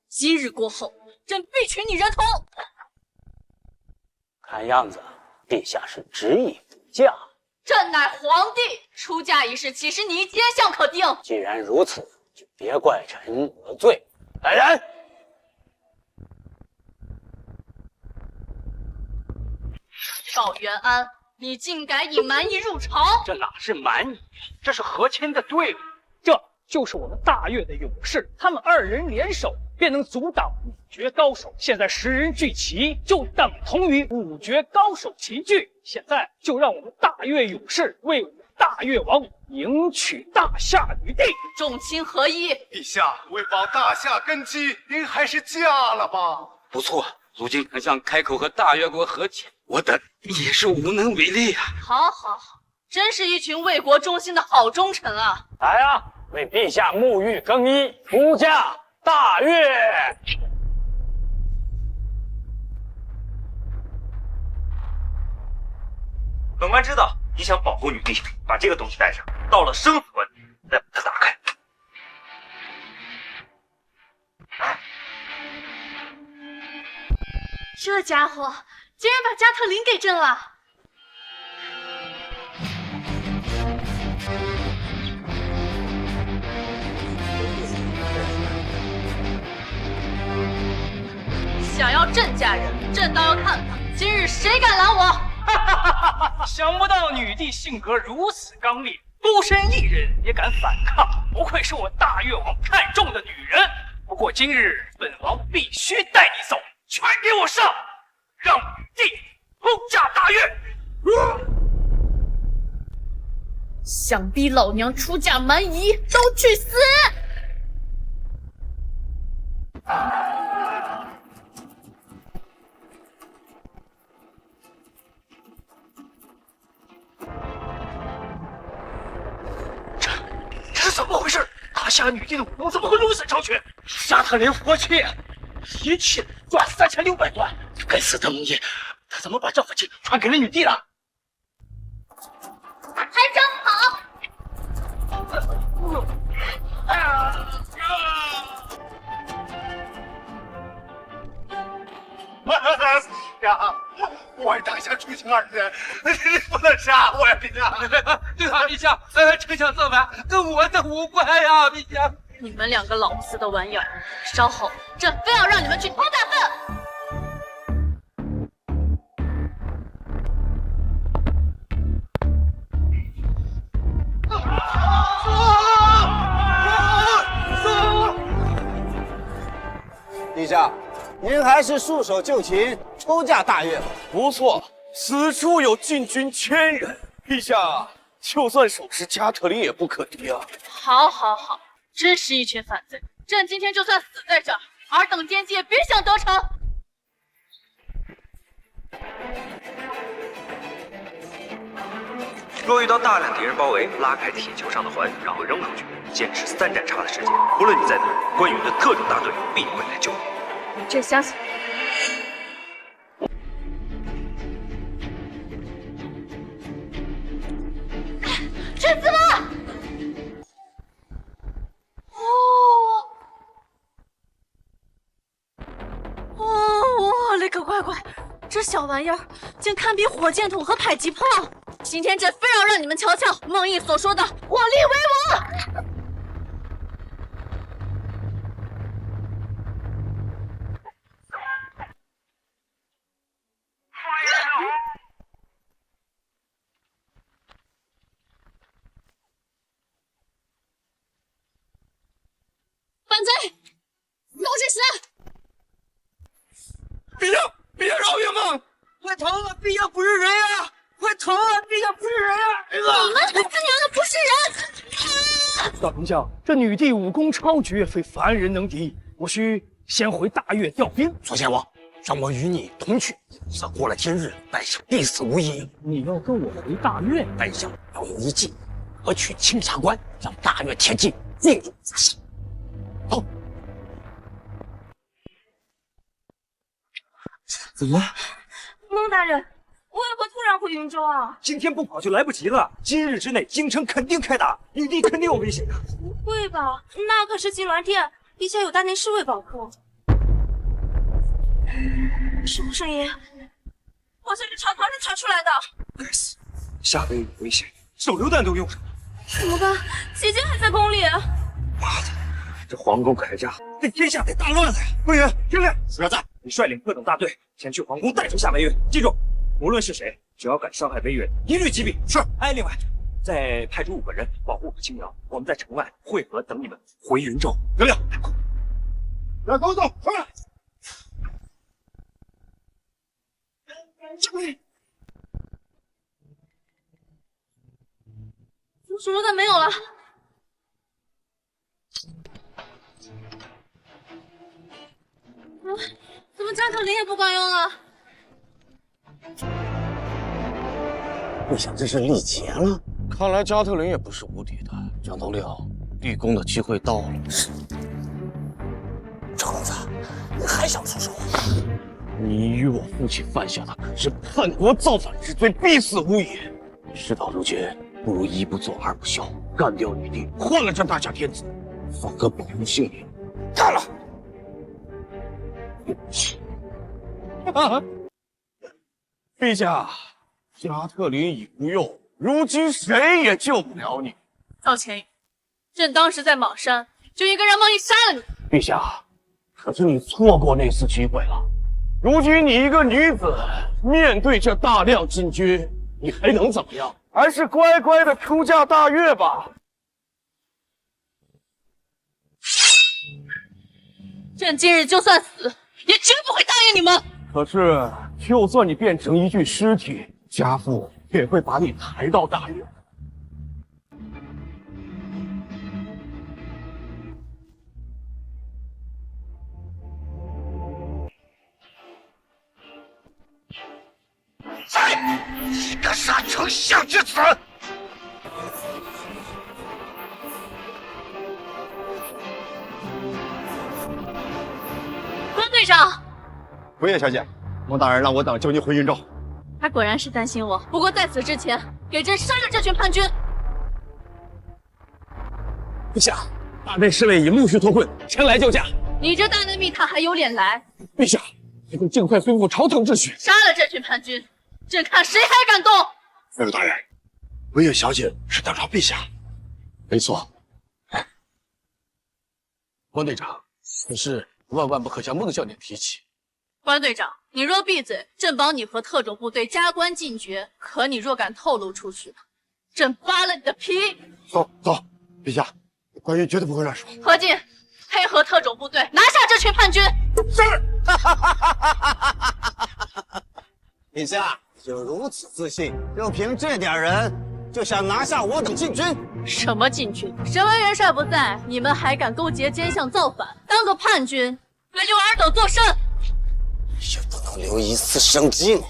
今日过后，朕必取你人头。看样子，陛下是执意不嫁。朕乃皇帝，出嫁一事岂是你奸相可定？既然如此，就别怪臣得罪。来人！赵元安，你竟敢以蛮夷入朝！这哪是蛮夷，这是和亲的队伍。这就是我们大越的勇士，他们2人联手便能阻挡5绝高手。现在10人聚齐，就等同于5绝高手齐聚。现在就让我们大越勇士为我们大越王迎娶大夏女帝，众亲合一。陛下，为保大夏根基，您还是嫁了吧。不错，如今丞相开口和大越国和亲，我等也是无能为力啊。好，好，好，真是一群为国忠心的好忠臣啊！来啊，为陛下沐浴更衣，出嫁大越。本官知道你想保护女帝，把这个东西带上，到了生死关头再把它打开。这家伙竟然把加特林给震了！想要朕嫁人，朕倒要看看今日谁敢拦我！想不到女帝性格如此刚烈，孤身一人也敢反抗，不愧是我大越王看中的女人。不过今日本王必须带你走，全给我上，让女帝出嫁大越。想逼老娘出嫁蛮夷，都去死！这是怎么回事？大夏女帝的武功怎么会如此超群？加特林活切，一气赚3600段。该死的蒙毅，他怎么把这福气传给了女帝了？还真好！呀，我与大夏出行2人，你不能杀我呀，陛下！对啊，陛下，丞相造反跟我的无关呀，陛下。你们2个老不死的玩意儿，稍后朕非要让你们去偷大粪！陛下，您还是束手就擒，出嫁大越吧。不错，此处有禁军1000人，陛下就算手持加特林也不可敌啊！好，好，好，真是一群反贼！朕今天就算死在这儿，尔等奸计也别想得逞！若遇到大量敌人包围，拉开铁球上的环，然后扔出去，坚持3盏茶的时间，无论你在哪儿，关羽的特种大队必会来救你。朕相信。去死吧！哦，雷个乖乖，这小玩意儿竟堪比火箭筒和迫击炮！今天朕非要让你们瞧瞧孟毅所说的“火力为王”。你们他娘的不是人！大丞相，这女帝武功超绝，非凡人能敌，我需先回大越调兵。左贤王，让我与你同去。自过了今日，带上必死无疑。你要跟我回大越？带上要有一计，夺取青茶关，让大越铁骑进入自信。走。怎么了？孟大人，为何突然回云州啊？今天不跑就来不及了。今日之内，京城肯定开打，女帝肯定有危险的。不会吧？那可是金銮殿，陛下有大内侍卫保护。什么声音？好像是朝堂里传出来的。该死，下边有危险，手榴弹都用上了。怎么办？姐姐还在宫里。妈的，这皇宫开炸，这天下得大乱了呀！魏源，听令，死热在，你率领各等大队前去皇宫带出夏梅月。记住，无论是谁，只要敢伤害微月，一律击毙。是。哎，另外，再派出5个人保护青瑶，我们在城外汇合，等你们回云州。得令。让高总上来。手榴弹没有了。怎么加特林也不管用了？不想这是力竭了。看来加特林也不是无敌的。蒋头领，立功的机会到了。这猴子，你还想出手？你与我父亲犯下的可是叛国造反之罪，必死无疑。事到如今，不如一不做二不休，干掉女帝，换了这大夏天子，方可保住性命。干了！陛下，加特林已无用，如今谁也救不了你。赵钱宇，朕当时在莽山就应该让孟毅杀了你。陛下，可是你错过那次机会了。如今你一个女子，面对这大量禁军，你还能怎么样？还是乖乖的出嫁大越吧。朕今日就算死，也绝不会答应你们。可是，就算你变成一具尸体，家父也会把你抬到大越。你个杀丞相之子！关队长，桂叶小姐，孟大人让我等救你回云州。他果然是担心我。不过在此之前，给朕杀了这群叛军。陛下，大内侍卫已陆续脱困，前来救驾。你这大内密探还有脸来？陛下，还请尽快恢复朝堂秩序。杀了这群叛军，朕看谁还敢动！飞虎大人，桂叶小姐是等着陛下。没错。关队长，此事万万不可向孟小姐提起。关队长，你若闭嘴，朕保你和特种部队加官进爵；可你若敢透露出去，朕扒了你的皮！走走，陛下，关羽绝对不会乱说。何进，配合特种部队拿下这群叛军。是。陛下就如此自信，就凭这点人就想拿下我等禁军？什么禁军？沈文元帅不在，你们还敢勾结奸相造反，当个叛军，来留尔等作甚？也不能留一丝生机。朕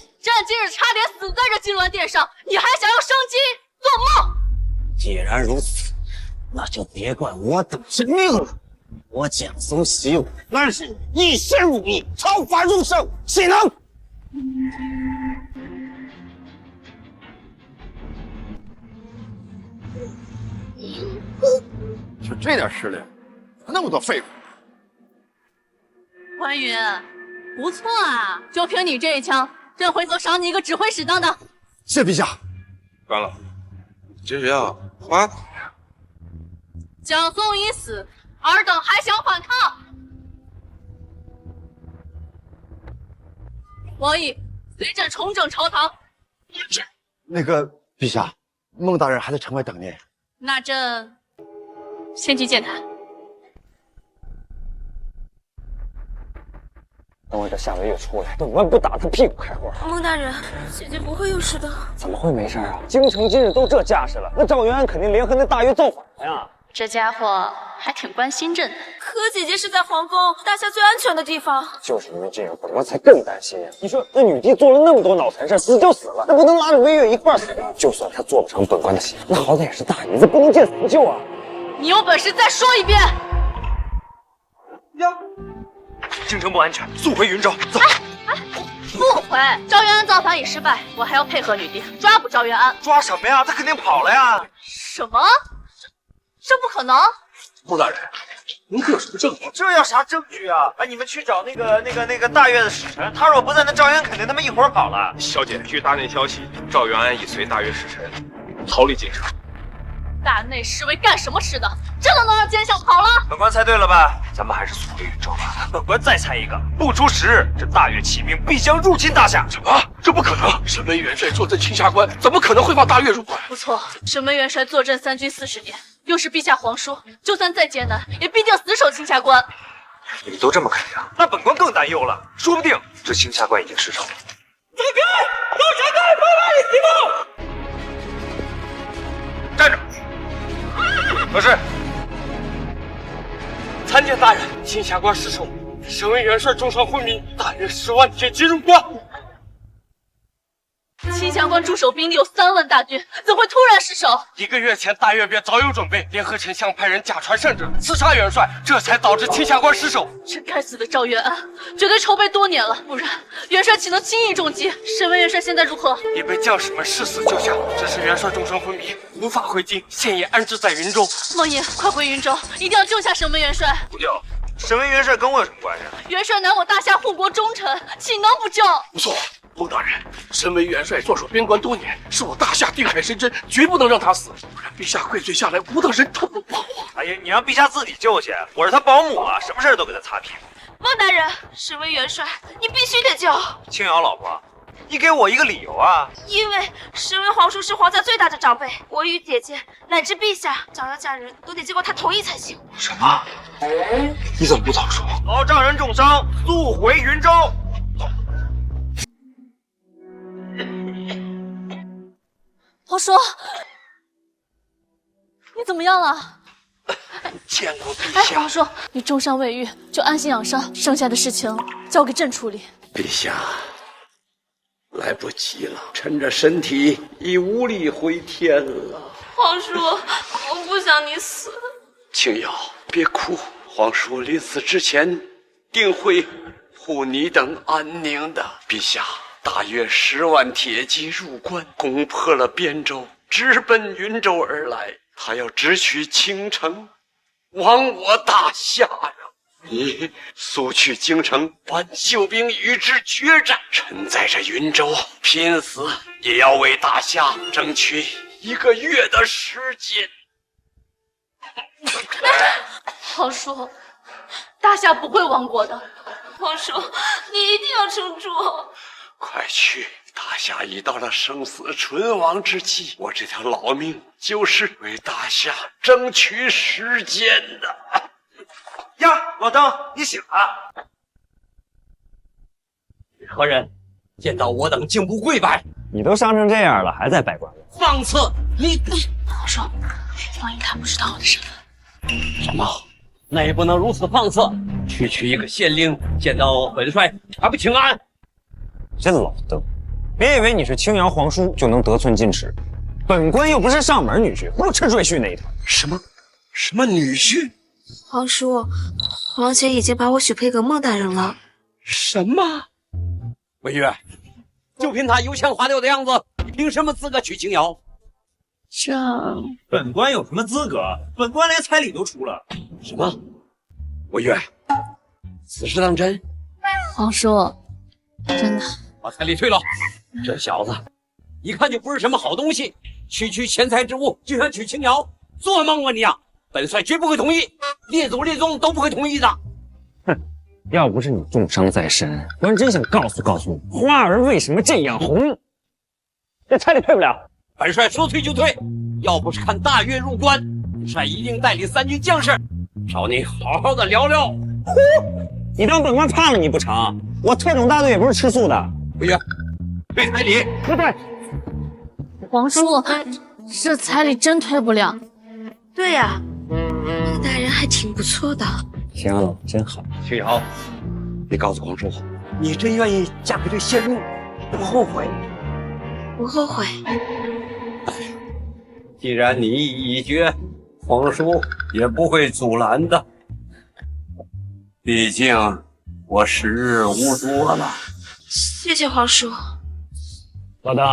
今日差点死在这金銮殿上，你还想要生机？做梦！既然如此，那就别怪我等之命了。我蒋松习武那是一身武艺，超凡入圣，岂能？就这点实力，那么多废物。关羽，不错啊，就凭你这一枪，朕回头赏你一个指挥使当当。谢陛下。完了，这是要花子。蒋松已死，尔等还想反抗？王毅，随朕重整朝堂。那个陛下，孟大人还在城外等您。那朕先去见他。等我这夏维月出来，本官不打他屁股开花。孟大人，姐姐不会有事的。怎么会没事啊？京城今日都这架势了，那赵元安肯定联合那大越造反了呀。这家伙还挺关心朕的。可姐姐是在皇宫，大夏最安全的地方。就是因为这样，本官才更担心呀。你说那女帝做了那么多脑残事，死就死了，那不能拉着微月一块死啊！就算她做不成本官的媳妇，那好歹也是大姨子，不能见死不救啊！你有本事再说一遍！京城不安全，速回云州。走。不回！赵元安造反已失败，我还要配合女帝抓捕赵元安。抓什么呀？他肯定跑了呀！什么？这不可能！穆大人，您可有什么证据？这要啥证据啊？哎，你们去找那个大越的使臣，他若不在，那赵元安肯定他们一伙跑了。小姐，据大内消息，赵元安已随大越使臣逃离京城。大内侍卫干什么吃的？真的能让奸相跑了？本官猜对了吧？咱们还是速回云州吧。本官再猜一个，不出10日，这大越起兵必将入侵大夏。什么？这不可能！沈巍元帅坐镇青霞关，怎么可能会放大越入关？不错，沈巍元帅坐镇3军40年，又是陛下皇叔，就算再艰难，也必定死守青霞关。你都这么肯定，那本官更担忧了，说不定这青霞关已经失守了。走开！都闪开！不把你提供！站着。何事？参见大人，青霞关失守，沈巍元帅重伤昏迷，大约10万铁骑入关。青霞关驻守兵力有3万大军，怎会突然失守？1个月前，大越便早有准备，联合丞相派人假传圣旨，刺杀元帅，这才导致青霞关失守。这该死的赵元安，绝对筹备多年了，不然元帅岂能轻易中击？沈巍元帅现在如何？已被将士们誓死救下，只是元帅终身昏迷，无法回京，现已安置在云州。孟爷，快回云州，一定要救下沈巍元帅。不救，沈巍元帅跟我有什么关系？元帅乃我大夏护国忠臣，岂能不救？不错。孟大人，身为元帅坐守边关多年，是我大夏定海神针，绝不能让他死，不然陛下跪罪下来，无等人头不保。哎呀，你让陛下自己救去，我是他保姆啊，什么事都给他擦屁股。孟大人，身为元帅，你必须得救。青瑶老婆，你给我一个理由啊！因为身为皇叔是皇家最大的长辈，我与姐姐乃至陛下想要嫁人，都得经过他同意才行。什么？你怎么不早说？老丈人重伤，速回云州。皇叔，你怎么样了？见过陛下。皇叔，你重伤未愈，就安心养伤，剩下的事情交给朕处理。陛下，来不及了，臣这身体已无力回天了。皇叔，我不想你死。青瑶，别哭，皇叔临死之前定会护你等安宁的。陛下。大约10万铁骑入关，攻破了边州，直奔云州而来。他要直取青城，亡我大夏呀！你速去京城，把救兵与之决战。臣在这云州拼死也要为大夏争取1个月的时间。皇叔，大夏不会亡国的。皇叔，你一定要撑住。快去！大夏已到了生死存亡之际，我这条老命就是为大夏争取时间的。呀，老登，你醒了！何人？见到我等竟不跪拜？你都伤成这样了，还在拜官？放肆！你皇叔，王爷他不知道我的身份。什么？那也不能如此放肆！区区一个县令，见到本帅还不请安？这老登，别以为你是青阳皇叔就能得寸进尺。本官又不是上门女婿，不吃赘婿那一套。什么女婿？皇叔，王姐已经把我许配给孟大人了。什么？魏月，就凭他油腔滑调的样子，你凭什么资格娶青瑶？这本官有什么资格？本官连彩礼都出了。什么？魏月，此事当真？皇叔，真的。把彩礼退了。这小子一看就不是什么好东西，区区钱财之物就想娶青瑶，做梦吧你啊！本帅绝不会同意，列祖列宗都不会同意的。哼，要不是你重伤在身，官真想告诉你，花儿为什么这样红。这彩礼退不了。本帅说退就退，要不是看大越入关，本帅一定带领3军将士找你好好的聊聊。你当本官怕了你不成？我特种大队也不是吃素的。不约，备彩礼。对。皇叔，这彩礼真退不了。对呀，孟大人还挺不错的。秦阳老真好。秦瑶，你告诉皇叔，你真愿意嫁给这仙入，不后悔？不后悔。既然你意已决，皇叔也不会阻拦的。毕竟我时日无多了。谢谢皇叔。老邓，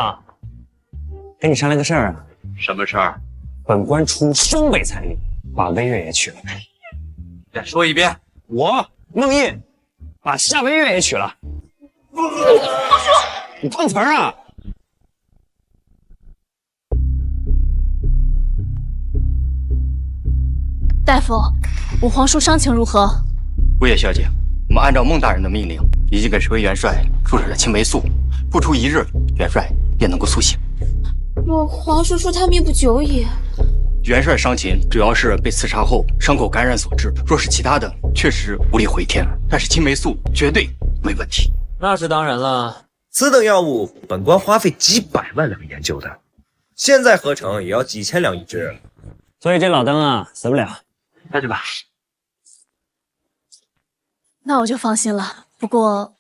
跟你商量个事儿啊。什么事儿？本官出双倍彩礼，把微月也娶了。再说一遍。我孟毅把夏微月也娶了。皇叔，你碰瓷儿啊！大夫，我皇叔伤情如何？吴野小姐，我们按照孟大人的命令，已经给十位元帅注射了青霉素，不出1日，元帅便能够苏醒。我皇叔说他命不久矣。元帅伤情主要是被刺杀后伤口感染所致，若是其他的，确实无力回天，但是青霉素绝对没问题。那是当然了，此等药物本官花费几百万两研究的，现在合成也要几千两一支，所以这老邓啊死不了。下去吧。那我就放心了。不过，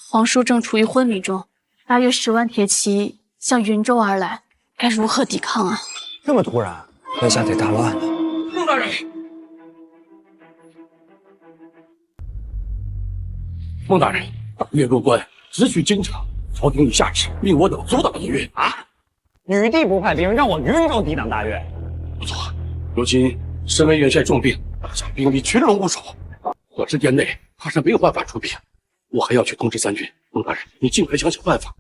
皇叔正处于昏迷中，大约10万铁骑向云州而来，该如何抵抗啊？这么突然，天下得大乱了。孟大人，孟大人，大越入关，直取京城，朝廷已下旨，命我等阻挡一越。啊！女帝不派兵，让我云州抵挡大越。不错，如今身为元帅重病，大夏兵力群龙无首，短时间内怕是没有办法出兵。我还要去通知三军。孟大人，你尽快想想办法。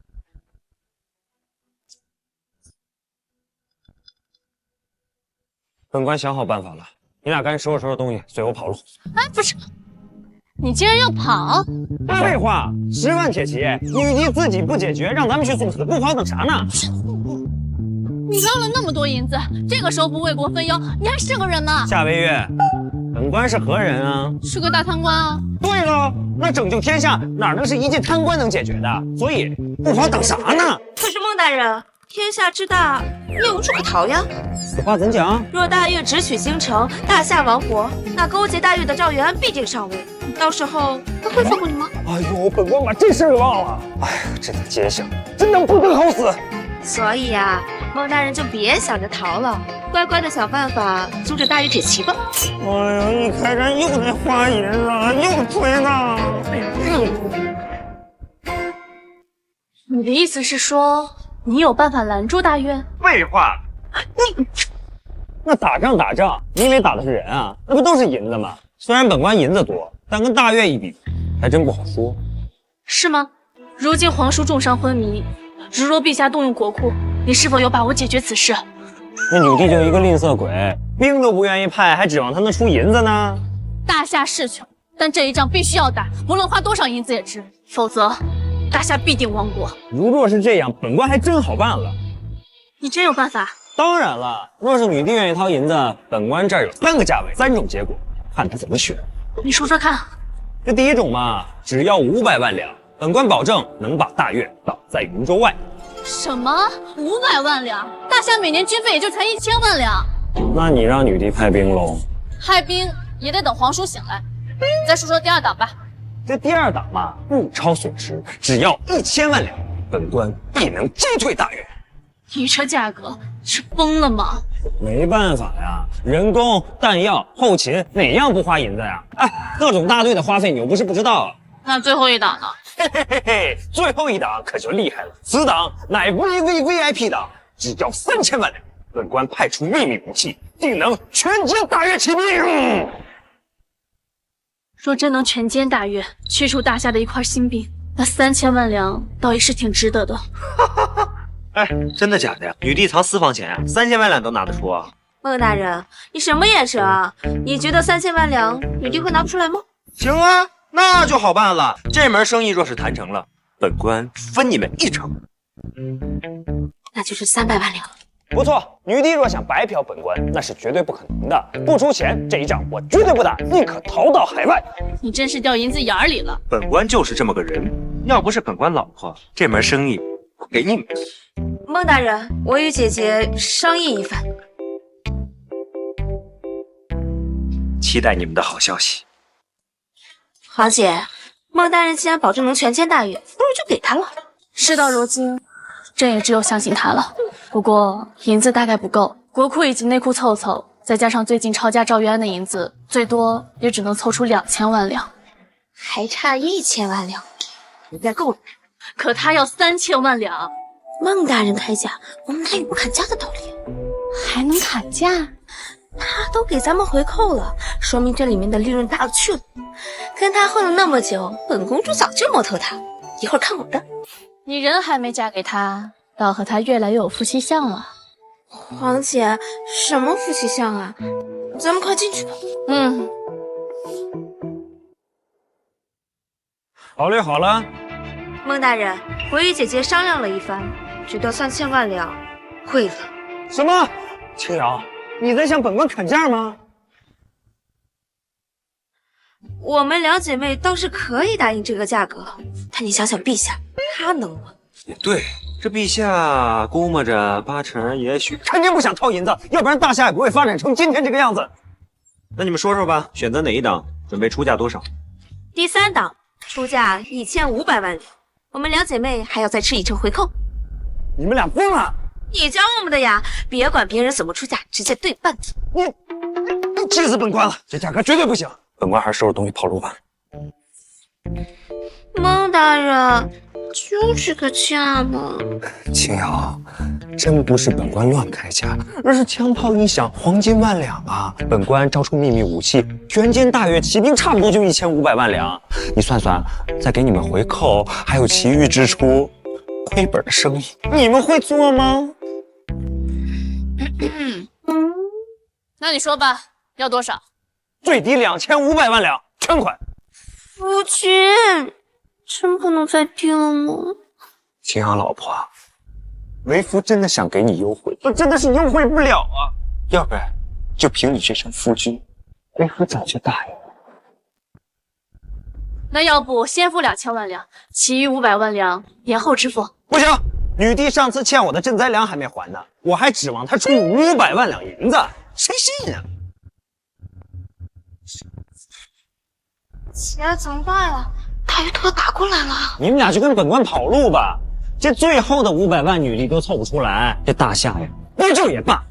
本官想好办法了，你俩赶紧收拾收拾东西，随我跑路。哎，不是，你竟然要跑？废话，10万铁骑，女帝自己不解决，让咱们去送死，不跑等啥呢？你捞了那么多银子，这个时候不为国分忧，你还是个人吗？夏微月，本官是何人啊？是个大贪官啊！对了，那拯救天下哪能是一介贪官能解决的？所以不跑等啥呢？可是孟大人，天下之大，也无处可逃呀。此话怎讲？若大越直取京城，大夏亡国，那勾结大越的赵元安必定上位，到时候他会放过你吗？哎呦，本官把这事儿给忘了。哎呀，这在街上真当不得好死。所以呀，孟大人就别想着逃了，乖乖的想办法阻止大越铁骑吧。哎呀，一开战又得花银了，又推呢。你的意思是说，你有办法拦住大越？废话，那打仗，你以为打的是人啊？那不都是银子吗？虽然本官银子多，但跟大越一比，还真不好说。是吗？如今皇叔重伤昏迷，如若陛下动用国库，你是否有把握解决此事？那女帝就一个吝啬鬼，兵都不愿意派，还指望他能出银子呢？大夏是穷，但这一仗必须要打，无论花多少银子也值，否则大夏必定亡国。如若是这样，本官还真好办了。你真有办法？当然了，若是女帝愿意掏银子，本官这儿有3个价位，3种结果，看他怎么选。你说说看。这第一种嘛，只要500万两，本官保证能把大越挡在云州外。什么？500万两？大夏每年军费也就才1000万两。那你让女帝派兵喽？派兵也得等皇叔醒来。再说说第2档吧。这第2档嘛，物超所值，只要1000万两，本官必能击退大越。你这价格是疯了吗？没办法呀，人工、弹药、后勤哪样不花银子呀？哎，特种大队的花费你又不是不知道啊。那最后一档呢？嘿嘿嘿嘿，最后一档可就厉害了，此档乃 VVVIP 档，只要3000万两，本官派出秘密武器，定能全歼大越骑兵。若真能全歼大越，去除大夏的一块心病，那3000万两倒也是挺值得的。哎，真的假的呀？女帝藏私房钱呀，3000万两都拿得出啊？孟大人，你什么眼神啊？你觉得3000万两女帝会拿不出来吗？行啊，那就好办了。这门生意若是谈成了，本官分你们1成。那就是300万两。不错，女帝若想白嫖本官，那是绝对不可能的。不出钱，这一仗我绝对不打，宁可逃到海外。你真是掉银子眼里了。本官就是这么个人，要不是本官老婆，这门生意不给你们。孟大人，我与姐姐商议一番，期待你们的好消息。皇姐，孟大人既然保证能全歼大越，不如就给他了。事到如今，朕也只有相信他了。不过银子大概不够，国库以及内库凑凑，再加上最近抄家赵元安的银子，最多也只能凑出2000万两，还差1000万两，应该够了。可他要3000万两。孟大人开价，我们哪有不砍价的道理？还能砍价？他都给咱们回扣了，说明这里面的利润大了去了。跟他混了那么久，本公主早就摸透他。一会儿看我的。你人还没嫁给他，倒和他越来越有夫妻相了。皇姐，什么夫妻相啊？咱们快进去吧。考虑好了。孟大人，我与姐姐商量了一番，觉得3000万两贵了。什么？青瑶，你在向本官砍价吗？我们两姐妹倒是可以答应这个价格，但你想想陛下，他能吗？也对，这陛下估摸着8成也许。臣真不想掏银子，要不然大夏也不会发展成今天这个样子。那你们说说吧，选择哪一档？准备出价多少？第3档出价1500万两，我们两姐妹还要再吃1成回扣。你们俩疯了！你教我们的呀，别管别人怎么出价，直接对半子。你气死本官了，这价格绝对不行。本官还是收拾东西跑路吧。孟大人，就这个价吗？青瑶，真不是本官乱开价，而是枪炮一响，黄金万两啊！本官招出秘密武器，全歼大越骑兵，差不多就1500万两。你算算，再给你们回扣，还有其余支出，亏本的生意，你们会做吗？那你说吧，要多少？最低2500万两，全款。夫君，真不能再低了吗？青瑶老婆，为夫真的想给你优惠，我真的是优惠不了啊！要不然就凭你这身夫君，为夫早就答应了。那要不先付2000万两，其余500万两延后支付。不行，女帝上次欠我的赈灾粮还没还呢，我还指望她出500万两银子，谁信啊？姐，怎么办呀？大越都要打过来了。你们俩就跟本官跑路吧，这最后的500万女力都凑不出来，这大夏呀，不救也罢。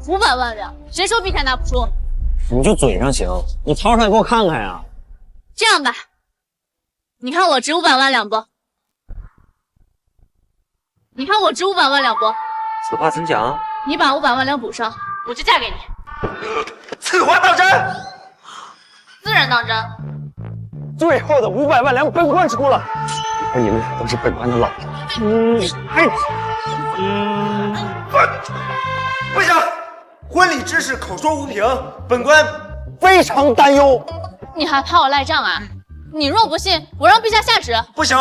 500万两，谁说陛下拿不出？你就嘴上行，你掏出来给我看看呀。这样吧，你看我值500万两不？你看我值500万两不？此话怎讲？你把500万两补上，我就嫁给你。此话当真？自然当真。最后的500万两，本官出了。而你们俩都是本官的老婆。不行，婚礼之事口说无凭，本官非常担忧。你还怕我赖账啊？你若不信，我让陛下下旨。不行，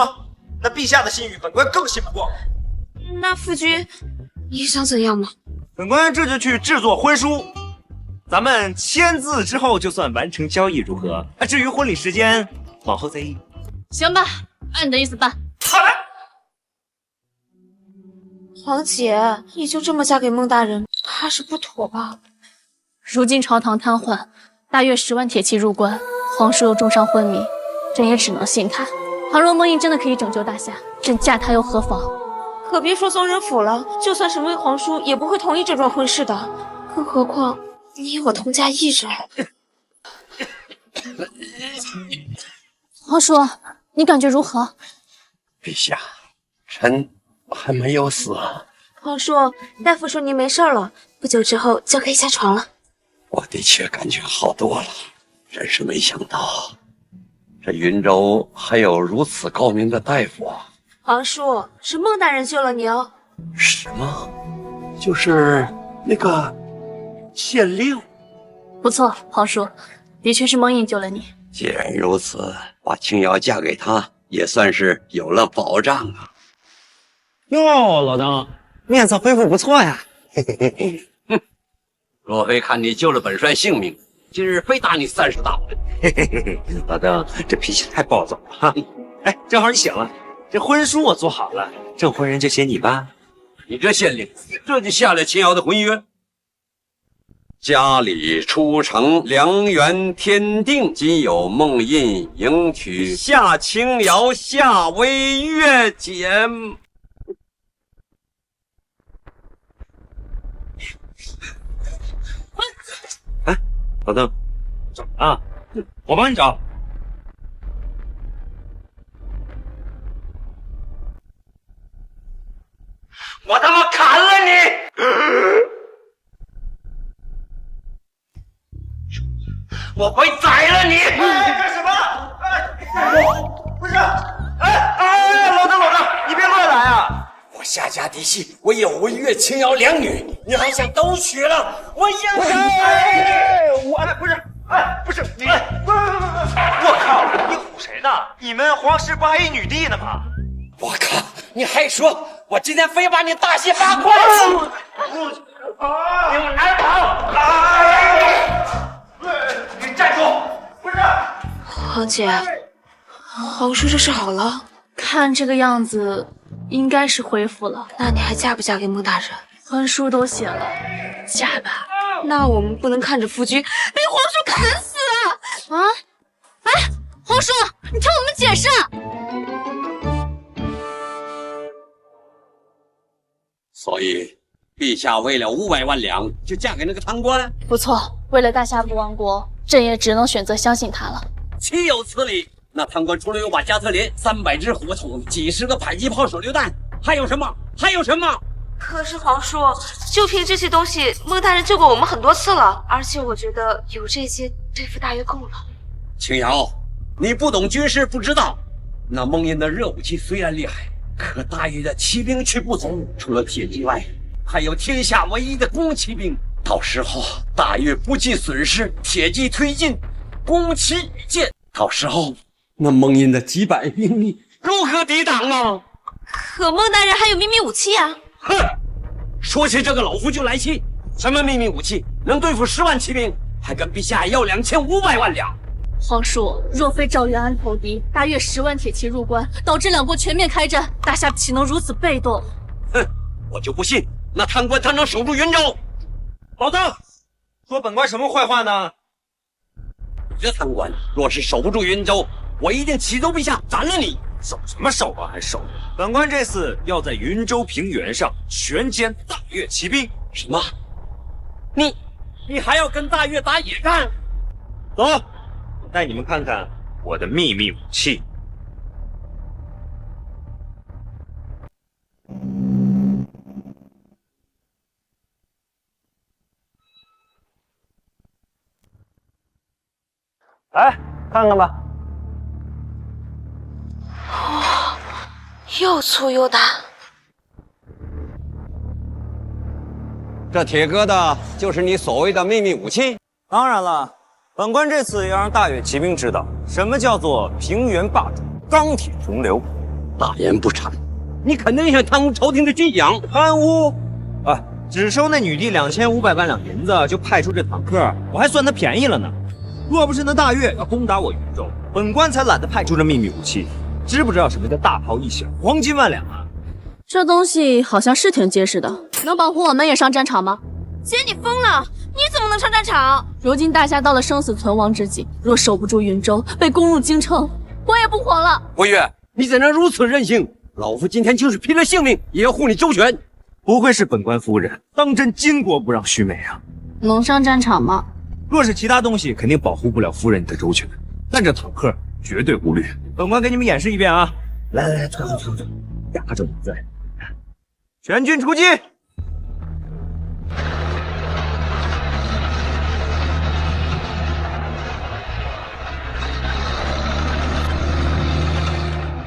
那陛下的信誉，本官更信不过。那夫君，你想怎样吗？本官这就去制作婚书，咱们签字之后就算完成交易，如何？至于婚礼时间，往后再议。行吧，按你的意思办。好嘞。皇姐，你就这么嫁给孟大人，怕是不妥吧？如今朝堂瘫痪，大越10万铁骑入关，皇叔又重伤昏迷，朕也只能信他。倘若孟英真的可以拯救大夏，朕嫁他又何妨？可别说宗人府了，就算是魏皇叔也不会同意这桩婚事的。更何况你我同嫁一人。皇叔，你感觉如何？陛下，臣还没有死。皇叔，大夫说您没事了，不久之后就可以下床了。我的确感觉好多了，真是没想到，这云州还有如此高明的大夫啊！皇叔，是孟大人救了您哦。什么？就是那个县令？不错，皇叔，的确是孟英救了你。既然如此，把青瑶嫁给他，也算是有了保障啊。哟，老邓，面子恢复不错呀。嘿嘿嘿嘿，若非看你救了本帅性命，今日非打你30大板。嘿嘿嘿嘿，老邓这脾气太暴躁了哈。哎，正好你醒了，这婚书我做好了，证婚人就写你吧。你这县令，这就下了秦瑶的婚约。家里出城，良缘天定，今有梦印迎娶夏清瑶、夏微月姐。哎，老邓，找啊，我帮你找。我他妈砍了你！我会宰了你！干什么？不是，老邓，你别乱来啊！我夏家嫡系，我有文月、青瑶2女，你还想都娶了？我也不是你，我靠，你唬谁呢？你们皇室不还一女帝呢吗？我靠，你还说我今天非把你大卸8块！你们哪跑？你站住！不是，皇姐，皇叔这是好了？看这个样子，应该是恢复了。那你还嫁不嫁给孟大人？婚书都写了，嫁吧。那我们不能看着夫君被皇叔砍死啊！哎，皇叔，你听我们解释。所以，陛下为了500万两就嫁给那个贪官？不错，为了大夏不亡国，朕也只能选择相信他了。岂有此理！那贪官除了有把加特林、300支火筒、几十个迫击炮手榴弹，还有什么？可是皇叔，就凭这些东西，孟大人救过我们很多次了，而且我觉得有这些对付大约够了。青瑶，你不懂军事，不知道，那孟印的热武器虽然厉害，可大约的骑兵却不足，除了铁骑外，还有天下唯一的弓骑兵。到时候大约不计损失，铁骑推进，弓骑与箭，到时候那孟印的几百兵力如何抵挡啊？可孟大人还有秘密武器啊！哼，说起这个老夫就来气。什么秘密武器能对付10万骑兵，还跟陛下要2500万两？皇叔，若非赵元安投敌，大约10万铁骑入关，导致2国全面开战，大夏岂能如此被动？哼，我就不信那贪官他能守住云州。老邓，说本官什么坏话呢？你这贪官若是守不住云州，我一定启奏陛下斩了你！守什么守啊，还守？本官这次要在云州平原上全歼大越骑兵。什么？你还要跟大越打野战？走，带你们看看我的秘密武器。来看看吧。哇，又粗又大。这铁疙瘩就是你所谓的秘密武器？当然了，本官这次要让大越骑兵知道什么叫做平原霸主、钢铁洪流。大言不惭，你肯定想贪污朝廷的军饷。贪污？啊，只收那女帝2500万两银子就派出这坦克，我还算他便宜了呢。若不是那大越要攻打我云州，本官才懒得派出这秘密武器。知不知道什么叫大炮一响，黄金万两啊？这东西好像是挺结实的，能保护我们也上战场吗？姐，你疯了！你怎么能上战场？如今大夏到了生死存亡之际，若守不住云州，被攻入京城，我也不活了。郭越，你怎能如此任性？老夫今天就是拼了性命也要护你周全。不愧是本官夫人，当真巾帼不让须眉啊！能上战场吗？若是其他东西，肯定保护不了夫人你的周全，但这坦克绝对无虑。本官给你们演示一遍啊！来，退后，压着我在，全军出击！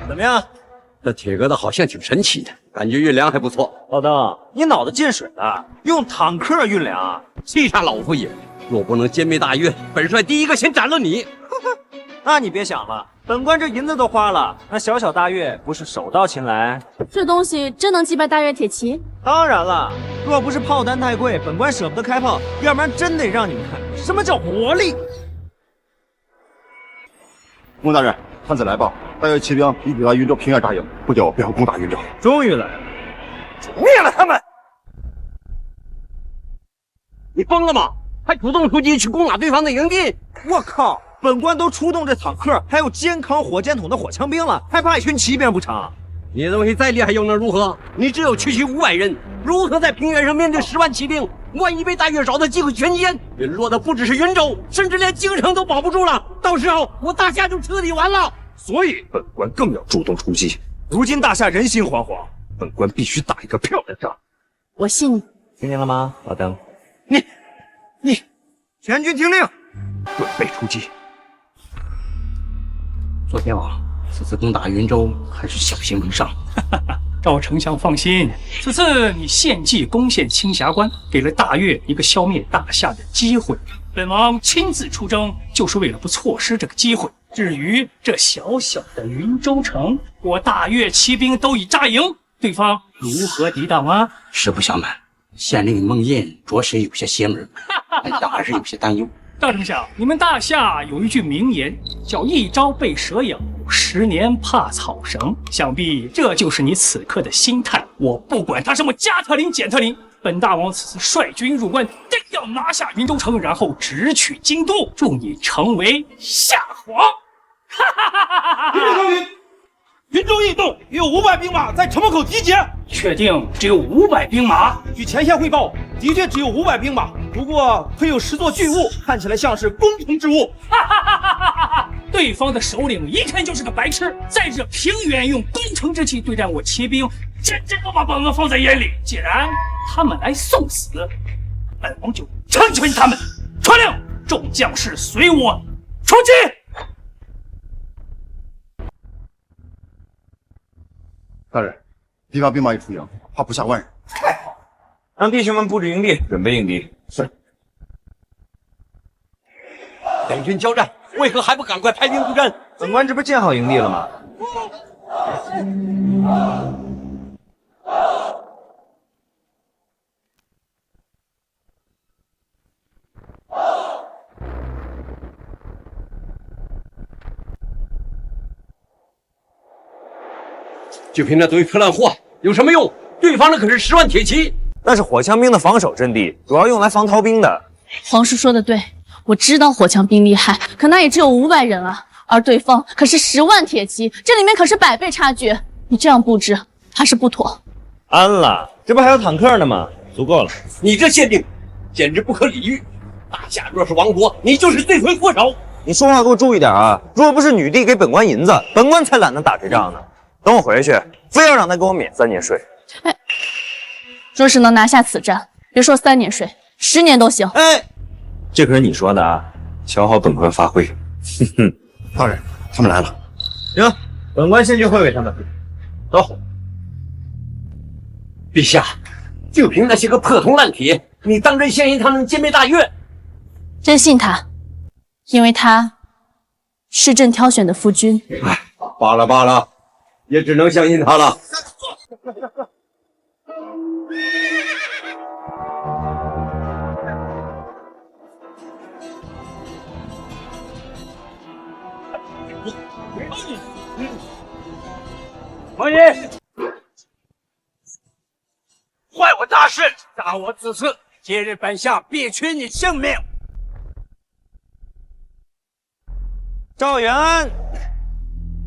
怎么样？这铁疙瘩好像挺神奇的，感觉运粮还不错。老邓，你脑子进水了，用坦克运粮啊？气煞老夫爷！若不能歼灭大越，本帅第一个先斩了你。那你别想了，本官这银子都花了，那小小大月不是手到擒来？这东西真能击败大月铁骑？当然了，若不是炮弹太贵，本官舍不得开炮，要不然真得让你们看什么叫活力。孟大人，探子来报，大月骑兵已抵达云州平原扎营，不久便会攻打云州。终于来了，灭了他们！你疯了吗？还主动出击去攻打对方的营地？我靠！本官都出动这坦克，还有肩扛火箭筒的火枪兵了，还怕一群骑兵不成？你的东西再厉害又能如何？你只有区区500人，如何在平原上面对10万骑兵？万一被大月找到机会全歼，陨落的不只是云州，甚至连京城都保不住了。到时候我大夏就彻底完了。所以本官更要主动出击。如今大夏人心惶惶，本官必须打一个漂亮仗。我信你。听见了吗，老登？你，全军听令，准备出击。左天王，此次攻打云州还是小心为上。赵丞相放心，此次你献计攻陷青霞关，给了大越一个消灭大夏的机会。本王亲自出征，就是为了不错失这个机会。至于这小小的云州城，我大越骑兵都已扎营，对方如何抵挡啊？实不相瞒，县令孟燕着实有些邪门，本将还是有些担忧。赵丞相，你们大夏有一句名言，叫一朝被蛇咬，10年怕草绳。想必这就是你此刻的心态。我不管他什么加特林、减特林，本大王此次率军入关，定要拿下云州城，然后直取京都，助你成为夏皇。云州驿动约有500兵马在城门口集结。确定只有500兵马？据前线汇报，的确只有500兵马，不过配有10座巨物，看起来像是攻城之物。对方的首领一看就是个白痴，在这平原用攻城之气对战我骑兵，真不把本王放在眼里。既然他们来送死，本王就成全他们。传令，众将士随我出击！大人，敌方兵马已出营，怕不下万人。太好了，让弟兄们布置营地，准备应敌。是。两军交战，为何还不赶快派兵布阵？本官这不建好营地了吗？就凭那堆破烂货有什么用？对方的可是10万铁骑，那是火枪兵的防守阵地，主要用来防逃兵的。皇叔说的对，我知道火枪兵厉害，可那也只有500人啊，而对方可是10万铁骑，这里面可是100倍差距。你这样布置还是不妥。安了，这不还有坦克呢吗？足够了。你这限定简直不可理喻。大夏若是亡国，你就是罪魁祸首。你说话给我注意点啊！若不是女帝给本官银子，本官才懒得打这仗呢。等我回去，非要让他给我免3年税。哎，若是能拿下此战，别说3年税，10年都行。哎，这可是你说的啊！瞧好本官发挥。哼哼，大人，他们来了。行，本官先去会会他们。走。陛下，就凭那些个破铜烂铁，你当真相信他能歼灭大越？真信他，因为他是朕挑选的夫君。哎，罢了，也只能相信他了。王爷，坏我大事，大我此次，今日本相必取你性命。赵元安，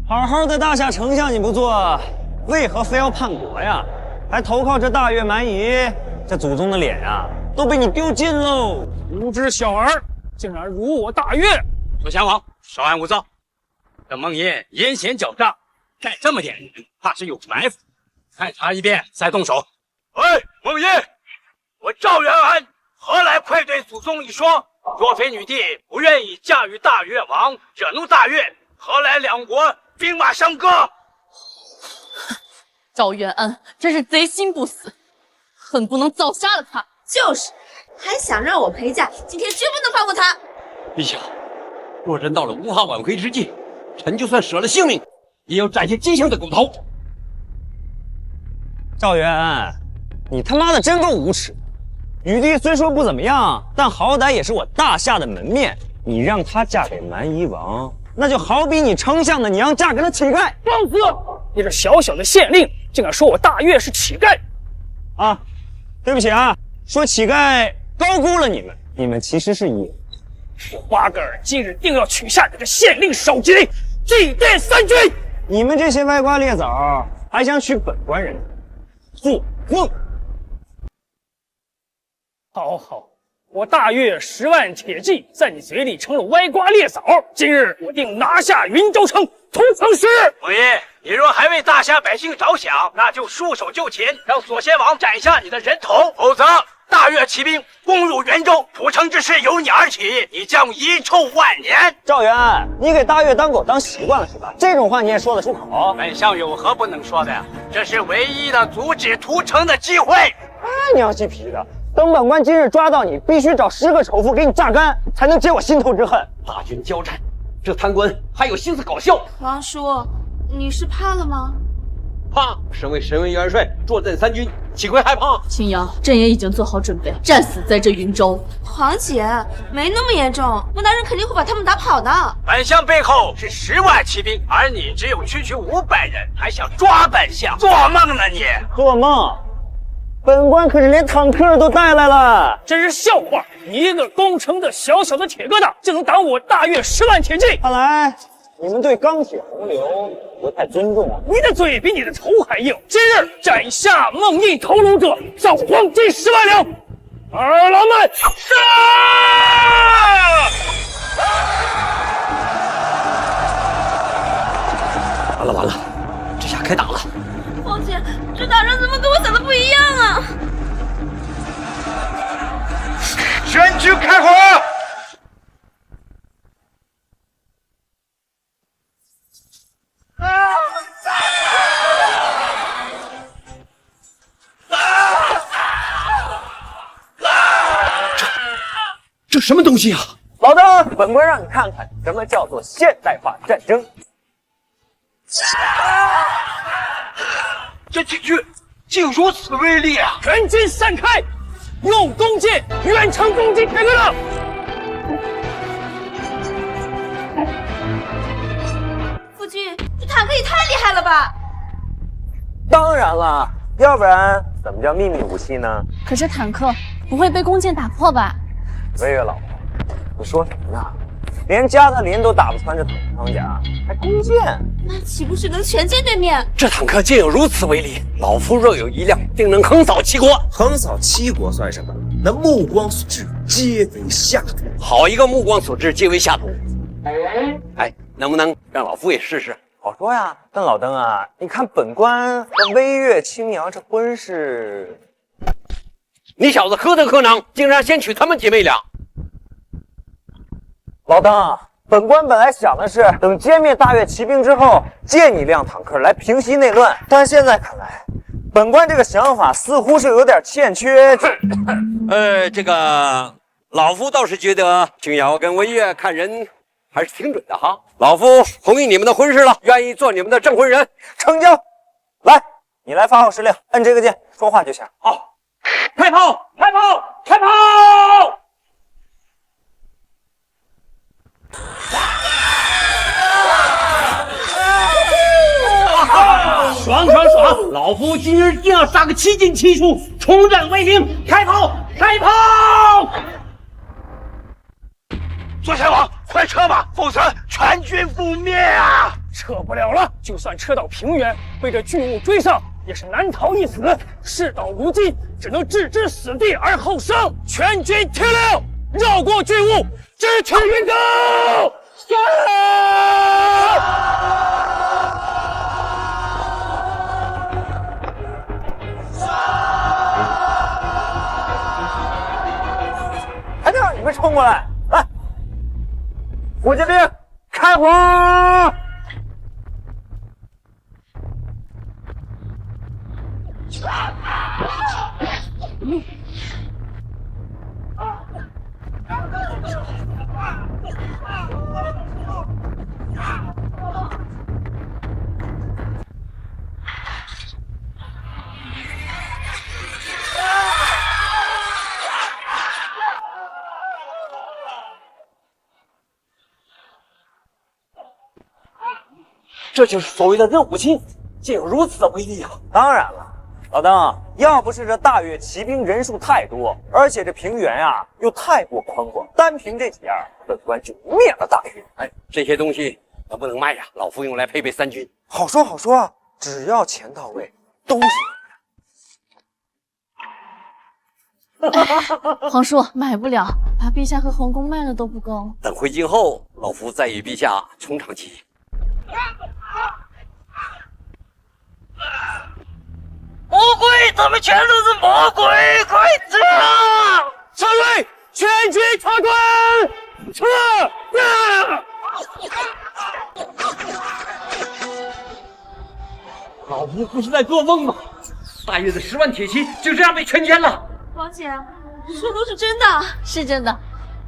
好好的大夏丞相你不做，为何非要叛国呀？还投靠这大越蛮夷，这祖宗的脸呀，都被你丢尽喽！无知小儿，竟然辱我大越！左贤王，稍安勿躁。这孟爷阴险狡诈，带这么点人，怕是有埋伏。勘察一遍再动手。哎，孟爷，我赵元安何来愧对祖宗一说？若非女帝不愿意驾驭大越王，惹怒大越，何来两国兵马相割？赵元安真是贼心不死，恨不能早杀了他。就是，还想让我陪嫁，今天绝不能放过他。陛下，若真到了无法挽回之际，臣就算舍了性命，也要展现金星的狗头。赵元安，你他妈的真够无耻！雨帝虽说不怎么样，但好歹也是我大夏的门面。你让她嫁给蛮夷王，那就好比你丞相的娘嫁给了乞丐。放肆！你这小小的县令，竟敢说我大越是乞丐！啊，对不起啊，说乞丐高估了你们，你们其实是野。我八个儿今日定要取下你这县令首级，祭奠三军！你们这些歪瓜裂枣，还想娶本官人？做梦！好好，我大越10万铁骑在你嘴里成了歪瓜裂枣。今日我定拿下云州城，屠城师。王爷，你若还为大夏百姓着想，那就束手就擒，让左贤王斩下你的人头，否则大越骑兵攻入元州，屠城之事由你而起，你将遗臭万年。赵元安，你给大越当狗当习惯了是吧？这种话你也说得出口？本相有何不能说的呀？这是唯一的阻止屠城的机会。娘西皮的！等本官今日抓到你，必须找10个仇富给你榨干，才能解我心头之恨。大军交战，这贪官还有心思搞笑？王叔，你是怕了吗？怕！身为神威元帅，坐镇三军，岂会害怕？青瑶，朕也已经做好准备，战死在这云州。皇姐，没那么严重，穆大人肯定会把他们打跑的。本相背后是10万骑兵，而你只有区500人，还想抓本相？做梦呢你！做梦！本官可是连坦克都带来了，真是笑话！你一个攻城的小小的铁疙瘩，就能挡我大越10万铁骑？看来你们对钢铁洪流不太尊重啊！你的嘴比你的头还硬！今日斩下梦呓头颅者，赏黄金10万两。儿郎们，杀！完了完了，这下开打了！皇姐，这打仗怎么跟我想的不一样啊？全军开火！这什么东西啊？老大，本官让你看看什么叫做现代化战争。这禁军竟如此威力啊！全军散开，用弓箭远程攻击铁疙瘩。夫君，这坦克也太厉害了吧！当然了，要不然怎么叫秘密武器呢？可是坦克不会被弓箭打破吧？魏月老婆，你说什么呢？连加特林都打不穿这坦克装甲，还弓箭？那岂不是能全歼对面？这坦克竟有如此威力，老夫若有一辆，定能横扫7国。横扫7国算什么？那目光所至，皆为下毒。好一个目光所至，皆为下毒！哎，能不能让老夫也试试？好说呀，但老登啊，你看本官和微月、青瑶这婚事，你小子何德何能，竟然先娶他们姐妹俩？老登，本官本来想的是等歼灭大越骑兵之后，借你辆坦克来平息内乱，但现在看来，本官这个想法似乎是有点欠缺。这个老夫倒是觉得青瑶跟微月看人还是挺准的哈。老夫同意你们的婚事了，愿意做你们的证婚人，成交。来，你来发号施令，摁这个键，说话就行。好，开炮！开炮！开炮！爽爽爽！老夫今日定要杀个7进7出，重振威名！开炮！开炮！左贤王，快撤吧，否则全军覆灭啊！撤不了了，就算撤到平原，被这巨物追上，也是难逃一死。事到如今，只能置之死地而后生。全军听令，绕过巨物，直取云州！还能让你们冲过来？来，我这边开火！这就是所谓的任务金，竟有如此的威力啊！当然了，老邓，要不是这大越骑兵人数太多，而且这平原啊又太过宽广，单凭这几样，本官就灭了大越。哎，这些东西能不能卖呀？老夫用来配备三军。好说好说，只要钱到位，都是。皇叔买不了，把陛下和皇宫卖了都不够。等回京后，老夫再与陛下从长计议。魔鬼，他们全都是魔鬼！快撤！撤退！全军撤退！撤！老夫不是在做梦吗？大越的10万铁骑就这样被全歼了。王姐，说都是真的。是真的，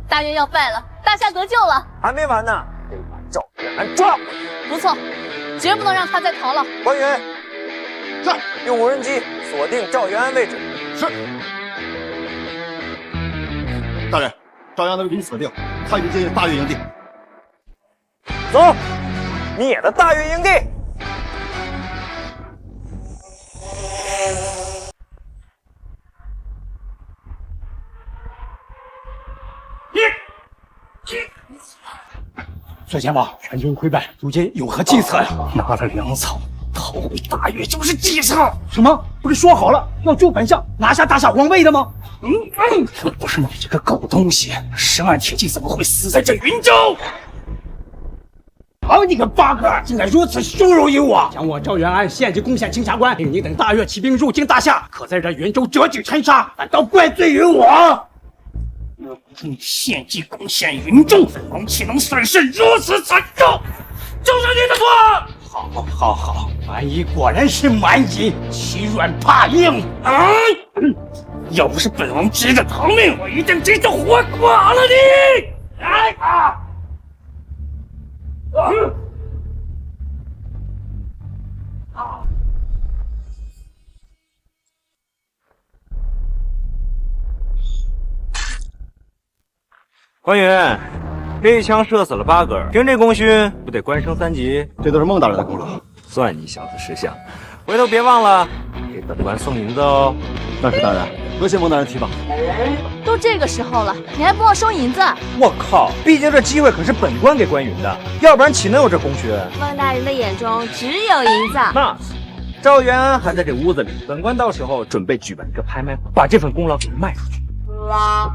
大越要败了，大夏得救了。还没完呢，得把赵元安抓回来。不错，绝不能让他再逃了。关羽，是，用无人机锁定赵元安位置。是。大人，赵元安的位置已锁定，他已经接近大越营地。走，灭了大越营地。帅前王，全军溃败，如今有何计策呀？拿了粮草，逃回大越就是计策。什么？不是说好了要救本相，拿下大夏皇位的吗？这不是你这个狗东西，10万铁骑怎么会死在这云州？好你个八哥，竟敢如此羞辱于我！将我赵元安献祭攻陷青霞关，令你等大越骑兵入京大夏，可在这云州折戟沉沙，反倒怪罪于我。你献计攻陷云州，本宫岂能损失如此惨重？就是你的错！好，蛮夷果然是蛮夷，欺软怕硬啊！要不是本王急着逃命，我一定这就活剐了你！来啊！关羽，这一枪射死了8个，凭这功勋，不得官升3级？这都是孟大人的功劳，算你小子识相。回头别忘了给本官送银子哦。那是大人，多谢孟大人提拔。都这个时候了，你还不忘收银子？我靠！毕竟这机会可是本官给关羽的，要不然岂能有这功勋？孟大人的眼中只有银子。那赵元安还在这屋子里，本官到时候准备举办一个拍卖会，把这份功劳给卖出去。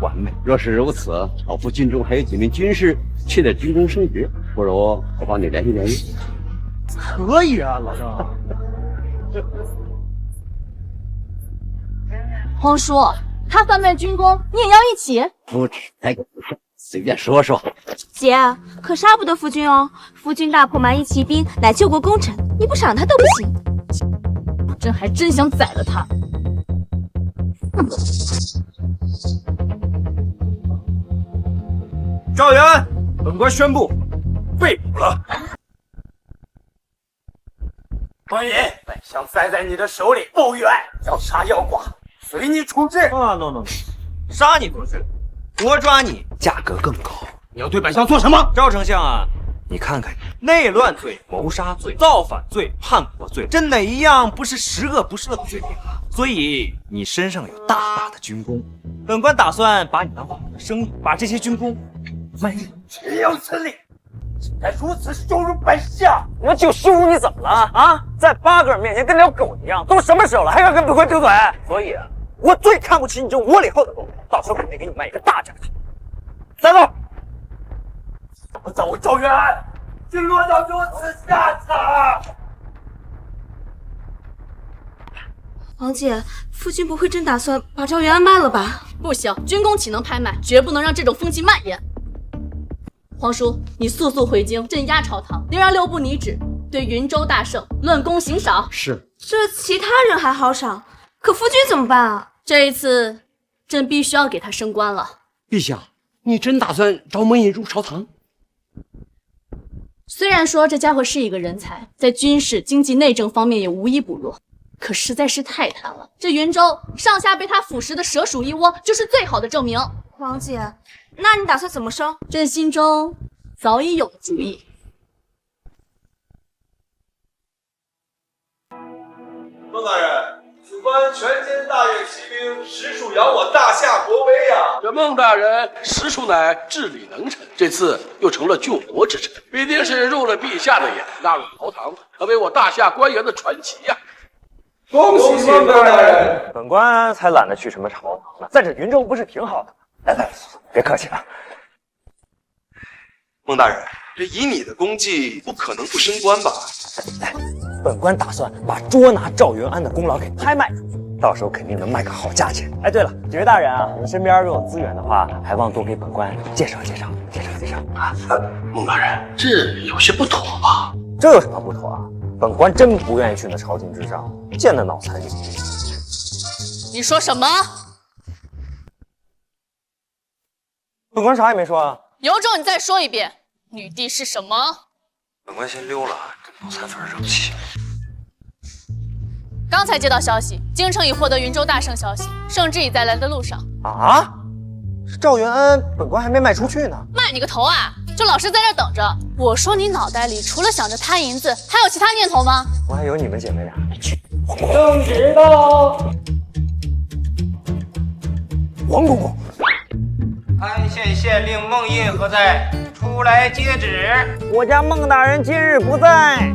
完美。若是如此，老夫军中还有几名军士缺点军功升职，不如我帮你联系联系。可以啊，老郑。皇叔，他贩卖军功，你也要一起？不止开个不是，随便说说。姐，可杀不得夫君哦。夫君大破蛮夷骑兵，乃救国功臣，你不赏他都不行。朕还真想宰了他。赵元安，本官宣布被捕了。关羽，本相栽在你的手里不远，要杀要剐，随你处置。no， 杀你不是，多抓你价格更高。你要对本相做什么？赵丞相啊，你看看你，内乱罪、谋杀罪、造反罪、叛国罪，这哪一样不是十恶不赦的罪名啊？所以你身上有大把的军功，本官打算把你当我的生意，把这些军功卖给你。岂有此理！竟敢如此羞辱本相！我就羞辱你怎么了啊？在8个人面前跟条狗一样，都什么时候了还要跟本官顶嘴？所以啊，我最看不起你这窝里后的狗，到时候肯定给你卖一个大价钱。三走。我找我赵元安，竟落到如此下场！王姐，夫君不会真打算把赵元安卖了吧？不行，军功岂能拍卖？绝不能让这种风气蔓延。皇叔，你速速回京镇压朝堂，另让6部拟旨，对云州大胜论功行赏。是。这其他人还好赏，可夫君怎么办啊？这一次，朕必须要给他升官了。陛下，你真打算招蒙引入朝堂？虽然说这家伙是一个人才，在军事、经济、内政方面也无一不弱，可实在是太贪了。这云州上下被他腐蚀的蛇鼠一窝，就是最好的证明。王姐，那你打算怎么升？朕心中早已有主意。孟大人，此番全歼大越骑兵，实属扬我大夏国威呀！这孟大人实属乃治理能臣，这次又成了救国之臣，必定是入了陛下的眼，纳入朝堂，成为我大夏官员的传奇呀！恭喜孟大人！本官才懒得去什么朝堂，在这云州不是挺好的？来，别客气了。孟大人，这以你的功绩，不可能不升官吧？本官打算把捉拿赵元安的功劳给拍卖出去，到时候肯定能卖个好价钱。哎，对了，几位大人啊，你们身边若有资源的话，还望多给本官介绍啊。孟大人，这有些不妥吧？这有什么不妥啊？本官真不愿意去那朝廷之上见那脑残女。你说什么？本官啥也没说啊。有种你再说一遍，女帝是什么？本官先溜了，这脑残粉惹不起。刚才接到消息，京城已获得云州大胜消息，圣旨已在来的路上。啊？赵元安，本官还没卖出去呢。卖你个头啊！就老实在这等着。我说你脑袋里除了想着贪银子，还有其他念头吗？我还以为你们姐妹俩。圣旨到。王公公。安县县令孟印何在？出来接旨。我家孟大人今日不在。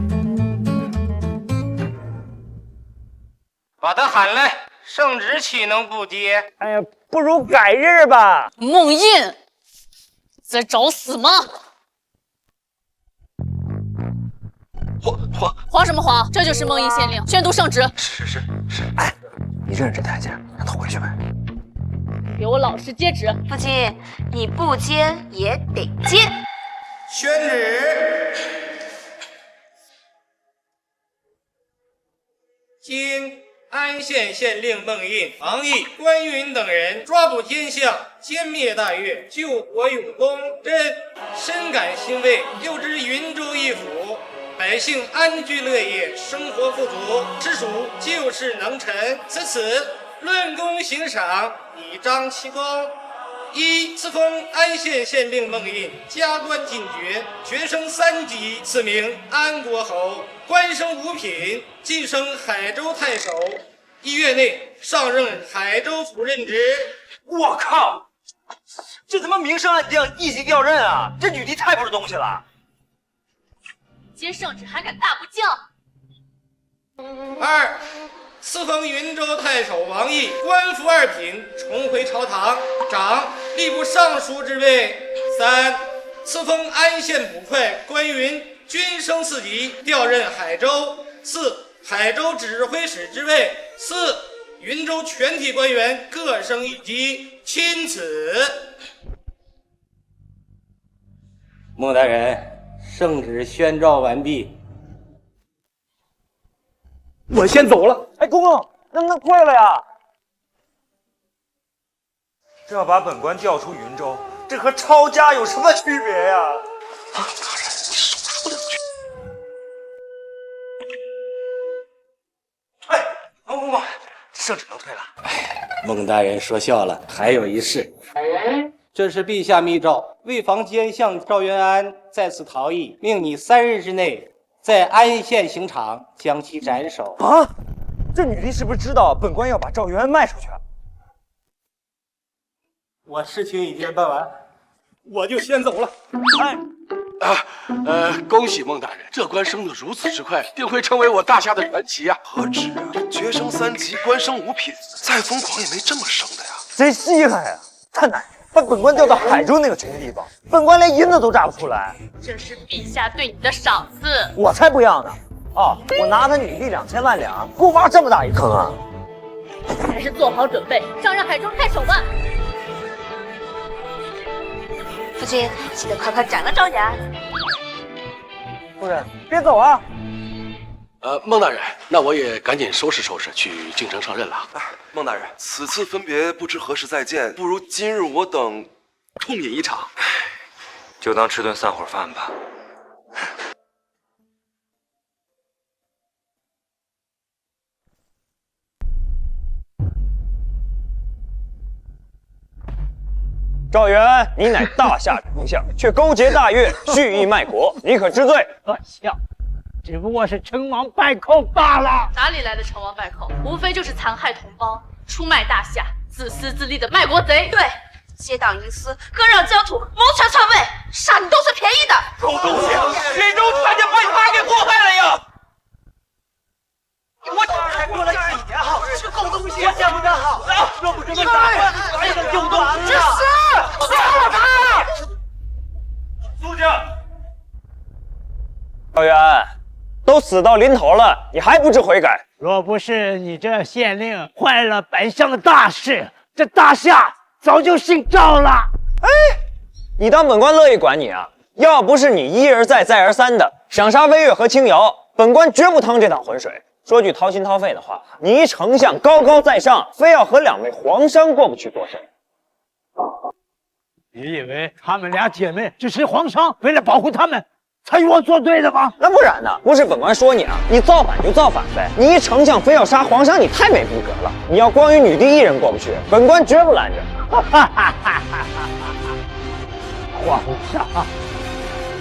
把他喊来，圣旨岂能不接？哎呀，不如改日吧。孟印，在找死吗？慌什么慌？这就是孟印县令宣读圣旨。是。哎，你认识这太监，让他回去呗。给我老实接旨。父亲，你不接也得接。宣旨。今安县县令孟印、王毅、关云等人抓捕奸相，歼灭大越，救国有功，朕深感欣慰。又知云州一府百姓安居乐业，生活富足，实属救世能臣。此论功行赏，以彰其功。一，赐封安县县令孟印，加官进爵，爵升3级，赐名安国侯，官升5品，晋升海州太守。1月内上任海州府任职。我靠，这他妈明升暗降，一级调任啊！这女帝太不是东西了。接圣旨还敢大不降？2，赐封云州太守王毅，官复2品，重回朝堂，掌吏部尚书之位。3，赐封安县捕快关云，均升4级，调任海州。4，海州指挥使之位。4，云州全体官员各升1级，钦此。孟大人，圣旨宣召完毕。我先走了。哎，公公，能不能快了呀？这要把本官调出云州，这和抄家有什么区别呀？大人，你少说2句。哎，公公，圣旨能退了。孟大人说笑了，还有一事。这是陛下密诏，为防奸相赵元安再次逃逸，命你3日之内在安县刑场将其斩首。啊！这女帝是不是知道本官要把赵元安卖出去？我事情已经办完，我就先走了。恭喜孟大人，这官升得如此之快，定会成为我大夏的传奇呀！何止啊，这爵升3级，官升5品，再疯狂也没这么升的呀！贼稀罕呀！太难，把本官调到海州那个穷地方，本官连银子都榨不出来。这是陛下对你的赏赐。我才不要呢！哦，我拿他女帝2000万两，给我挖这么大一坑啊！还是做好准备，上任海州太守吧。父亲，记得快快斩了赵元安。夫人，别走啊！孟大人，那我也赶紧收拾收拾，去京城上任了。孟大人，此次分别不知何时再见，不如今日我等痛饮一场。就当吃顿散伙饭吧。赵元安，你乃大夏丞相，却勾结大越，蓄意卖国，你可知罪？恶相，只不过是成王败寇罢了。哪里来的成王败寇？无非就是残害同胞、出卖大夏、自私自利的卖国贼。对，结党营私，割让疆土，谋权篡位，杀你都是便宜的。狗东西，云州差点把他给祸害了呀！我才过了几年好日子，狗东西，我想不得好了，若不这么打，还能有东西？去死！杀了他！苏家，赵元安，都死到临头了，你还不知悔改？若不是你这县令坏了本相的大事，这大夏早就姓赵了。哎，你当本官乐意管你啊？要不是你一而再再而三的想杀魏越和青瑶，本官绝不趟这趟浑水。说句掏心掏肺的话，你一丞相高高在上，非要和两位皇商过不去做甚？你以为她们俩姐妹只是皇上为了保护她们才与我作对的吗？那不然呢？不是本官说你啊，你造反就造反呗！你一丞相非要杀皇上，你太没逼格了！你要光与女帝一人过不去，本官绝不拦着。皇上，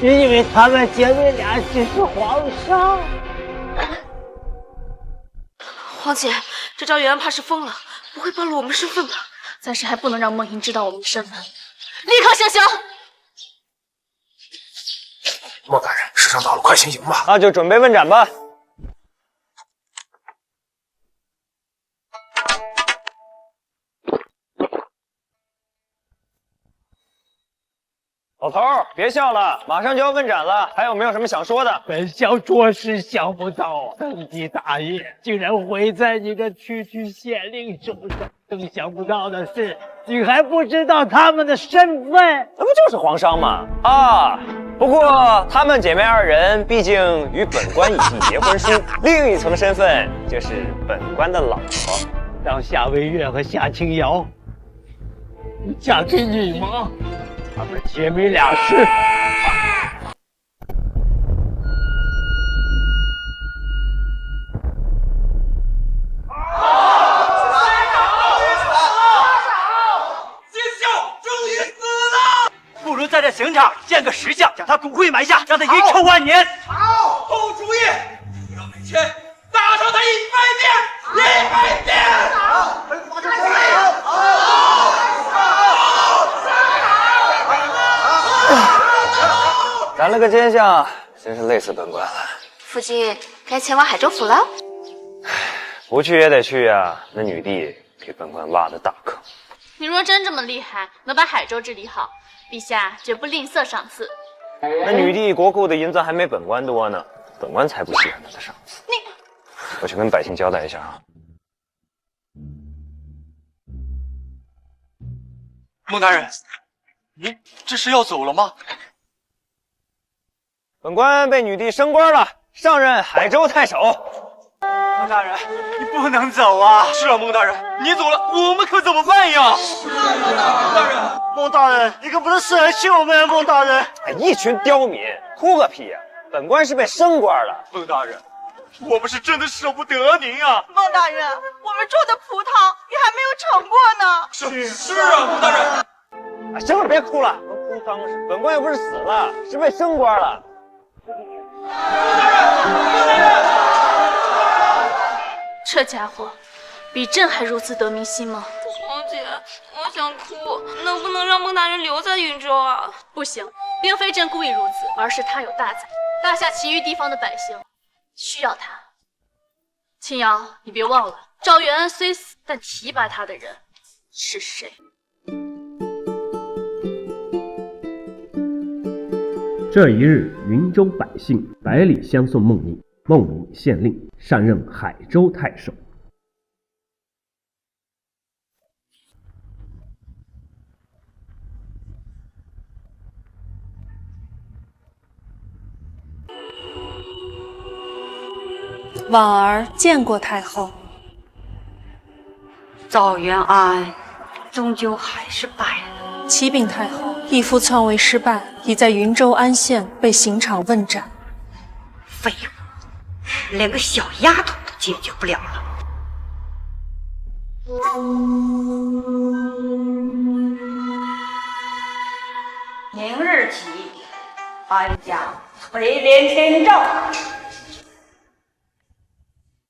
你以为她们姐妹俩只是皇上？皇姐，这赵元安怕是疯了，不会暴露我们身份吧？暂时还不能让梦莹知道我们的身份，立刻行刑！孟大人，时辰到了，快行刑吧！那就准备问斩吧。老头儿，别笑了，马上就要问斩了，还有没有什么想说的？本相着实想不到，登基大业竟然毁在你这区县令手上。更想不到的是，你还不知道他们的身份，那不就是皇商吗？啊，不过她们姐妹二人毕竟与本官已经结婚书，另一层身份就是本官的老婆。让夏魏月和夏清瑶嫁给你吗？她们姐妹俩是。不如在这刑场建个石像，将他骨灰埋下，让他遗臭万年。好，好主意！让美谦打伤他100遍，100遍！好，斩了个奸相，真是累死本官了。夫君该前往海州府了。不去也得去呀，那女帝给本官挖的大坑。你若真这么厉害，能把海州治理好，陛下绝不吝啬赏赐。那女帝国库的银子还没本官多呢，本官才不稀罕她的赏赐。我去跟百姓交代一下啊。孟大人，您这是要走了吗？本官被女帝升官了，上任海州太守。孟大人，你不能走啊！是啊，孟大人，你走了，我们可怎么办呀？孟大人，你可不能舍弃我们，孟大人！哎，一群刁民，哭个屁呀！本官是被升官了。孟大人，我们是真的舍不得您啊！孟大人，我们种的葡萄也还没有成过呢。是啊，孟大人。啊，行了，别哭了，跟哭丧事。本官又不是死了，是被升官了。这家伙比朕还如此得民心吗？皇姐，我想哭，能不能让孟大人留在云州啊？不行，并非朕故意如此，而是他有大才，大夏其余地方的百姓需要他。青瑶，你别忘了，赵元安虽死，但提拔他的人是谁？这一日，云州百姓百里相送孟宁。孟宁县令上任海州太守。婉儿见过太后。赵元安终究还是败了。启禀太后，义父篡位失败，已在云州安县被刑场问斩。废物！连个小丫头都解决不了了。明日起，安将垂帘听政，